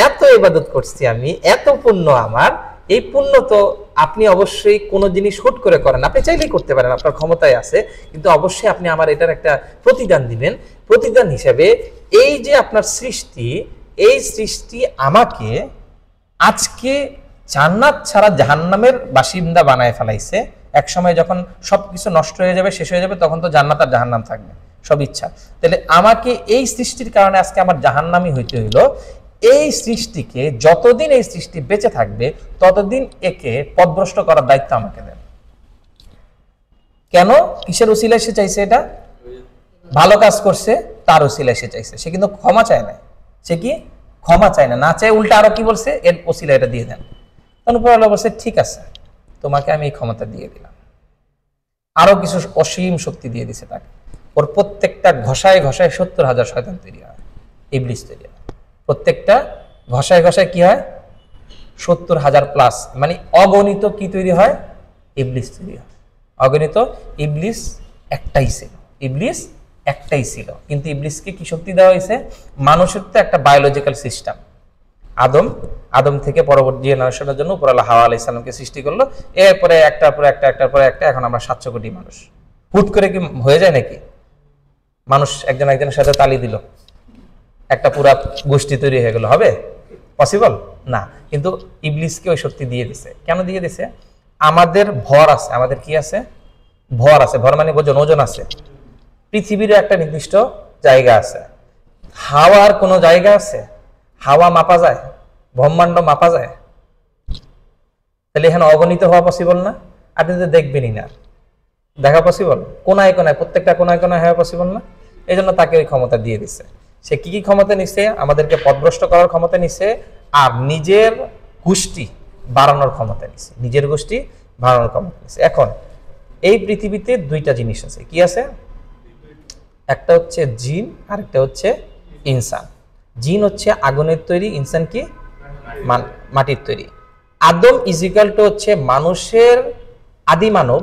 এত ইবাদত করছি, আমি এত পুণ্য আমার, এই পুণ্য তো আপনি অবশ্যই কোনো জিনিস হুট করে করেন, আপনি চাইলেই করতে পারেন, আপনার ক্ষমতায় আছে, কিন্তু অবশ্যই আপনি আমার এটার একটা প্রতিদান দিবেন। প্রতিদান হিসেবে এই যে আপনার সৃষ্টি, এই সৃষ্টি আমাকে আজকে জান্নাত ছাড়া জাহান্নামের বাসিন্দা বানায় ফেলাইছে। এক সময় যখন সবকিছু নষ্ট হয়ে যাবে, শেষ হয়ে যাবে, তখন তো জান্নাত আর জাহান্নাম থাকবে, সব ইচ্ছা। তাহলে আমাকে এই সৃষ্টির কারণে আজকে আমার জাহান্নামী হইতে হইলো। এই সৃষ্টিকে যতদিন এই সৃষ্টি বেঁচে থাকবে ততদিন একে পথভ্রষ্ট করার দায়িত্ব আমাকে দেন। কেন? কিসের উসিলায় সে চাইছে? এটা ভালো কাজ করছে তার উসিলায় সে চাইছে। সে কিন্তু ক্ষমা চায় না। সে কি ক্ষমা চায় না, না চায় উল্টা আরো কি বলছে, এর উসিলা এটা দিয়ে দেন। তখন উপর আল্লাহ বলছে ঠিক আছে, তোমাকে আমি এই ক্ষমতা দিয়ে দিলাম। আরো কিছু অসীম শক্তি দিয়ে দিছে তাকে। ওর প্রত্যেকটা ঘষায় ঘষায় 70,000 শয়তান তৈরি হয়, ইবলিস তৈরি হয়। প্রত্যেকটা ঘষায় ঘষায় কি হয়? 70,000 প্লাস, মানে অগণিত কি তৈরি হয়? ইবলিস তৈরি হয়। অগণিত ইবলিস একটাই ছিল, ইবলিস একটাই ছিল। কিন্তু ইবলিসকে কি শক্তি দেওয়া হয়েছে? মানুষের তো একটা বায়োলজিক্যাল সিস্টেম। আদম থেকে পরবর্তী জেনারেশনের জন্য উপর আল্লাহ হাওয়া আলাইহিস সালামকে সৃষ্টি করলো। এরপরে একটার পর একটা, এখন আমরা 700 কোটি মানুষ। হুট করে কি হয়ে যায় নাকি? মানুষ একজন একজনের সাথে তালি দিল, একটা পুরা গোষ্ঠী তৈরি হয়ে গেল, হবে? পসিবল না। কিন্তু ইবলিসকে ওই শক্তি দিয়ে দিছে। কেন দিয়ে দিছে? আমাদের ভর আছে, আমাদের কি আছে? ভর আছে। ভর মানে বোঝেন, ওজন আছে। পৃথিবীর একটা নির্দিষ্ট জায়গা আছে, হাওয়ার কোনো জায়গা আছে? হাওয়া মাপা যায়? ব্রহ্মাণ্ড মাপা যায়? তাহলে এখানে অগণিত হওয়া পসিবল না? আপনি তো দেখবেনই না, দেখা পসিবল? কোনায় কোনায়, প্রত্যেকটা কোনায় কোনায় হওয়া পসিবল না। এই জন্য তাকে ওই ক্ষমতা দিয়ে দিচ্ছে। সে কি কি ক্ষমতা নিচ্ছে? আমাদেরকে পথভ্রষ্ট করার ক্ষমতা নিচ্ছে, আর নিজের গোষ্ঠী বাড়ানোর ক্ষমতা নিচ্ছে, নিজের গোষ্ঠী বাড়ানোর ক্ষমতা নিচ্ছে। এখন এই পৃথিবীতে দুইটা জিনিস আছে। কি আছে? একটা হচ্ছে জিন, আর একটা হচ্ছে ইনসান। জিন হচ্ছে আগুনের তৈরি, ইনসান কি? মাটির তৈরি। আদম ইজিক্যাল টু হচ্ছে মানুষের আদি মানব,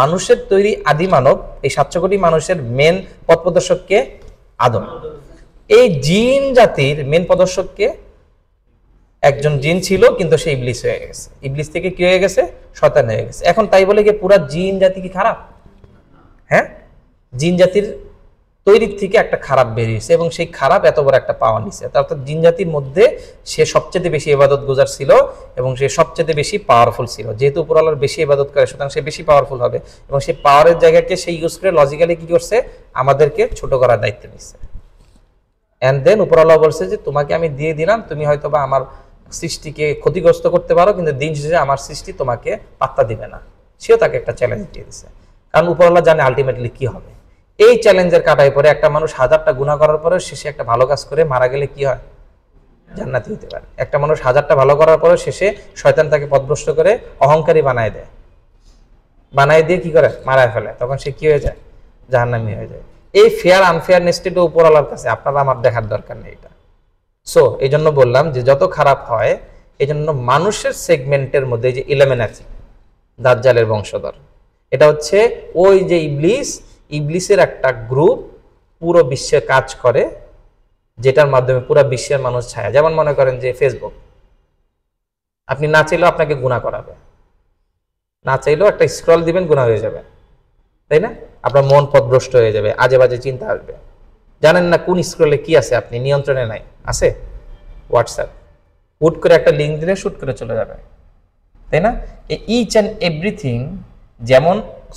মানুষের তৈরি আদি মানব। এই 700 কোটি মানুষের মেন পথ প্রদর্শককে আদম। এই জিন জাতির মেন প্রদর্শককে একজন জিন ছিল, কিন্তু সে ইবলিস হয়ে গেছে। ইবলিস থেকে কি হয়ে গেছে? শয়তান হয়ে গেছে। এখন তাই বলে কি পুরা জিন জাতি কি খারাপ? হ্যাঁ, জিন জাতির তৈরির থেকে একটা খারাপ বেরিয়েছে, এবং সেই খারাপ এত বড় একটা পাওয়া নিছে। অর্থাৎ জিন জাতির মধ্যে সে সবচেয়ে বেশি ইবাদত গুজার ছিল, এবং সে সবচেয়ে বেশি পাওয়ারফুল ছিল। যেহেতু উপর আল্লাহর বেশি ইবাদত করে, সুতরাং সে বেশি পাওয়ারফুল হবে, এবং সেই পাওয়ারের জায়গাকে সে ইউজ করে লজিক্যালি কি করছে? আমাদেরকে ছোট করার দায়িত্ব নিচ্ছে। এন্ড দেন উপর আল্লাহ বলছে যে তোমাকে আমি দিয়ে দিলাম, তুমি হয়তো বা আমার সৃষ্টিকে ক্ষতিগ্রস্ত করতে পারো, কিন্তু দিন শেষে আমার সৃষ্টি তোমাকে পাত্তা দিবে না। সেও তাকে একটা চ্যালেঞ্জ দিয়ে দিচ্ছে, কারণ উপর আল্লাহ জানে আলটিমেটলি কি হবে। এই চ্যালেঞ্জের কাটাই পরে একটা মানুষ 1000টা গুনাহ করার পরে শেষে একটা ভালো কাজ করে মারা গেলে কি হয়? জান্নাতি হতে পারে। একটা মানুষ 1000টা ভালো করার পরে শেষে শয়তান তাকে পথভ্রষ্ট করে অহংকারী বানায় দেয়, বানায় দিয়ে কি করে? মারায় ফেলে। তখন সে কি হয়ে যায়? জাহান্নামী হয়ে যায়। এই ফেয়ার আনফেয়ারনেসটা উপর আল্লাহর কাছে, আপনারা আমার দেখার দরকার নেই এটা। সো এই জন্য বললাম যে যত খারাপ হয়, এই জন্য মানুষের সেগমেন্টের মধ্যে যে ইলুমিনাতি, দাজ্জালের বংশধর, এটা হচ্ছে ওই যে ইবলিসের একটা গ্রুপ পুরো বিশ্বে কাজ করে, যেটার মাধ্যমে পুরো বিশ্বের মানুষ ছায়া। যেমন মনে করেন যে ফেসবুক, আপনি না চাইলেও আপনাকে গুনাহ করাবে, না চাইলেও একটা স্ক্রল দিবেন, গুনাহ হয়ে যাবে, তাই না? আপনার মন পথভ্রষ্ট হয়ে যাবে, আজে বাজে চিন্তা আসবে। জানেন না কোন স্ক্রলে কি আছে, আপনি নিয়ন্ত্রণে নাই। আছে হোয়াটসঅ্যাপ, হুট করে একটা লিঙ্ক দিলে শুট করে চলে যাবে, তাই না? ইচ অ্যান্ড এভরিথিং যেমন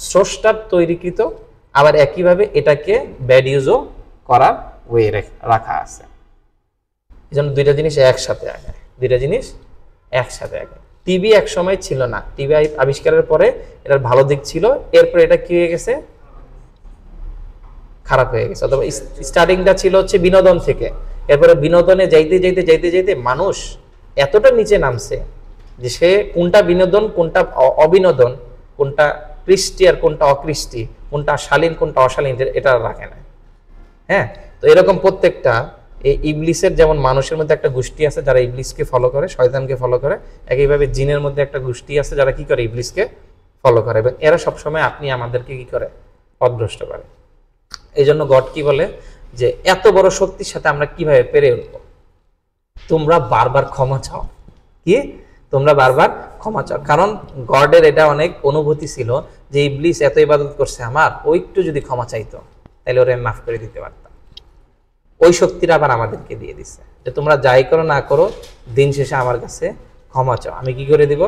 স্রষ্টার তৈরিকৃত, আবার একইভাবে এটাকে ব্যাড ইউজও করার ওয়ে রাখা আছে। এই জন্য দুইটা জিনিস একসাথে আগে, দুইটা জিনিস একসাথে আগে। টিভি এক সময় ছিল না, টিভি আবিষ্কারের পরে এটার ভালো দিক ছিল, এরপরে এটা কি হয়ে গেছে? খারাপ হয়ে গেছে। অথবা স্টার্টিংটা ছিল হচ্ছে বিনোদন থেকে, এরপরে বিনোদনে যাইতে যাইতে যাইতে যাইতে মানুষ এতটা নিচে নামছে যে সে কোনটা বিনোদন, কোনটা অবিনোদন, কোনটা কৃষ্টি আর কোনটা অকৃষ্টি, কোনটা শালীন কোনটা অশালীন, এটা রাখে না। হ্যাঁ, তো এরকম প্রত্যেকটা এই ইবলিসের যেমন মানুষের মধ্যে একটা গোষ্ঠী আছে যারা ইবলিসকে ফলো করে, শয়তানকে ফলো করে, একইভাবে জিনের মধ্যে একটা গোষ্ঠী আছে যারা কি করে? ইবলিসকে ফলো করে, এবং এরা সবসময় আপনি আমাদেরকে কি করে? পথভ্রষ্ট করে। এই জন্য গড কি বলে যে এত বড় শক্তির সাথে আমরা কিভাবে পেরে উঠবো? তোমরা বারবার ক্ষমা চাও। কি? তোমরা বারবার ক্ষমা চাও, কারণ গডের এটা অনেক অনুভূতি ছিল যে ইবলিস এত ইবাদত করছে আমার, ওই একটু যদি ক্ষমা চাইতো তাহলে ওরা আমি মাফ করে দিতে পারতাম। ওই শক্তিটা আবার আমাদেরকে দিয়ে দিচ্ছে যে তোমরা যাই করো না করো, দিন শেষে আমার কাছে ক্ষমা চাও, আমি কি করে দিব?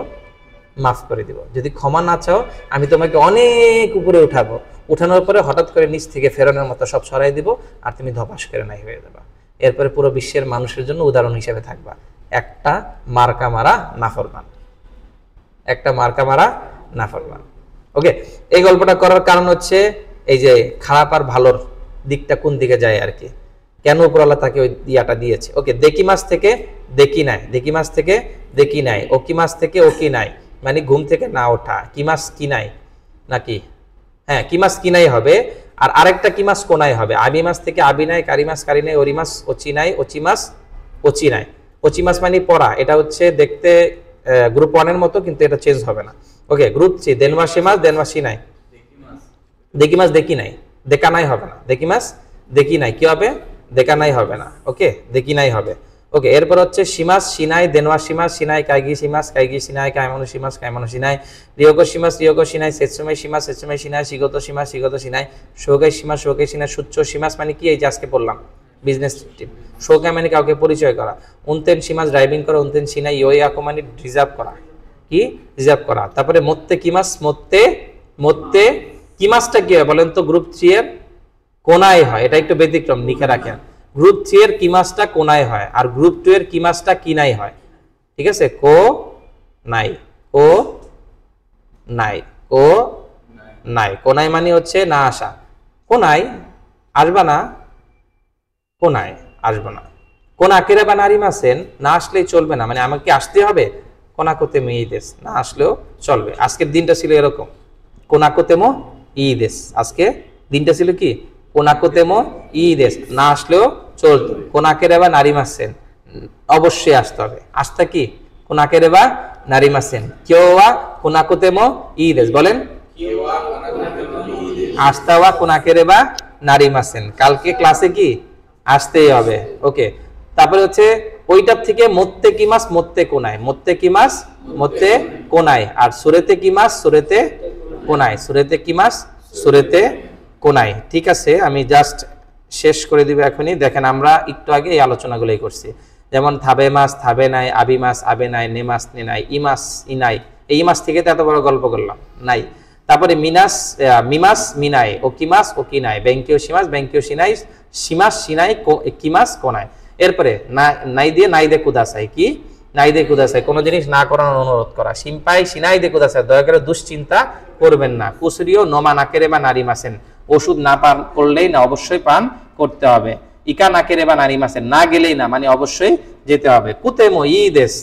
মাফ করে দিব। যদি ক্ষমা না চাও আমি তোমাকে অনেক উপরে উঠাবো, উঠানোর পরে হঠাৎ করে নিচ থেকে ফেরানোর মতো সব সরাই দিব, আর তুমি ধপাস করে নাই হয়ে যাবা। এরপরে পুরো বিশ্বের মানুষের জন্য উদাহরণ হিসেবে থাকবা একটা মার্কা মারা নাফরমান, একটা মার্কা মারা নাফরমান। ওকে, এই গল্পটা করার কারণ হচ্ছে এই যে খারাপ আর ভালোর দিকটা কোন দিকে যায় আর কি, কেন উপরওয়ালা তাকে ওই ইয়াটা দিয়েছে। ওকে, দেখি মাছ থেকে দেখি নাই, দেখি মাছ থেকে দেখি নাই, ওকি মাছ থেকে ওকি নাই, মানে ঘুম থেকে না ওঠা, কি মাছ কি নাই নাকি? হ্যাঁ, কি মাছ কি নাই হবে, আর আরেকটা কি মাছ কোনায় হবে, আবি মাছ থেকে আবি নাই, কারি মাছ কারি নাই, ওরি মাছ ওচি নাই, ওচি মাছ ওচি নাই। ওচি মাছ মানে পড়া, এটা হচ্ছে দেখতে গ্রুপ 1 এর মতো, কিন্তু এটা চেঞ্জ হবে না। ওকে, গ্রুপ 3 দেনমাসি মাছ দেনমাসি নাই, দেখি মাছ দেখি নাই, দেখা নাই হবে না, দেখি মাছ দেখি নাই কি হবে? দেখা নাই হবে না। ওকে, দেখি নাই হবে। ওকে, এরপর হচ্ছে সীমাস সিনাই দেনওয়া সীমাস সিনাই কাইগি সীমাস কাইগি সিনাই কাইমনু সীমাস কাইমনু সিনাই রিয়োগো সীমাস রিয়োগো সিনাই সেতসুমাই সীমাস সেতসুমাই সিনাই শিগত সীমাস শিগত সিনাই শোগাই সীমাস শোগাই সিনাই সুচ্চ সীমাস মানে কি? এই যে আজকে বললাম বিজনেস টিপ। শোগাই মানে কাউকে পরিচয় করা, উনতেন সীমাস ড্রাইভিং করা, উনতেন সিনাই ইয়োয়াকো মানে রিজার্ভ করা, কি রিজার্ভ করা। তারপরে মত্তে কিমাস মত্তে মত্তে কিমাসটা কি হয় বলেন তো? গ্রুপ 3 এর কোনায় হয়, এটা একটু ব্যতিক্রম লিখে রাখেন। গ্রুপ 3 এর কি মাসটা কোনায় হয়, আর গ্রুপ 2 এর কি মাসটা কিনাই হয়। ঠিক আছে, কো নাই, কো নাই, কো নাই। কোনায় মানে হচ্ছে না আসা, কোনায় আসবা না, কোনায় আসবা না। কোন আকেরে বা নারী মাসেন, না আসলেই চলবে না, মানে আমাকে আসতে হবে। কোনাকোতে মে ইদেশ, না আসলেও চলবে। আজকের দিনটা ছিল এরকম, কোনাকোতেমো ইদেশ। আজকে দিনটা ছিল কি? কোনাকোতেমো ইদেশ, না আসলেও চলতো। কোনাকেরে বা নারী মাসেন, অবশ্যই আসতে হবে। আসতা কি? কোনাকেরে বা নারী মাসেন, কেউ ওয়া কোনাকোতেমো ইদেশ বলেন, আসতা ওয়া কোনাকেরে বা নারী মাসেন। কালকে ক্লাসে কি আসতেই হবে। ওকে, তারপরে হচ্ছে ওইটার থেকে মত্তে কি মাস মত্তে কোনায়, মত্তে কি মাস মত্তে কোনায়, আর সুরেতে কি মাস সুরেতে কোনায়, সুরেতে কি মাস সুরেতে কোনায়। ঠিক আছে, আমি জাস্ট শেষ করে দিব এখনই। দেখেন আমরা একটু আগে এই আলোচনাগুলোই করছি, যেমন থাবে মাস থাবে নাই, আবি মাস আবে নাই, নে মাস নে নাই, ই মাস ই নাই। এই মাস থেকে তো এত বড় গল্প করলাম নাই। তারপরে মিনাস মিমাস মিনাই, ও কি মাস ও কি নাই, ব্যাংকিও সীমাস ব্যাংকিও সিনাই, সীমাস সিনাই কি মাস কোনায়। এরপরে নাই দিয়ে নাই দে কুদাসাই, কি নাই দে কুদাসাই, কোনো জিনিস না করানোর অনুরোধ করা। সিম্পাই সিনাই দে কুদাসাই, দয়া করে দুশ্চিন্তা করবেন না। কুসরিও নোমা নাকেরে বা নারী মাসেন, ওষুধ না পান করলেই না, অবশ্যই পান করতে হবে। ইকা নাকেরে বা নারী মাসেন, না গেলেই না, মানে অবশ্যই যেতে হবে। কুতেমো ইদেশ,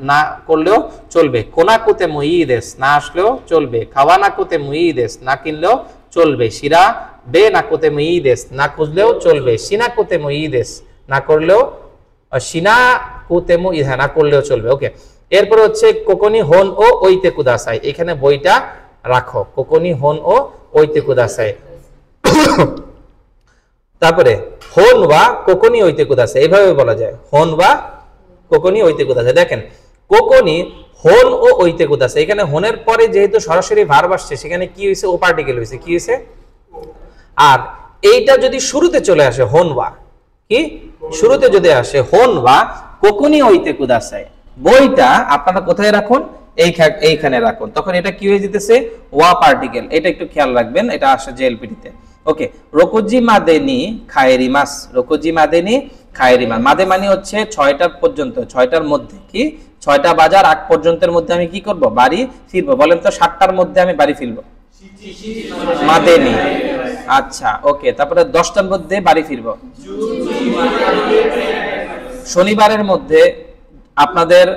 না করলেও চলবে। কোনা কুতেমো ইদেশ, না আসলেও চলবে। খাওয়া না কুতেমো ইদেশ, না কিনলেও চলবে। শিরা বে না কুতেমো ইদেশ, না খুঁজলেও চলবে। সিনা কুতেমো ইদেশ, না করলেও সিনা কুতেমো ইহা, না করলেও চলবে। ওকে, এরপর হচ্ছে কোকনি হন ও ওইতে কুদাসাই। এখানে বইটা রাখো, কোকনি হন ও ওইতে কুদাসাই। তারপরে হন বা কোকনি ওইতে কুদাসাই, এইভাবে বলা যায়, হন বা কোকনি ওইতে কুদাসাই। দেখেন কোকনি হন ও ওইতে কুদাসাই, এখানে হনের পরে যেহেতু সরাসরি ভার্ব আসছে, সেখানে কি হয়েছে? ও পার্টিকেল হয়েছে। কি হয়েছে? আর এইটা যদি শুরুতে চলে আসে হন বা, কি শুরুতে যদি আসে হন বা কোকনি ওইতে কুদাসাই, বইটা আপনারা কোথায় রাখুন? এইখানে রাখুন, তখন এটা কি হয়ে যেতেছে? ওয়া পার্টিকেল। এটা একটু খেয়াল রাখবেন, এটা আসে জেএলপিটিতে। ওকে, রোকোজি মাদেনি খায়েরি মাস, রোকোজি মাদেনি খায়েরি মাস। মাদে মানে হচ্ছে 6টার পর্যন্ত, 6টার মধ্যে, কি 6টা বাজার আগ পর্যন্তের মধ্যে আমি কি করব? বাড়ি ফিরবো। বলেন তো 7টার মধ্যে আমি বাড়ি ফিরবো, মাদেনি। আচ্ছা, ওকে, তারপরে 10টার মধ্যে বাড়ি ফিরবো, শনিবারের মধ্যে আপনাদের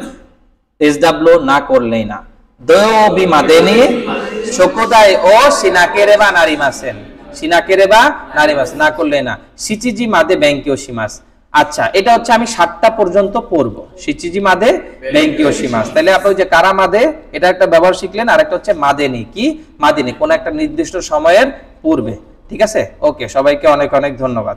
এসডব্লিউ না করলেই না। দয়বি মাদেনি শোকোদাই ও সিনাকেরে বা নারী মাসেন, সিনাকেরে বা নারী মাস, না করলে না। সিচিজি মাদে ব্যাংকিও সীমাস। আচ্ছা, এটা হচ্ছে আমি 7টা পর্যন্ত পড়বো, সিচিজি মাদে ব্যাংকিও সীমাস। তাহলে আপনি যে কারা মাদে, এটা একটা ব্যবহার শিখলেন। আর একটা হচ্ছে মাদেনি, কি মাদেনি, কোন একটা নির্দিষ্ট সময়ের পূর্বে। ঠিক আছে, ওকে, সবাইকে অনেক অনেক ধন্যবাদ।